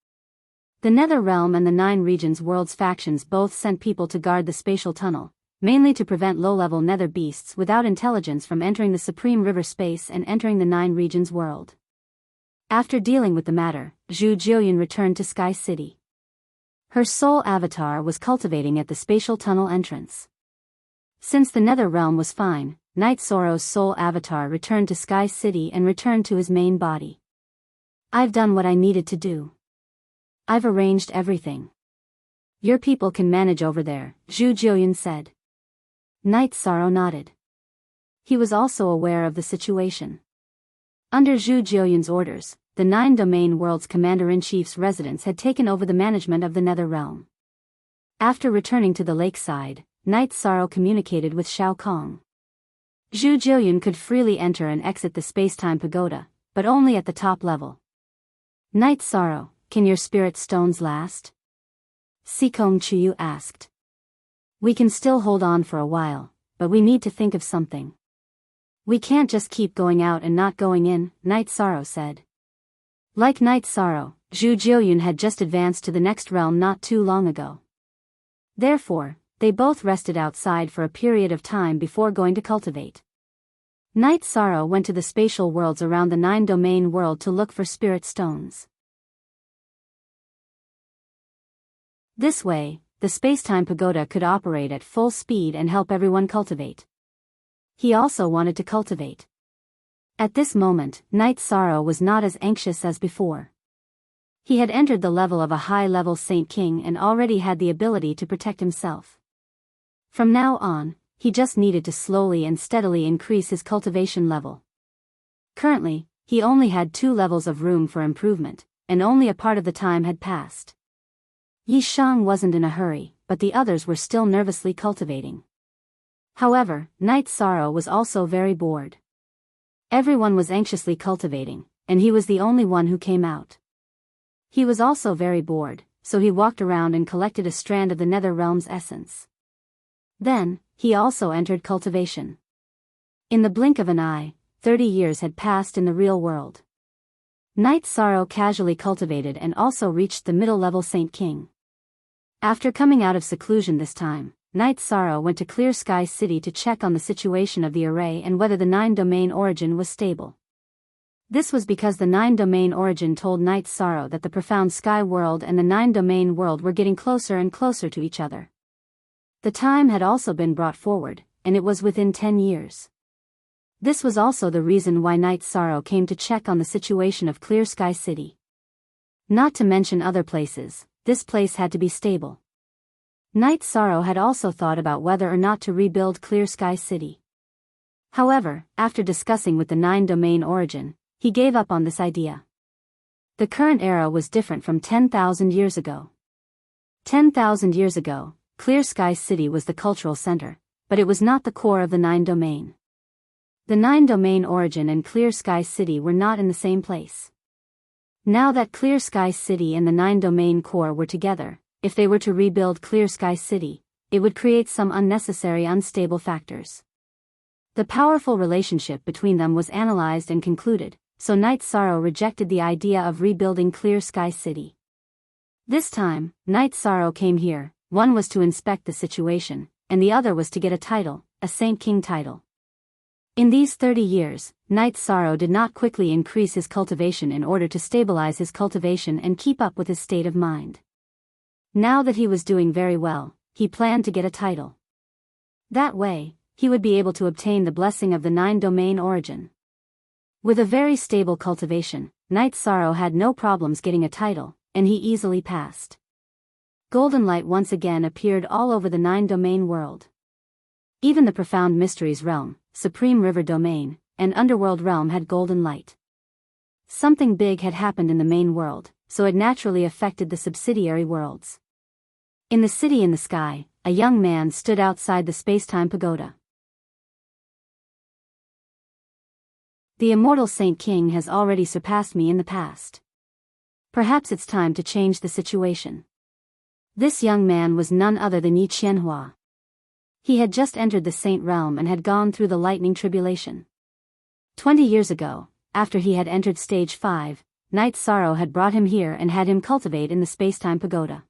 S1: The Nether Realm and the 9 regions world's factions both sent people to guard the spatial tunnel, mainly to prevent low-level Nether beasts without intelligence from entering the Supreme River space and entering the 9 regions world. After dealing with the matter, Zhu Jiuyun returned to Sky City. Her soul avatar was cultivating at the spatial tunnel entrance. Since the Nether Realm was fine, Knight Sorrow's soul avatar returned to Sky City and returned to his main body. I've done what I needed to do. I've arranged everything. Your people can manage over there, Zhu Jiuyun said. Knight Sorrow nodded. He was also aware of the situation. Under Zhu Jiuyun's orders, the 9 domain world's commander-in-chief's residence had taken over the management of the Nether Realm. After returning to the lakeside, Knight Sorrow communicated with Shao Kong. Zhu Jiuyun could freely enter and exit the space-time pagoda, but only at the top level. Knight Sorrow, can your spirit stones last? Sikong Chuyu asked. We can still hold on for a while, but we need to think of something. We can't just keep going out and not going in, Knight Sorrow said. Like Knight Sorrow, Zhu Jiuyun had just advanced to the next realm not too long ago. Therefore, they both rested outside for a period of time before going to cultivate. Knight Sorrow went to the spatial worlds around the 9 domain world to look for spirit stones. This way, the spacetime pagoda could operate at full speed and help everyone cultivate. He also wanted to cultivate. At this moment, Knight Sorrow was not as anxious as before. He had entered the level of a high-level Saint King and already had the ability to protect himself. From now on, he just needed to slowly and steadily increase his cultivation level. Currently, he only had 2 levels of room for improvement, and only a part of the time had passed. Yi Shang wasn't in a hurry, but the others were still nervously cultivating. However, Night Sorrow was also very bored. Everyone was anxiously cultivating, and he was the only one who came out. He was also very bored, so he walked around and collected a strand of the Nether Realm's essence. Then, he also entered cultivation. In the blink of an eye, 30 years had passed in the real world. Night Sorrow casually cultivated and also reached the middle-level Saint King. After coming out of seclusion this time, Night Sorrow went to Clear Sky City to check on the situation of the array and whether the 9-domain origin was stable. This was because the 9-domain origin told Night Sorrow that the profound sky world and the 9-domain world were getting closer and closer to each other. The time had also been brought forward, and it was within 10 years. This was also the reason why Night Sorrow came to check on the situation of Clear Sky City. Not to mention other places, this place had to be stable. Night Sorrow had also thought about whether or not to rebuild Clear Sky City. However, after discussing with the 9-domain origin, he gave up on this idea. The current era was different from 10,000 years ago. 10,000 years ago, Clear Sky City was the cultural center, but it was not the core of the 9-domain. The 9-domain origin and Clear Sky City were not in the same place. Now that Clear Sky City and the 9-domain core were together, if they were to rebuild Clear Sky City, it would create some unnecessary unstable factors. The powerful relationship between them was analyzed and concluded, so Night Sorrow rejected the idea of rebuilding Clear Sky City. This time, Night Sorrow came here, one was to inspect the situation, and the other was to get a title, a Saint King title. In these 30 years, Night Sorrow did not quickly increase his cultivation in order to stabilize his cultivation and keep up with his state of mind. Now that he was doing very well, he planned to get a title. That way, he would be able to obtain the blessing of the 9-domain origin. With a very stable cultivation, Night Sorrow had no problems getting a title, and he easily passed. Golden light once again appeared all over the 9-domain world. Even the Profound Mysteries realm, Supreme River Domain, and Underworld realm had golden light. Something big had happened in the main world, so it naturally affected the subsidiary worlds. In the city in the sky, a young man stood outside the space-time pagoda. The immortal Saint King has already surpassed me in the past. Perhaps it's time to change the situation. This young man was none other than Yi Qianhua. He had just entered the Saint realm and had gone through the lightning tribulation. 20 years ago, after he had entered stage 5, Night Sorrow had brought him here and had him cultivate in the space-time pagoda.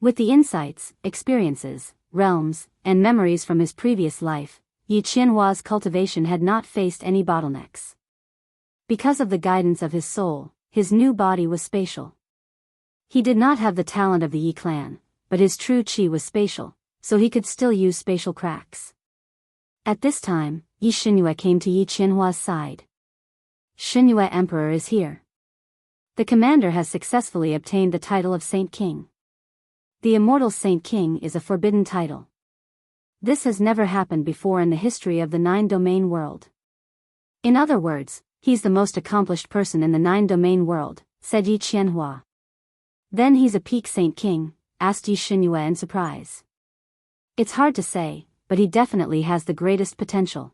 S1: With the insights, experiences, realms, and memories from his previous life, Yi Qianhua's cultivation had not faced any bottlenecks. Because of the guidance of his soul, his new body was spatial. He did not have the talent of the Yi clan, but his true qi was spatial, so he could still use spatial cracks. At this time, Yi Xinyue came to Yi Qianhua's side. Xinyue Emperor is here. The commander has successfully obtained the title of Saint King. The immortal Saint King is a forbidden title. This has never happened before in the history of the 9-domain world. In other words, he's the most accomplished person in the 9-domain world, said Yi Qianhua. Then he's a peak Saint King, asked Yi Xinyue in surprise. It's hard to say, but he definitely has the greatest potential.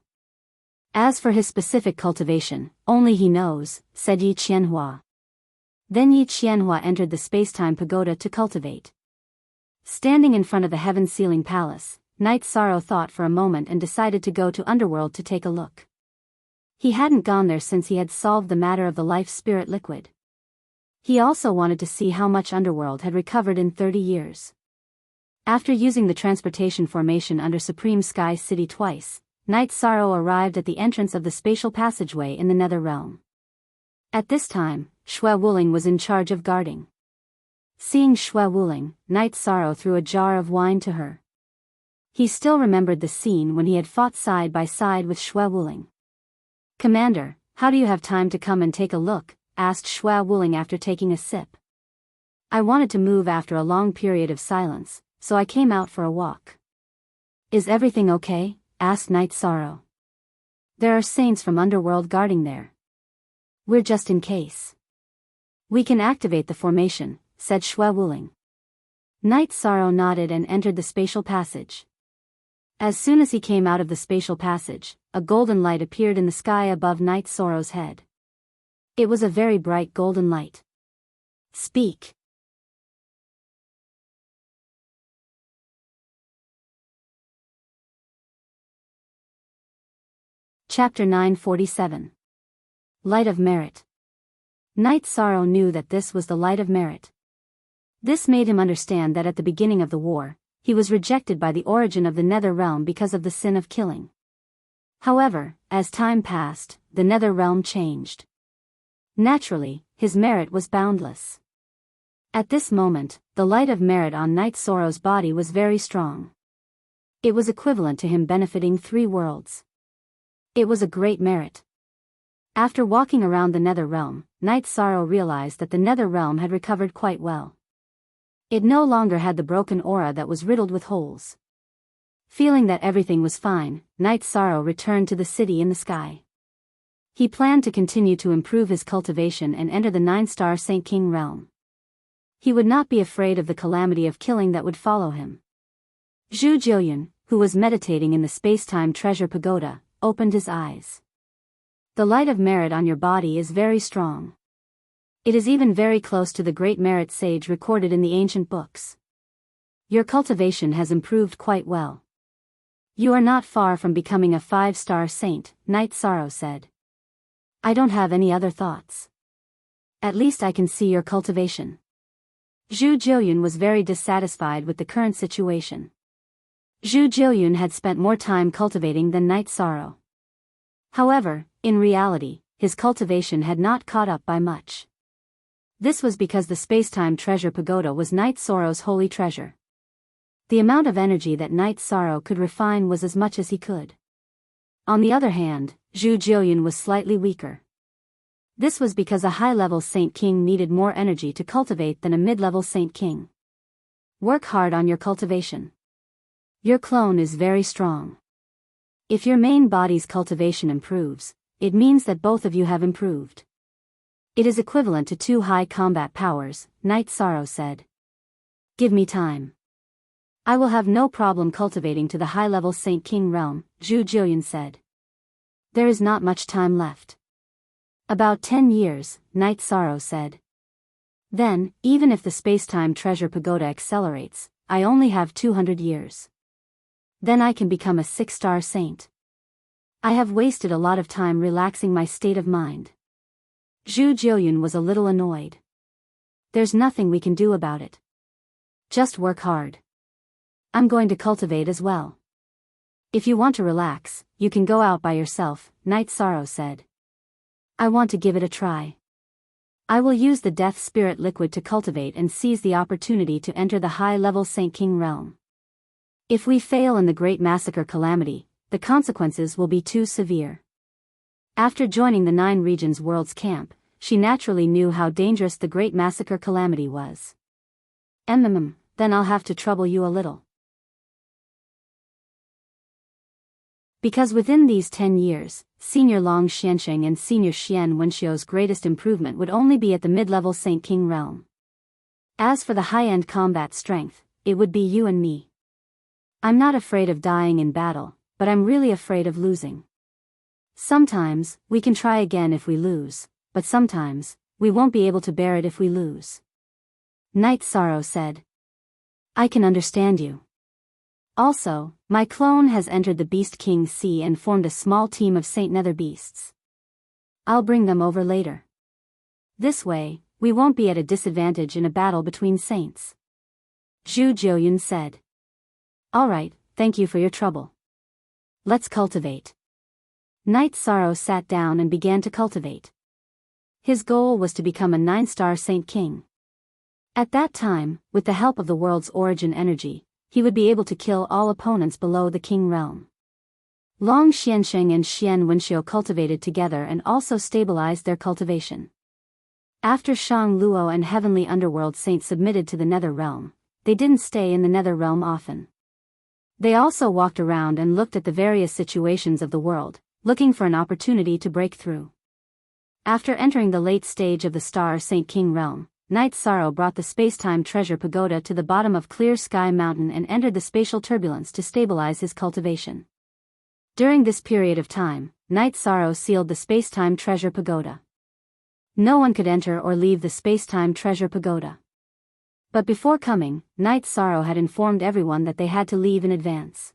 S1: As for his specific cultivation, only he knows, said Yi Qianhua. Then Yi Qianhua entered the space-time pagoda to cultivate. Standing in front of the heaven-sealing palace, Night Sorrow thought for a moment and decided to go to Underworld to take a look. He hadn't gone there since he had solved the matter of the life-spirit liquid. He also wanted to see how much Underworld had recovered in 30 years. After using the transportation formation under Supreme Sky City twice, Night Sorrow arrived at the entrance of the spatial passageway in the Nether Realm. At this time, Xue Wuling was in charge of guarding. Seeing Xue Wuling, Night Sorrow threw a jar of wine to her. He still remembered the scene when he had fought side by side with Xue Wuling. "Commander, how do you have time to come and take a look?" asked Xue Wuling after taking a sip. "I wanted to move after a long period of silence, so I came out for a walk." "Is everything okay?" asked Night Sorrow. "There are saints from Underworld guarding there, We're just in case. We can activate the formation, said Shui Wuling. Night Sorrow nodded and entered the spatial passage. As soon as he came out of the spatial passage, a golden light appeared in the sky above Night Sorrow's head. It was a very bright golden light. Speak. Chapter 947. Light of Merit. Night Sorrow knew that this was the light of merit. This made him understand that at the beginning of the war, he was rejected by the origin of the Nether Realm because of the sin of killing. However, as time passed, the Nether Realm changed. Naturally, his merit was boundless. At this moment, the light of merit on Night Sorrow's body was very strong. It was equivalent to him benefiting 3 worlds. It was a great merit. After walking around the Nether Realm, Night Sorrow realized that the Nether Realm had recovered quite well. It no longer had the broken aura that was riddled with holes. Feeling that everything was fine, Night Sorrow returned to the city in the sky. He planned to continue to improve his cultivation and enter the 9-star Saint King realm. He would not be afraid of the calamity of killing that would follow him. Zhu Jiuyun, who was meditating in the space-time treasure pagoda, opened his eyes. The light of merit on your body is very strong. It is even very close to the great merit sage recorded in the ancient books. Your cultivation has improved quite well. You are not far from becoming a 5-star saint, Night Sorrow said. I don't have any other thoughts. At least I can see your cultivation. Zhu Jiuyun was very dissatisfied with the current situation. Zhu Jiuyun had spent more time cultivating than Night Sorrow. However, in reality, his cultivation had not caught up by much. This was because the Spacetime Treasure Pagoda was Night Sorrow's holy treasure. The amount of energy that Night Sorrow could refine was as much as he could. On the other hand, Zhu Jiuyun was slightly weaker. This was because a high-level Saint King needed more energy to cultivate than a mid-level Saint King. Work hard on your cultivation. Your clone is very strong. If your main body's cultivation improves, it means that both of you have improved. It is equivalent to 2 high combat powers, Night Sorrow said. Give me time. I will have no problem cultivating to the high-level Saint King realm, Zhu Jiuyun said. There is not much time left. About 10 years, Night Sorrow said. Then, even if the Spacetime Treasure Pagoda accelerates, I only have 200 years. Then I can become a 6-star saint. I have wasted a lot of time relaxing my state of mind. Zhu Jiuyun was a little annoyed. There's nothing we can do about it. Just work hard. I'm going to cultivate as well. If you want to relax, you can go out by yourself, Night Sorrow said. I want to give it a try. I will use the Death Spirit liquid to cultivate and seize the opportunity to enter the high-level Saint King realm. If we fail in the Great Massacre Calamity, the consequences will be too severe. After joining the 9 Regions World's camp, she naturally knew how dangerous the Great Massacre Calamity was. Then I'll have to trouble you a little. Because within these 10 years, Senior Long Xiansheng and Senior Xian Wenxiu's greatest improvement would only be at the mid-level Saint King realm. As for the high-end combat strength, it would be you and me. I'm not afraid of dying in battle, but I'm really afraid of losing. Sometimes, we can try again if we lose, but sometimes, we won't be able to bear it if we lose. Night Sorrow said. I can understand you. Also, my clone has entered the Beast King's Sea and formed a small team of Saint Nether beasts. I'll bring them over later. This way, we won't be at a disadvantage in a battle between saints. Zhu Jiuyun said. Alright, thank you for your trouble. Let's cultivate. Night Sorrow sat down and began to cultivate. His goal was to become a 9-star Saint King. At that time, with the help of the world's origin energy, he would be able to kill all opponents below the King realm. Long Xiansheng and Xian Wenxiu cultivated together and also stabilized their cultivation. After Shang Luo and Heavenly Underworld Saint submitted to the Nether Realm, they didn't stay in the Nether Realm often. They also walked around and looked at the various situations of the world, looking for an opportunity to break through. After entering the late stage of the Star Saint King realm, Night Sorrow brought the space-time treasure pagoda to the bottom of Clear Sky Mountain and entered the spatial turbulence to stabilize his cultivation. During this period of time, Night Sorrow sealed the space-time treasure pagoda. No one could enter or leave the space-time treasure pagoda. But before coming, Night Sorrow had informed everyone that they had to leave in advance.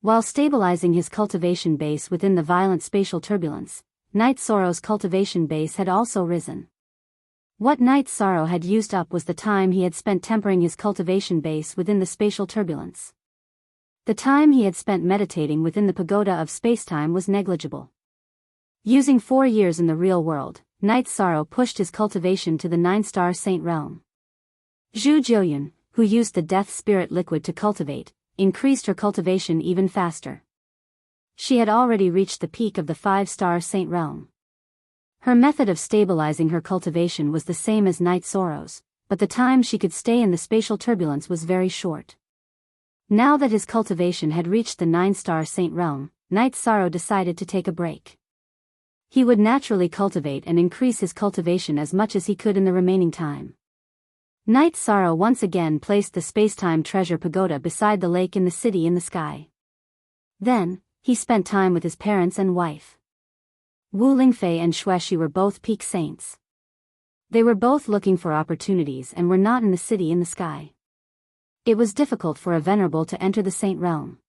S1: While stabilizing his cultivation base within the violent spatial turbulence, Night Sorrow's cultivation base had also risen. What Night Sorrow had used up was the time he had spent tempering his cultivation base within the spatial turbulence. The time he had spent meditating within the pagoda of spacetime was negligible. Using 4 years in the real world, Night Sorrow pushed his cultivation to the 9-star saint realm. Zhu Jiuyun, who used the death spirit liquid to cultivate, increased her cultivation even faster. She had already reached the peak of the 5-star saint realm. Her method of stabilizing her cultivation was the same as Night Sorrow's, but the time she could stay in the spatial turbulence was very short. Now that his cultivation had reached the 9-star saint realm, Night Sorrow decided to take a break. He would naturally cultivate and increase his cultivation as much as he could in the remaining time. Night Sorrow once again placed the spacetime treasure pagoda beside the lake in the city in the sky. Then, he spent time with his parents and wife. Wu Lingfei and Xuexi were both peak saints. They were both looking for opportunities and were not in the city in the sky. It was difficult for a venerable to enter the saint realm.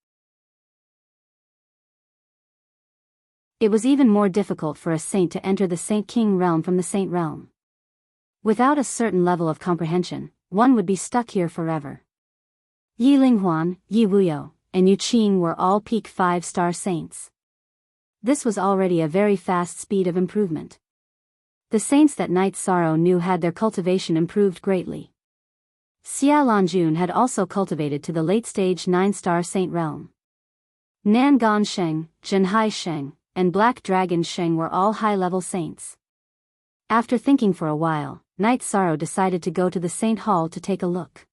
S1: It was even more difficult for a saint to enter the Saint King realm from the saint realm. Without a certain level of comprehension, one would be stuck here forever. Yi Linghuan, Yi Wuyo, and Yu Qing were all peak 5-star saints. This was already a very fast speed of improvement. The saints that Night Sorrow knew had their cultivation improved greatly. Xia Lanjun had also cultivated to the late-stage 9-star saint realm. Nan Gan Sheng, Zhenhai Sheng, and Black Dragon Sheng were all high-level saints. After thinking for a while, Night Sorrow decided to go to the Saint Hall to take a look.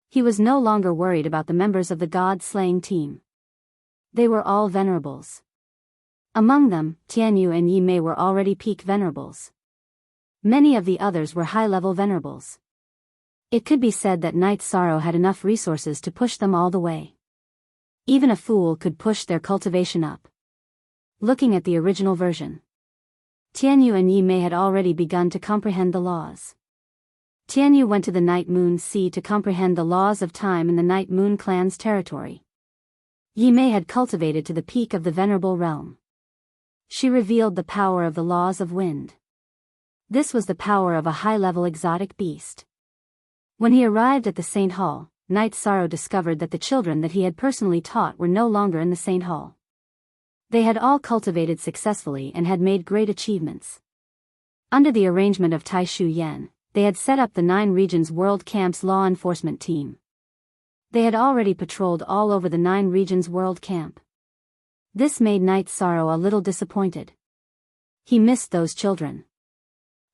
S1: He was no longer worried about the members of the god-slaying team. They were all venerables. Among them, Tianyu and Yi Mei were already peak venerables. Many of the others were high-level venerables. It could be said that Night Sorrow had enough resources to push them all the way. Even a fool could push their cultivation up. Looking at the original version, Tianyu and Yi Mei had already begun to comprehend the laws. Tianyu went to the Night Moon Sea to comprehend the laws of time in the Night Moon clan's territory. Yi Mei had cultivated to the peak of the venerable realm. She revealed the power of the laws of wind. This was the power of a high-level exotic beast. When he arrived at the Saint Hall, Night Sorrow discovered that the children that he had personally taught were no longer in the Saint Hall. They had all cultivated successfully and had made great achievements. Under the arrangement of Tai Shu Yan, they had set up the 9 Regions World Camp's law enforcement team. They had already patrolled all over the 9 Regions World Camp. This made Night Sorrow a little disappointed. He missed those children.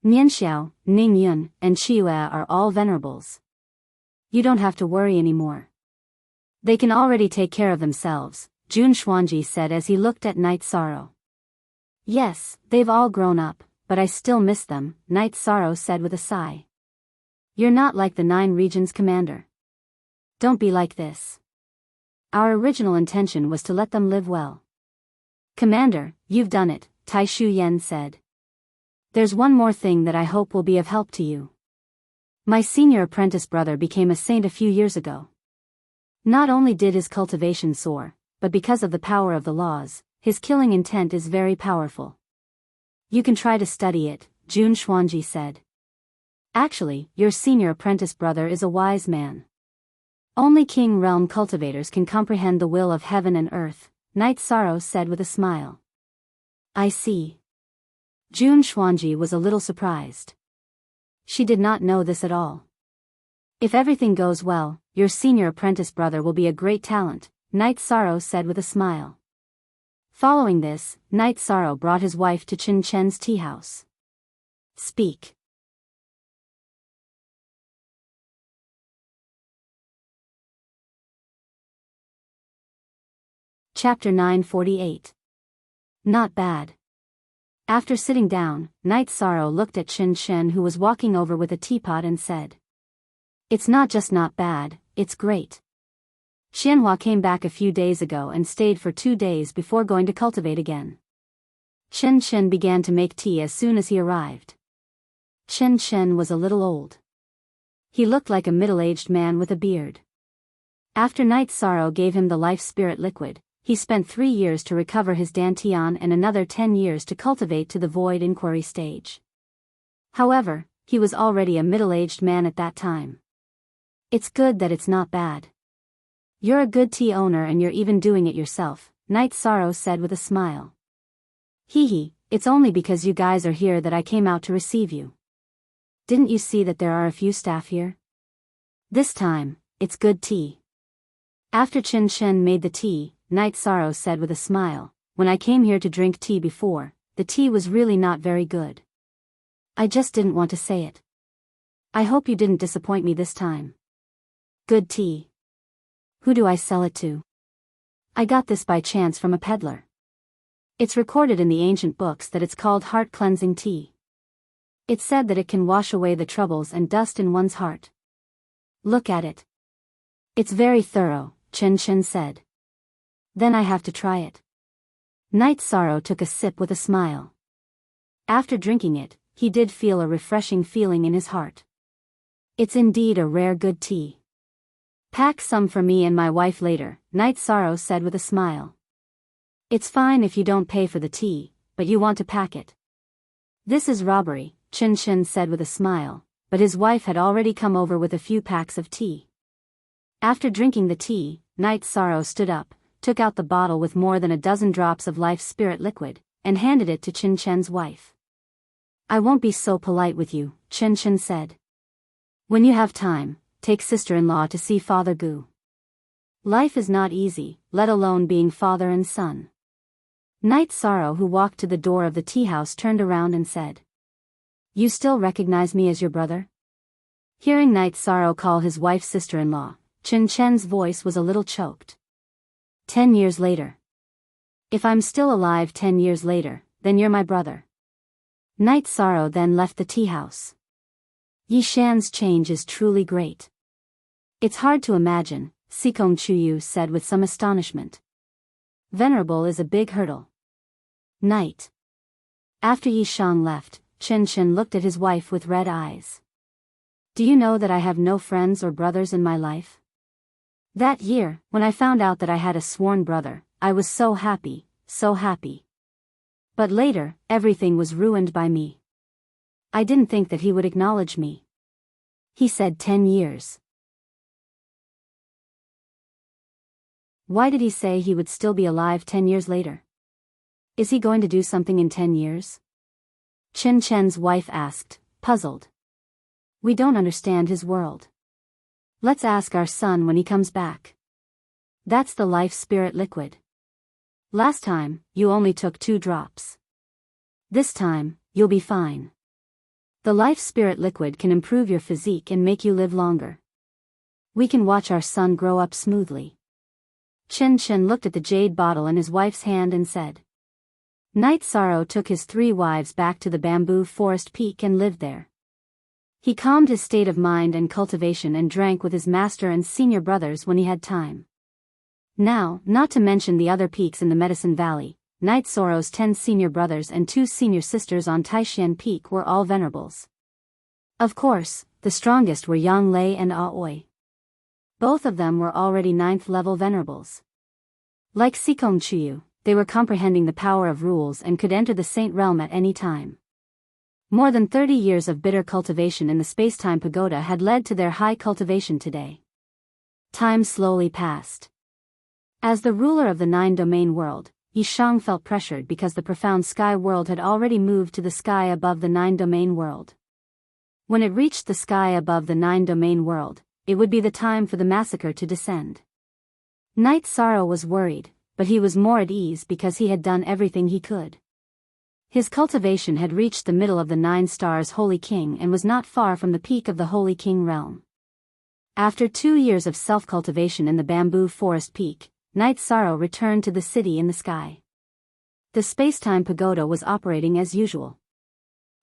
S1: Nianxiao, Ningyun, and Qiuyue are all venerables. You don't have to worry anymore. They can already take care of themselves, Jun Xuanji said as he looked at Night Sorrow. Yes, they've all grown up, but I still miss them, Night Sorrow said with a sigh. You're not like the 9 Regions commander. Don't be like this. Our original intention was to let them live well. Commander, you've done it, Tai Shu Yan said. There's one more thing that I hope will be of help to you. My senior apprentice brother became a saint a few years ago. Not only did his cultivation soar, but because of the power of the laws, his killing intent is very powerful. You can try to study it, Jun Xuanji said. Actually, your senior apprentice brother is a wise man. Only King Realm cultivators can comprehend the will of heaven and earth, Night Sorrow said with a smile. I see. Jun Xuanji was a little surprised. She did not know this at all. If everything goes well, your senior apprentice brother will be a great talent, Night Sorrow said with a smile. Following this, Night Sorrow brought his wife to Chen Chen's tea house. Speak. Chapter 948. Not bad. After sitting down, Night Sorrow looked at Chen Chen, who was walking over with a teapot, and said, "It's not just not bad, it's great." Xianhua came back a few days ago and stayed for 2 days before going to cultivate again. Chen Chen began to make tea as soon as he arrived. Chen Chen was a little old. He looked like a middle-aged man with a beard. After Night Sorrow gave him the life spirit liquid, he spent 3 years to recover his dantian and another 10 years to cultivate to the void inquiry stage. However, he was already a middle-aged man at that time. "It's good that it's not bad. You're a good tea owner and you're even doing it yourself," Night Sorrow said with a smile. "Hee hee, it's only because you guys are here that I came out to receive you. Didn't you see that there are a few staff here? This time, it's good tea." After Chen Chen made the tea, Night Sorrow said with a smile, "When I came here to drink tea before, the tea was really not very good. I just didn't want to say it. I hope you didn't disappoint me this time. Good tea. Who do I sell it to? I got this by chance from a peddler. It's recorded in the ancient books that it's called heart-cleansing tea. It's said that it can wash away the troubles and dust in one's heart. Look at it. It's very thorough," Chen Chen said. "Then I have to try it." Night Sorrow took a sip with a smile. After drinking it, he did feel a refreshing feeling in his heart. "It's indeed a rare good tea. Pack some for me and my wife later," Night Sorrow said with a smile. "It's fine if you don't pay for the tea, but you want to pack it." "This is robbery," Chen Chen said with a smile, but his wife had already come over with a few packs of tea. After drinking the tea, Night Sorrow stood up, took out the bottle with more than a dozen drops of life spirit liquid, and handed it to Chen Chen's wife. "I won't be so polite with you," Chen Chen said. "When you have time, take sister-in-law to see Father Gu. Life is not easy, let alone being father and son." Night Sorrow, who walked to the door of the tea house, turned around and said, "You still recognize me as your brother?" Hearing Night Sorrow call his wife sister-in-law, Chen Chen's voice was a little choked. 10 years later. If I'm still alive 10 years later, then you're my brother." Night Sorrow then left the tea house. Yi Shan's change is truly great. "It's hard to imagine," Sikong Chuyu said with some astonishment. "Venerable is a big hurdle." Night. After Yi Shang left, Chen Chen looked at his wife with red eyes. "Do you know that I have no friends or brothers in my life? That year, when I found out that I had a sworn brother, I was so happy, so happy. But later, everything was ruined by me. I didn't think that he would acknowledge me." He said 10 years. Why did he say he would still be alive 10 years later? Is he going to do something in 10 years? Chen Chen's wife asked, puzzled. "We don't understand his world. Let's ask our son when he comes back." "That's the life spirit liquid. Last time, you only took 2 drops. This time, you'll be fine. The life spirit liquid can improve your physique and make you live longer. We can watch our son grow up smoothly." Chen Chen looked at the jade bottle in his wife's hand and said. Night Sorrow took his 3 wives back to the bamboo forest peak and lived there. He calmed his state of mind and cultivation and drank with his master and senior brothers when he had time. Now, not to mention the other peaks in the Medicine Valley, Night Sorrow's 10 senior brothers and 2 senior sisters on Taishan Peak were all venerables. Of course, the strongest were Yang Lei and Aoi. Both of them were already 9th level venerables. Like Sikong Chuyu, they were comprehending the power of rules and could enter the Saint Realm at any time. More than 30 years of bitter cultivation in the Spacetime Pagoda had led to their high cultivation today. Time slowly passed. As the ruler of the 9-domain world, Yi Shang felt pressured because the profound sky world had already moved to the sky above the 9-domain world. When it reached the sky above the 9-domain world, it would be the time for the massacre to descend. Night Sorrow was worried, but he was more at ease because he had done everything he could. His cultivation had reached the middle of the 9 stars Holy King and was not far from the peak of the Holy King realm. After 2 years of self-cultivation in the bamboo forest peak, Night Sorrow returned to the city in the sky. The space-time pagoda was operating as usual.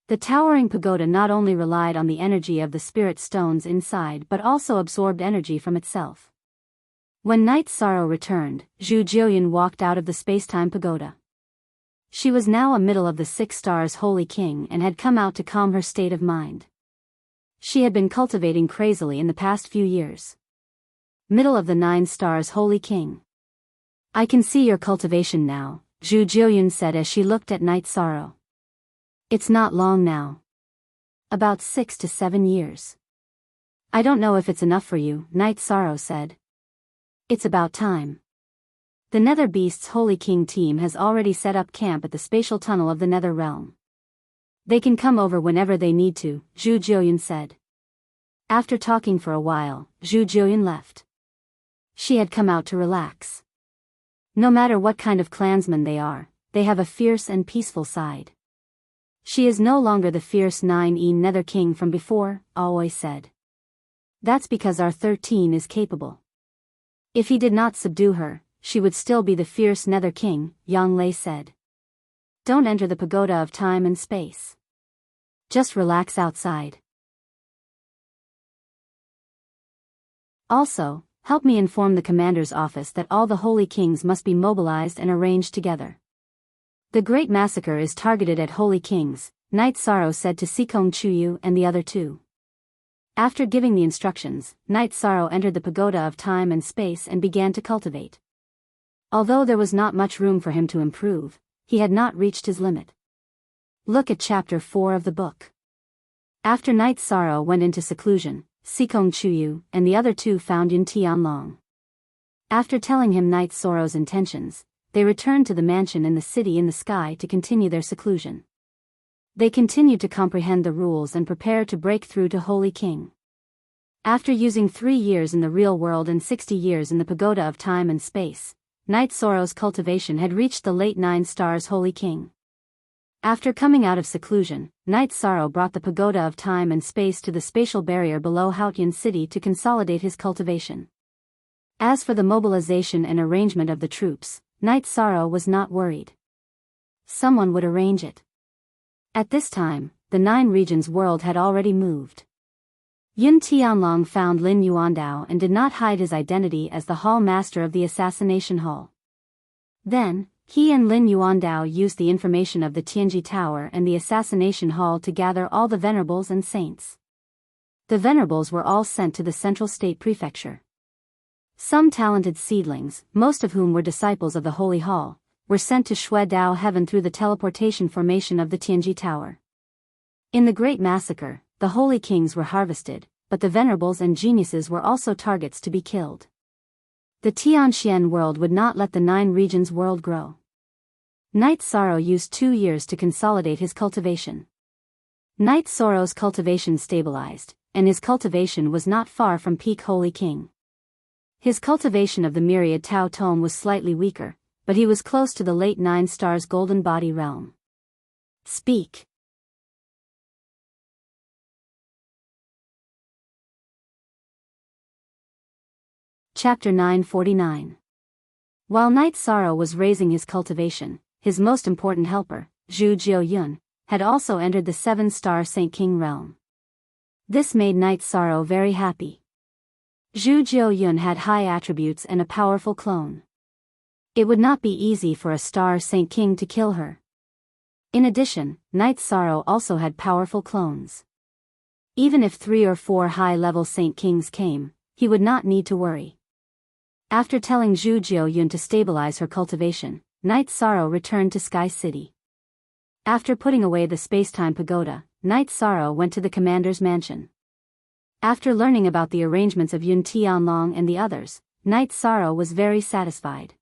S1: The towering pagoda not only relied on the energy of the spirit stones inside but also absorbed energy from itself. When Night Sorrow returned, Zhu Jiuyun walked out of the space-time pagoda. She was now a middle of the 6 stars Holy King and had come out to calm her state of mind. She had been cultivating crazily in the past few years. Middle of the 9 stars Holy King. I can see your cultivation now, Zhu Jiuyun said as she looked at Night Sorrow. It's not long now. About 6 to 7 years. I don't know if it's enough for you, Night Sorrow said. It's about time. The Nether Beast's Holy King team has already set up camp at the spatial tunnel of the Nether Realm. They can come over whenever they need to, Zhu Jiuyun said. After talking for a while, Zhu Jiuyun left. She had come out to relax. No matter what kind of clansmen they are, they have a fierce and peaceful side. She is no longer the fierce 9e Nether King from before, Aoi said. That's because our 13 is capable. If he did not subdue her, she would still be the fierce Nether King, Yang Lei said. Don't enter the pagoda of time and space. Just relax outside. Also, help me inform the commander's office that all the Holy Kings must be mobilized and arranged together. The Great Massacre is targeted at Holy Kings, Night Sorrow said to Sikong Chuyu and the other 2. After giving the instructions, Night Sorrow entered the pagoda of time and space and began to cultivate. Although there was not much room for him to improve, he had not reached his limit. Look at chapter 4 of the book. After Night Sorrow went into seclusion, Sikong Chuyu and the other 2 found Yun Tianlong. After telling him Night Sorrow's intentions, they returned to the mansion in the city in the sky to continue their seclusion. They continued to comprehend the rules and prepare to break through to Holy King. After using 3 years in the real world and 60 years in the pagoda of time and space, Night Sorrow's cultivation had reached the late 9 stars Holy King. After coming out of seclusion, Night Sorrow brought the pagoda of time and space to the spatial barrier below Haotian City to consolidate his cultivation. As for the mobilization and arrangement of the troops, Night Sorrow was not worried. Someone would arrange it. At this time, the 9 regions world had already moved. Yun Tianlong found Lin Yuandao and did not hide his identity as the hall master of the assassination hall. Then, he and Lin Yuandao used the information of the Tianji Tower and the assassination hall to gather all the venerables and saints. The venerables were all sent to the Central State Prefecture. Some talented seedlings, most of whom were disciples of the Holy Hall, were sent to Shui Dao Heaven through the teleportation formation of the Tianji Tower. In the Great Massacre, the Holy Kings were harvested, but the venerables and geniuses were also targets to be killed. The Tianxian world would not let the 9 regions world grow. Night Sorrow used 2 years to consolidate his cultivation. Night Sorrow's cultivation stabilized, and his cultivation was not far from peak Holy King. His cultivation of the myriad Tao Tome was slightly weaker, but he was close to the late 9 stars golden body realm. Speak. Chapter 949. While Night Sorrow was raising his cultivation, his most important helper, Zhu Jiuyun, had also entered the 7-star Saint King realm. This made Night Sorrow very happy. Zhu Jiuyun had high attributes and a powerful clone. It would not be easy for a star Saint King to kill her. In addition, Night Sorrow also had powerful clones. Even if 3 or 4 high-level Saint Kings came, he would not need to worry. After telling Zhu Jiuyun to stabilize her cultivation, Night Sorrow returned to Sky City. After putting away the space-time pagoda, Night Sorrow went to the commander's mansion. After learning about the arrangements of Yun Tianlong and the others, Night Sorrow was very satisfied.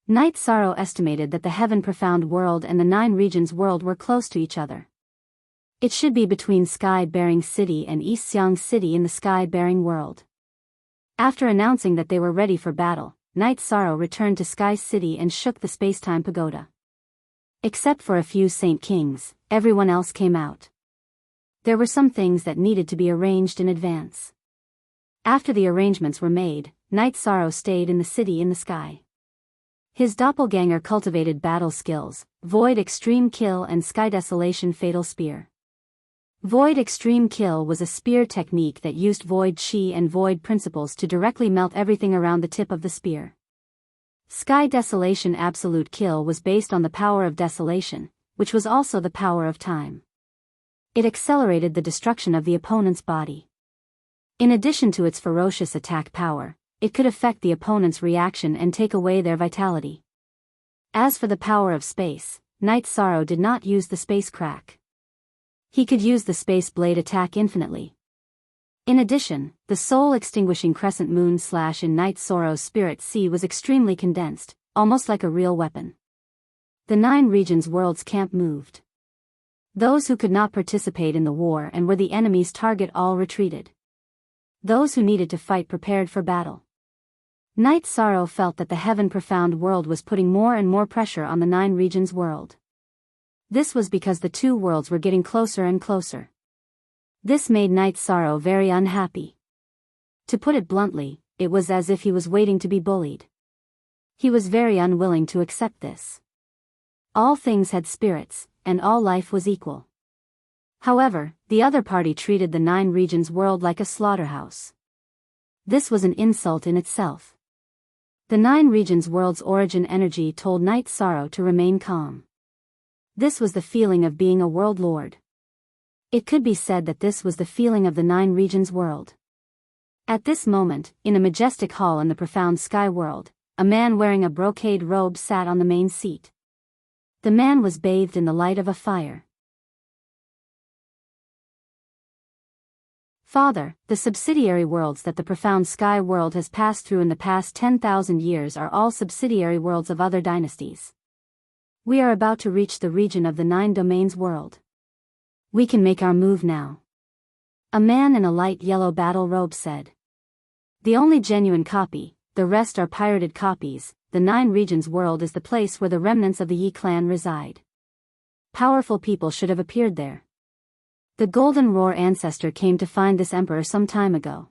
S1: Night Sorrow estimated that the Heaven Profound world and the 9 regions world were close to each other. It should be between Sky-bearing City and East Xiang City in the Sky-bearing world. After announcing that they were ready for battle, Night Sorrow returned to Sky City and shook the space-time pagoda. Except for a few Saint Kings, everyone else came out. There were some things that needed to be arranged in advance. After the arrangements were made, Night Sorrow stayed in the city in the sky. His doppelganger cultivated battle skills, Void Extreme Kill and Sky Desolation Fatal Spear. Void Extreme Kill was a spear technique that used Void Chi and Void principles to directly melt everything around the tip of the spear. Sky Desolation Absolute Kill was based on the power of desolation, which was also the power of time. It accelerated the destruction of the opponent's body. In addition to its ferocious attack power, it could affect the opponent's reaction and take away their vitality. As for the power of space, Night Sorrow did not use the space crack. He could use the space blade attack infinitely. In addition, the soul-extinguishing crescent moon slash in Night Sorrow's Spirit Sea was extremely condensed, almost like a real weapon. The 9 regions world's camp moved. Those who could not participate in the war and were the enemy's target all retreated. Those who needed to fight prepared for battle. Night Sorrow felt that the heaven profound world was putting more and more pressure on the 9 regions world. This was because the 2 worlds were getting closer and closer. This made Night Sorrow very unhappy. To put it bluntly, it was as if he was waiting to be bullied. He was very unwilling to accept this. All things had spirits, and all life was equal. However, the other party treated the 9 regions world like a slaughterhouse. This was an insult in itself. The 9 regions world's origin energy told Night Sorrow to remain calm. This was the feeling of being a world lord. It could be said that this was the feeling of the 9 regions world. At this moment, in a majestic hall in the profound sky world, a man wearing a brocade robe sat on the main seat. The man was bathed in the light of a fire. Father, the subsidiary worlds that the profound sky world has passed through in the past 10,000 years are all subsidiary worlds of other dynasties. We are about to reach the region of the 9 domains world. We can make our move now. A man in a light yellow battle robe said. The only genuine copy, the rest are pirated copies. The 9 regions world is the place where the remnants of the Yi clan reside. Powerful people should have appeared there. The Golden Roar ancestor came to find this emperor some time ago.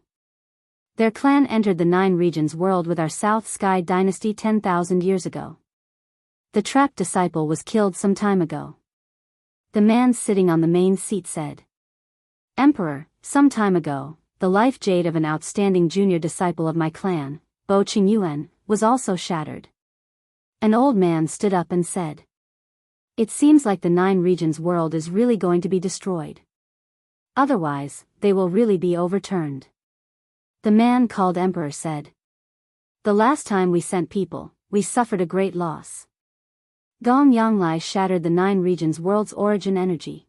S1: Their clan entered the 9 regions world with our South Sky dynasty 10,000 years ago. The trapped disciple was killed some time ago. The man sitting on the main seat said. Emperor, some time ago, the life jade of an outstanding junior disciple of my clan, Bo Qingyuan, was also shattered. An old man stood up and said. It seems like the 9 regions world is really going to be destroyed. Otherwise, they will really be overturned. The man called Emperor said. The last time we sent people, we suffered a great loss. Gong Yanglai shattered the 9 regions world's origin energy.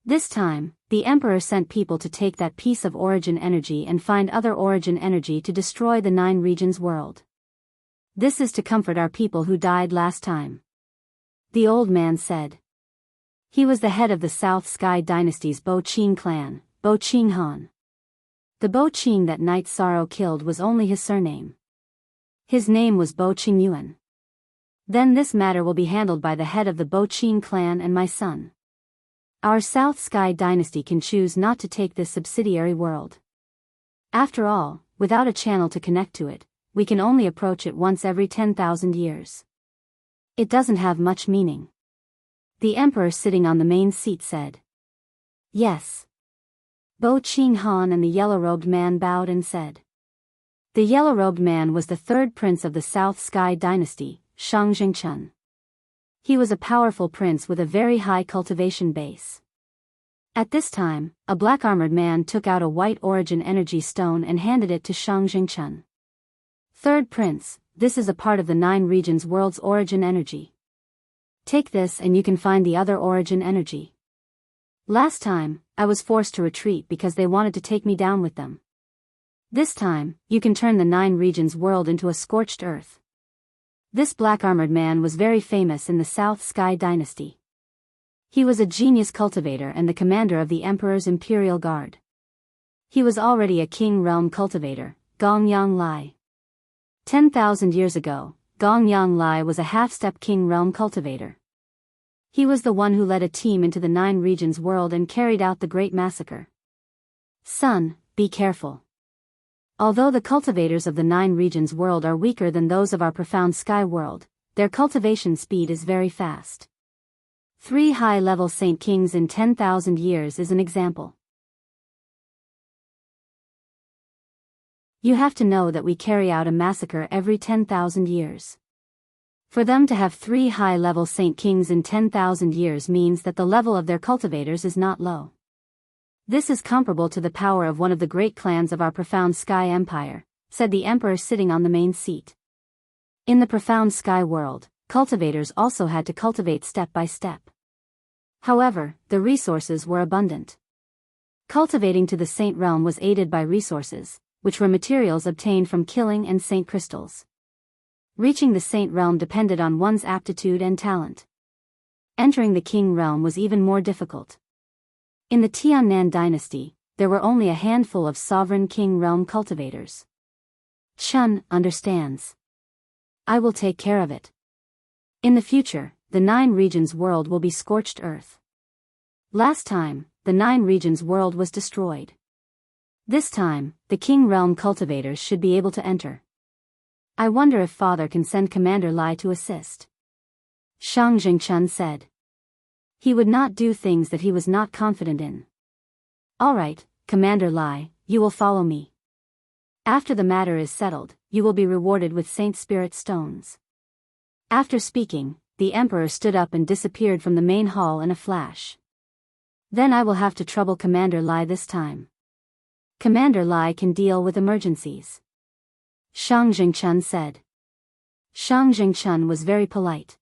S1: This time, the Emperor sent people to take that piece of origin energy and find other origin energy to destroy the 9 regions world. This is to comfort our people who died last time. The old man said. He was the head of the South Sky dynasty's Bo Qing clan, Bo Qing Han. The Bo Qing that Night Sorrow killed was only his surname. His name was Bo Qingyuan. Then this matter will be handled by the head of the Bo Qing clan and my son. Our South Sky dynasty can choose not to take this subsidiary world. After all, without a channel to connect to it, we can only approach it once every 10,000 years. It doesn't have much meaning. The emperor sitting on the main seat said. Yes. Bo Qing Han and the yellow-robed man bowed and said. The yellow-robed man was the 3rd prince of the South Sky dynasty, Shang Jingchun. He was a powerful prince with a very high cultivation base. At this time, a black-armored man took out a white origin energy stone and handed it to Shang Jingchun. 3rd prince, this is a part of the 9 regions world's origin energy. Take this and you can find the other origin energy. Last time, I was forced to retreat because they wanted to take me down with them. This time, you can turn the 9 regions world into a scorched earth. This black-armored man was very famous in the South Sky dynasty. He was a genius cultivator and the commander of the Emperor's Imperial Guard. He was already a king realm cultivator, Gong Yang Lai. 10,000 years ago, Gong Yang Lai was a half-step king realm cultivator. He was the one who led a team into the 9 regions world and carried out the great massacre. Son, be careful. Although the cultivators of the Nine Regions world are weaker than those of our profound sky world, their cultivation speed is very fast. 3 high-level Saint Kings in 10,000 years is an example. You have to know that we carry out a massacre every 10,000 years. For them to have 3 high-level Saint Kings in 10,000 years means that the level of their cultivators is not low. This is comparable to the power of one of the great clans of our profound sky empire, said the emperor sitting on the main seat. In the profound sky world, cultivators also had to cultivate step by step. However, the resources were abundant. Cultivating to the saint realm was aided by resources, which were materials obtained from killing and saint crystals. Reaching the saint realm depended on one's aptitude and talent. Entering the king realm was even more difficult. In the Tiannan dynasty, there were only a handful of sovereign king realm cultivators. Chun understands. I will take care of it. In the future, the Nine Regions world will be scorched earth. Last time, the Nine Regions world was destroyed. This time, the king realm cultivators should be able to enter. I wonder if Father can send Commander Lai to assist. Shang Jingchun said. He would not do things that he was not confident in. All right, Commander Lai, you will follow me. After the matter is settled, you will be rewarded with Saint Spirit stones. After speaking, the Emperor stood up and disappeared from the main hall in a flash. Then I will have to trouble Commander Lai this time. Commander Lai can deal with emergencies. Shang Jingchun said. Shang Jingchun was very polite.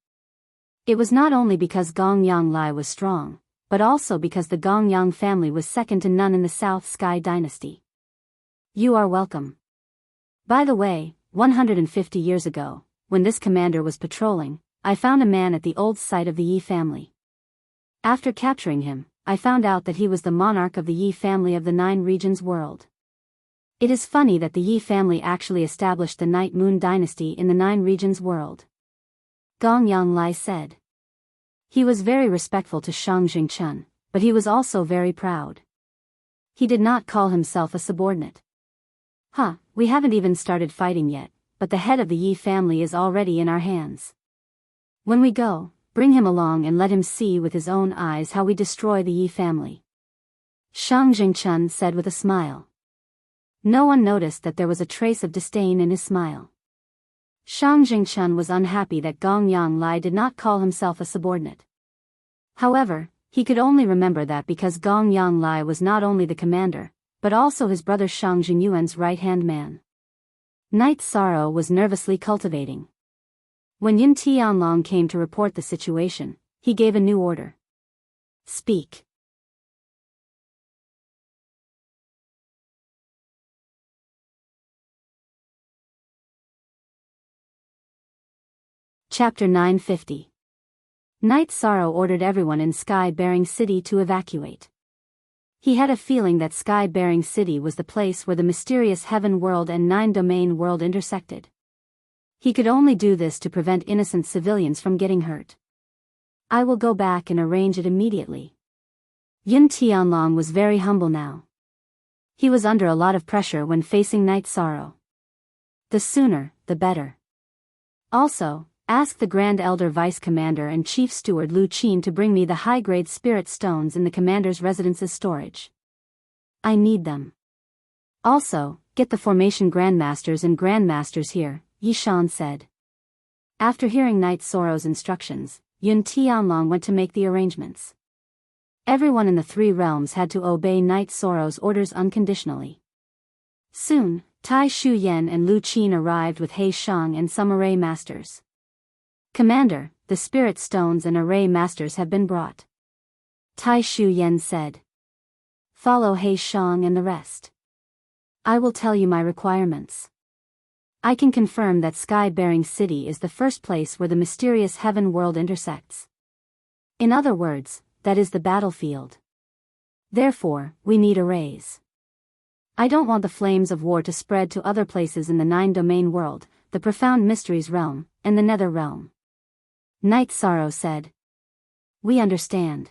S1: It was not only because Gongyang Lai was strong, but also because the Gongyang family was second to none in the South Sky dynasty. You are welcome. By the way, 150 years ago, when this commander was patrolling, I found a man at the old site of the Yi family. After capturing him, I found out that he was the monarch of the Yi family of the Nine Regions world. It is funny that the Yi family actually established the Night Moon dynasty in the Nine Regions world. Gongyang Lai said. He was very respectful to Shang Jingchun, but he was also very proud. He did not call himself a subordinate. We haven't even started fighting yet, but the head of the Yi family is already in our hands. When we go, bring him along and let him see with his own eyes how we destroy the Yi family. Shang Jingchun said with a smile. No one noticed that there was a trace of disdain in his smile. Shang Jingchun was unhappy that Gongyang Lai did not call himself a subordinate. However, he could only remember that because Gongyang Lai was not only the commander, but also his brother Shang Jingyuan's right-hand man. Night Sorrow was nervously cultivating. When Yin Tianlong came to report the situation, he gave a new order. Speak. Chapter 950. Night Sorrow ordered everyone in Sky-bearing City to evacuate. He had a feeling that Sky-bearing City was the place where the mysterious Heaven world and Nine Domain world intersected. He could only do this to prevent innocent civilians from getting hurt. I will go back and arrange it immediately. Yin Tianlong was very humble now. He was under a lot of pressure when facing Night Sorrow. The sooner, the better. Also, ask the Grand Elder Vice Commander and Chief Steward Lu Qin to bring me the high-grade spirit stones in the Commander's residence's storage. I need them. Also, get the formation Grandmasters and Grandmasters here, Yi Shan said. After hearing Night Sorrow's instructions, Yun Tianlong went to make the arrangements. Everyone in the three realms had to obey Night Sorrow's orders unconditionally. Soon, Tai Shu Yen and Lu Qin arrived with He Shang and some array masters. Commander, the spirit stones and array masters have been brought. Tai Shu Yen said. Follow He Shang and the rest. I will tell you my requirements. I can confirm that Sky-bearing City is the first place where the mysterious Heaven world intersects. In other words, that is the battlefield. Therefore, we need arrays. I don't want the flames of war to spread to other places in the Nine Domain world, the Profound Mysteries realm, and the Nether realm. Night Sorrow said. We understand.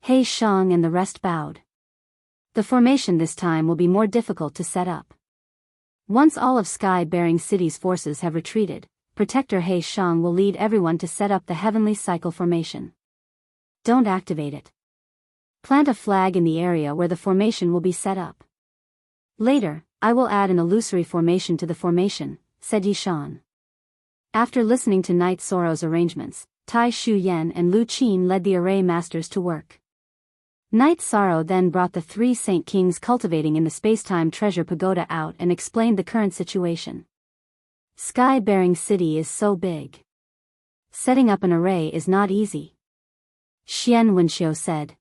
S1: He Shang and the rest bowed. The formation this time will be more difficult to set up. Once all of Sky-bearing City's forces have retreated, Protector He Shang will lead everyone to set up the heavenly cycle formation. Don't activate it. Plant a flag in the area where the formation will be set up. Later, I will add an illusory formation to the formation, said Yi Shan. After listening to Knight Soro's arrangements, Tai Shu Yan and Lu Qin led the array masters to work. Knight Soro then brought the 3 Saint Kings cultivating in the Spacetime Treasure Pagoda out and explained the current situation. Sky-bearing City is so big. Setting up an array is not easy. Xian Wenxiu said.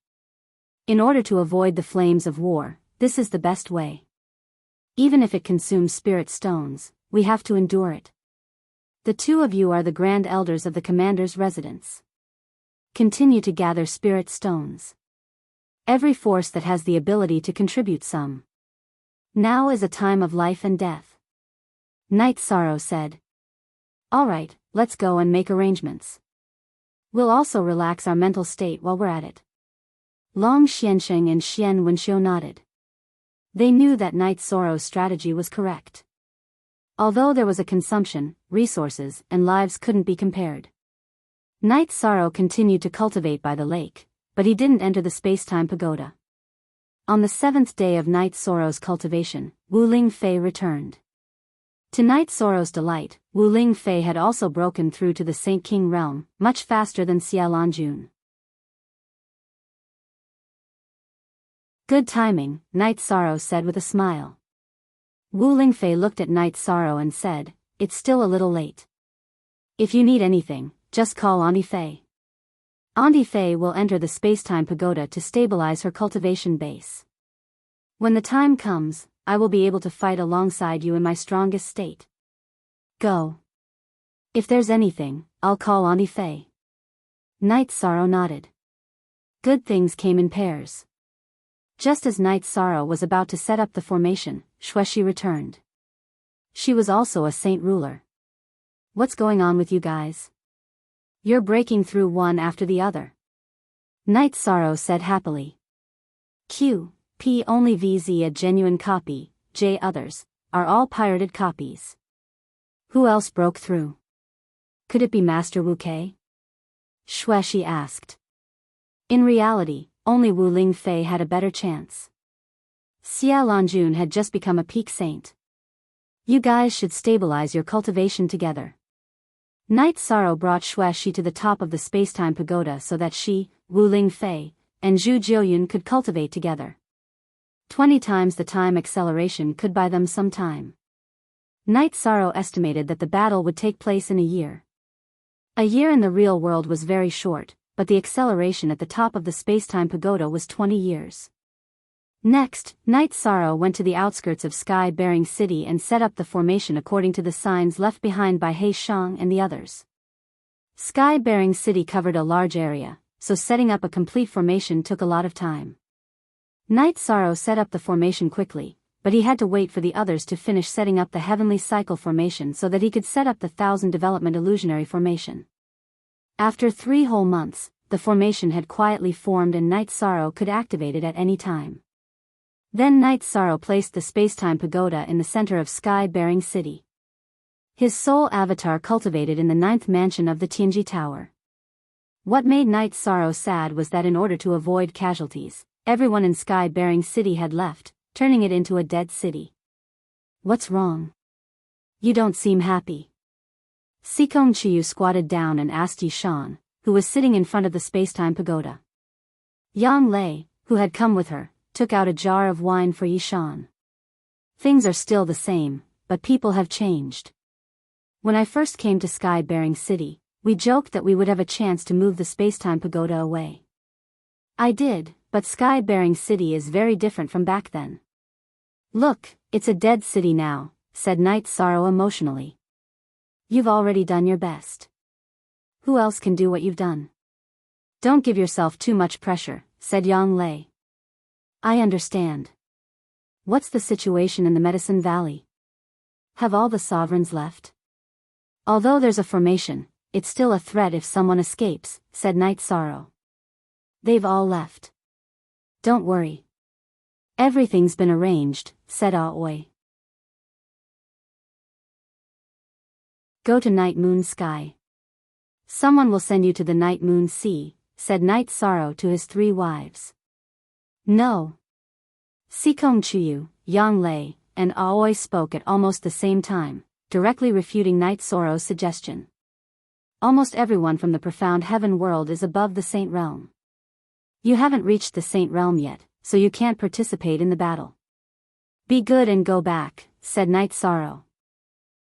S1: In order to avoid the flames of war, this is the best way. Even if it consumes spirit stones, we have to endure it. The 2 of you are the grand elders of the commander's residence. Continue to gather spirit stones. Every force that has the ability to contribute some. Now is a time of life and death. Knight Soro said. All right, let's go and make arrangements. We'll also relax our mental state while we're at it. Long Xiansheng and Xian Wenxiu nodded. They knew that Knight Soro's strategy was correct. Although there was a consumption, resources and lives couldn't be compared. Knight Soro continued to cultivate by the lake, but he didn't enter the Spacetime Pagoda. On the 7th day of Knight Soro's cultivation, Wu Lingfei returned. To Knight Soro's delight, Wu Lingfei had also broken through to the Saint King realm, much faster than Xia Lanjun. Good timing, Knight Soro said with a smile. Wu Lingfei looked at Knight Soro and said, it's still a little late. If you need anything, just call Auntie Fei. Auntie Fei will enter the Spacetime Pagoda to stabilize her cultivation base. When the time comes, I will be able to fight alongside you in my strongest state. Go. If there's anything, I'll call Auntie Fei. Knight Soro nodded. Good things came in pairs. Just as Knight Soro was about to set up the formation, Xueshi returned. She was also a saint ruler. What's going on with you guys? You're breaking through one after the other. Knight Soro said happily. P only VZ a genuine copy, J others, are all pirated copies. Who else broke through? Could it be Master Wu Kei? Xueshi asked. In reality, only Wu Lingfei had a better chance. Xia Lanjun had just become a peak saint. You guys should stabilize your cultivation together. Knight Soro brought Xueshi to the top of the Spacetime Pagoda so that she, Wu Lingfei, and Zhu Jiuyun could cultivate together. 20 times the time acceleration could buy them some time. Knight Soro estimated that the battle would take place in a year. A year in the real world was very short, but the acceleration at the top of the Spacetime Pagoda was 20 years. Next, Knight Soro went to the outskirts of Sky-bearing City and set up the formation according to the signs left behind by He Shang and the others. Sky-bearing City covered a large area, so setting up a complete formation took a lot of time. Knight Soro set up the formation quickly, but he had to wait for the others to finish setting up the heavenly cycle formation so that he could set up the 1000 development illusionary formation. After 3 whole months, the formation had quietly formed and Knight Soro could activate it at any time. Then Knight Soro placed the Spacetime Pagoda in the center of Sky-bearing City. His soul avatar cultivated in the 9th mansion of the Tianji Tower. What made Knight Soro sad was that in order to avoid casualties, everyone in Sky-bearing City had left, turning it into a dead city. What's wrong? You don't seem happy. Sikong Chiyu squatted down and asked Yi Shan, who was sitting in front of the Spacetime Pagoda. Yang Lei, who had come with her, took out a jar of wine for Yi Shan. Things are still the same, but people have changed. When I first came to Sky-bearing City, we joked that we would have a chance to move the Spacetime Pagoda away. I did, but Sky-bearing City is very different from back then. Look, it's a dead city now, said Knight Soro emotionally. You've already done your best. Who else can do what you've done? Don't give yourself too much pressure, said Yang Lei. I understand. What's the situation in the Medicine Valley? Have all the sovereigns left? Although there's a formation, it's still a threat if someone escapes, said Knight Soro. They've all left. Don't worry. Everything's been arranged, said Aoi. Go to Night Moon Sky. Someone will send you to the Night Moon Sea, said Night Sorrow to his 3 wives. No. Sikong Chuyu, Yang Lei, and Aoi spoke at almost the same time, directly refuting Night Sorrow's suggestion. Almost everyone from the profound heaven world is above the Saint Realm. You haven't reached the Saint Realm yet, so you can't participate in the battle. Be good and go back, said Night Sorrow.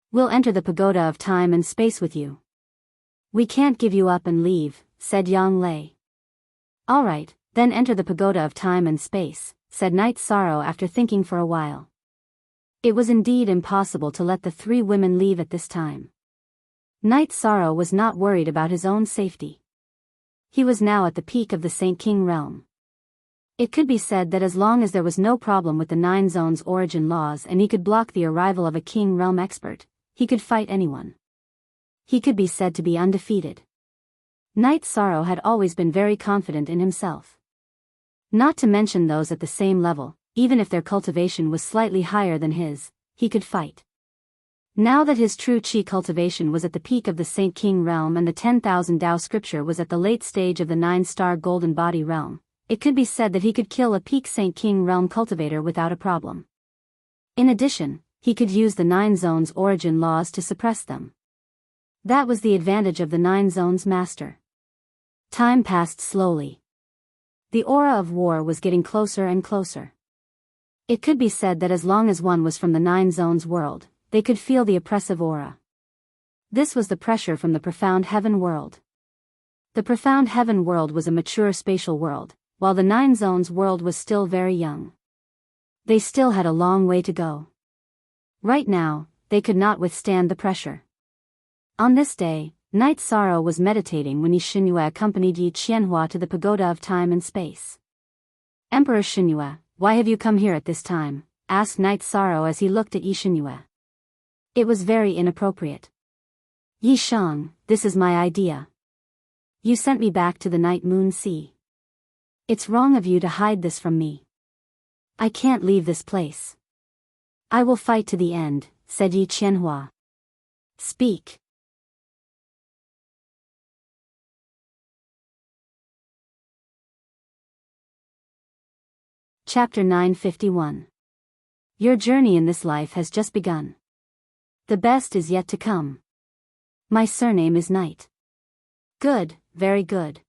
S1: We'll enter the pagoda of time and space with you. We can't give you up and leave, said Yang Lei. All right, then enter the pagoda of time and space, said Night Sorrow after thinking for a while. It was indeed impossible to let the 3 women leave at this time. Night Sorrow was not worried about his own safety. He was now at the peak of the Saint King realm. It could be said that as long as there was no problem with the 9 zones origin laws and he could block the arrival of a King realm expert, he could fight anyone. He could be said to be undefeated. Night Sorrow had always been very confident in himself. Not to mention those at the same level, even if their cultivation was slightly higher than his, he could fight. Now that his true chi cultivation was at the peak of the Saint King realm and the 10,000 Tao scripture was at the late stage of the 9-star golden body realm, it could be said that he could kill a peak Saint King realm cultivator without a problem. In addition, he could use the 9 zones origin laws to suppress them. That was the advantage of the 9 zones master. Time passed slowly. The aura of war was getting closer and closer. It could be said that as long as one was from the 9 zones world, they could feel the oppressive aura. This was the pressure from the profound heaven world. The profound heaven world was a mature spatial world, while the 9 zones world was still very young. They still had a long way to go. Right now, they could not withstand the pressure. On this day, Night Sorrow was meditating when Yi Xinyue accompanied Yi Qianhua to the pagoda of time and space. Emperor Xinyue, why have you come here at this time? Asked Night Sorrow as he looked at Yi Xinyue. It was very inappropriate. Yi Shang, this is my idea. You sent me back to the Night Moon Sea. It's wrong of you to hide this from me. I can't leave this place. I will fight to the end, said Yi Qianhua. Speak. Chapter 951. Your journey in this life has just begun. The best is yet to come. My surname is Night. Good, very good.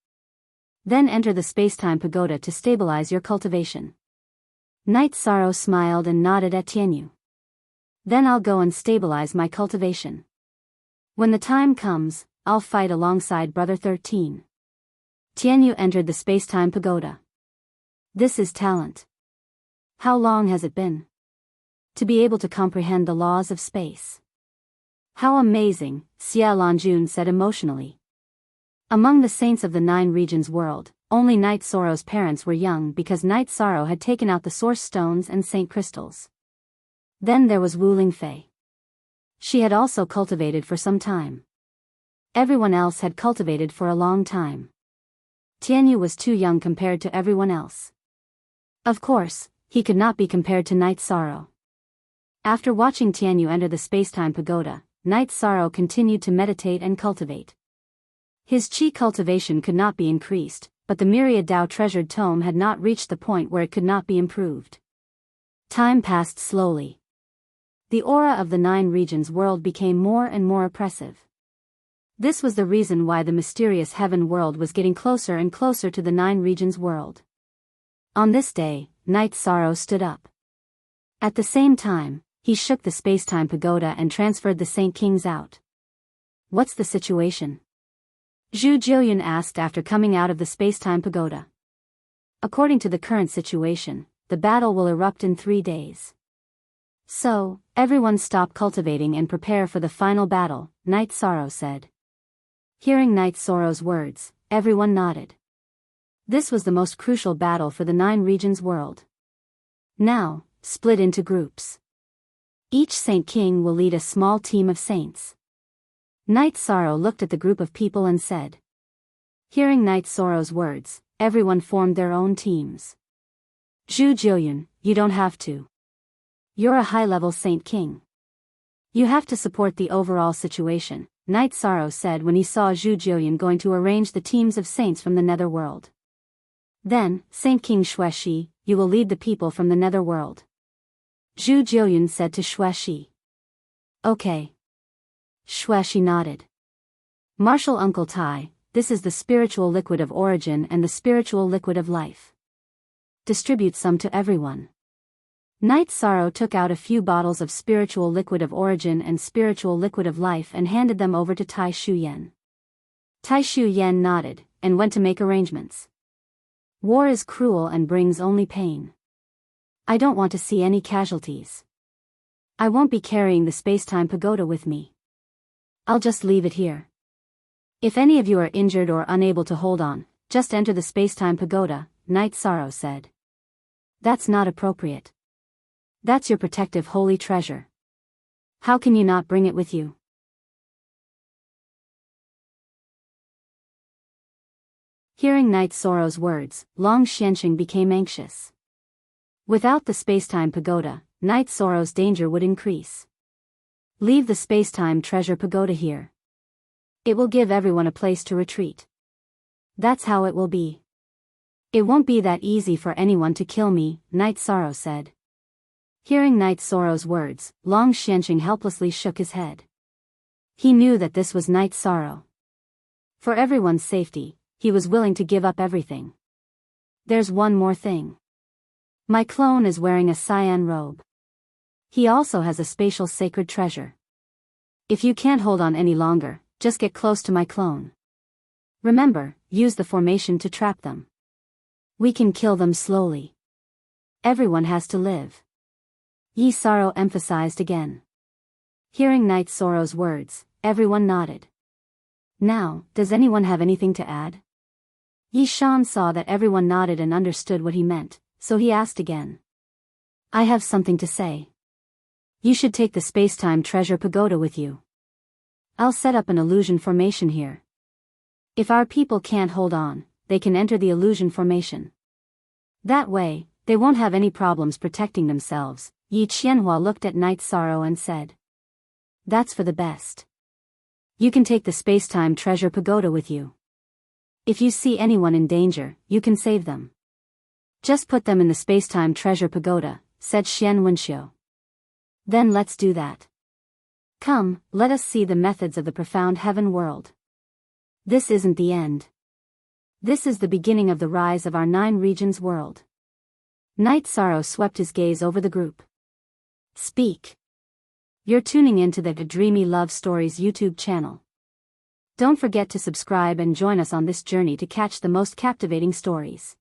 S1: Then enter the space-time pagoda to stabilize your cultivation. Night Sorrow smiled and nodded at Tianyu. Then I'll go and stabilize my cultivation. When the time comes, I'll fight alongside Brother 13. Tianyu entered the space-time pagoda. This is talent. How long has it been? To be able to comprehend the laws of space. How amazing, Xia Lanjun said emotionally. Among the saints of the 9 regions world, only Night Sorrow's parents were young because Night Sorrow had taken out the source stones and saint crystals. Then there was Wu Lingfei. She had also cultivated for some time. Everyone else had cultivated for a long time. Tianyu was too young compared to everyone else. Of course, he could not be compared to Night Sorrow. After watching Tianyu enter the space-time pagoda, Night Sorrow continued to meditate and cultivate. His chi cultivation could not be increased, but the myriad Tao treasured tome had not reached the point where it could not be improved. Time passed slowly. The aura of the 9 regions world became more and more oppressive. This was the reason why the mysterious heaven world was getting closer and closer to the 9 regions world. On this day, Night Sorrow stood up. At the same time, he shook the space-time pagoda and transferred the Saint Kings out. What's the situation? Zhu Jiuyun asked after coming out of the space-time pagoda. According to the current situation, the battle will erupt in 3 days. So, everyone stop cultivating and prepare for the final battle, Night Sorrow said. Hearing Night Sorrow's words, everyone nodded. This was the most crucial battle for the 9 regions world. Now, split into groups. Each Saint King will lead a small team of saints. Night Sorrow looked at the group of people and said. Hearing Night Sorrow's words, everyone formed their own teams. Zhu Jiuyun, you don't have to. You're a high-level Saint King. You have to support the overall situation, Night Sorrow said when he saw Zhu Jiuyan going to arrange the teams of saints from the netherworld. Then, Saint King Xueshi, you will lead the people from the netherworld. Zhu Jiuyan said to Xueshi. Okay. Xueshi nodded. Martial Uncle Tai, this is the spiritual liquid of origin and the spiritual liquid of life. Distribute some to everyone. Night Sorrow took out a few bottles of spiritual liquid of origin and spiritual liquid of life and handed them over to Tai Shuyan. Tai Shuyan nodded, and went to make arrangements. War is cruel and brings only pain. I don't want to see any casualties. I won't be carrying the space-time pagoda with me. I'll just leave it here. If any of you are injured or unable to hold on, just enter the space-time pagoda, Night Sorrow said. That's not appropriate. That's your protective holy treasure. How can you not bring it with you? Hearing Night Sorrow's words, Long Xianqing became anxious. Without the space-time pagoda, Night Sorrow's danger would increase. Leave the space-time treasure pagoda here. It will give everyone a place to retreat. That's how it will be. It won't be that easy for anyone to kill me, Night Sorrow said. Hearing Night Sorrow's words, Long Xianqing helplessly shook his head. He knew that this was Night Sorrow. For everyone's safety, he was willing to give up everything. There's one more thing. My clone is wearing a cyan robe. He also has a spatial sacred treasure. If you can't hold on any longer, just get close to my clone. Remember, use the formation to trap them. We can kill them slowly. Everyone has to live. Yi Sorrow emphasized again. Hearing Night Sorrow's words, everyone nodded. Now, does anyone have anything to add? Yi Shan saw that everyone nodded and understood what he meant, so he asked again. I have something to say. You should take the space-time treasure pagoda with you. I'll set up an illusion formation here. If our people can't hold on, they can enter the illusion formation. That way, they won't have any problems protecting themselves. Yi Qianhua looked at Night Sorrow and said. That's for the best. You can take the space-time treasure pagoda with you. If you see anyone in danger, you can save them. Just put them in the space-time treasure pagoda, said Xian Wenxiu. Then let's do that. Come, let us see the methods of the profound heaven world. This isn't the end. This is the beginning of the rise of our 9 regions world. Night Sorrow swept his gaze over the group. Speak. You're tuning into the Dreamy Love Stories YouTube channel. Don't forget to subscribe and join us on this journey to catch the most captivating stories.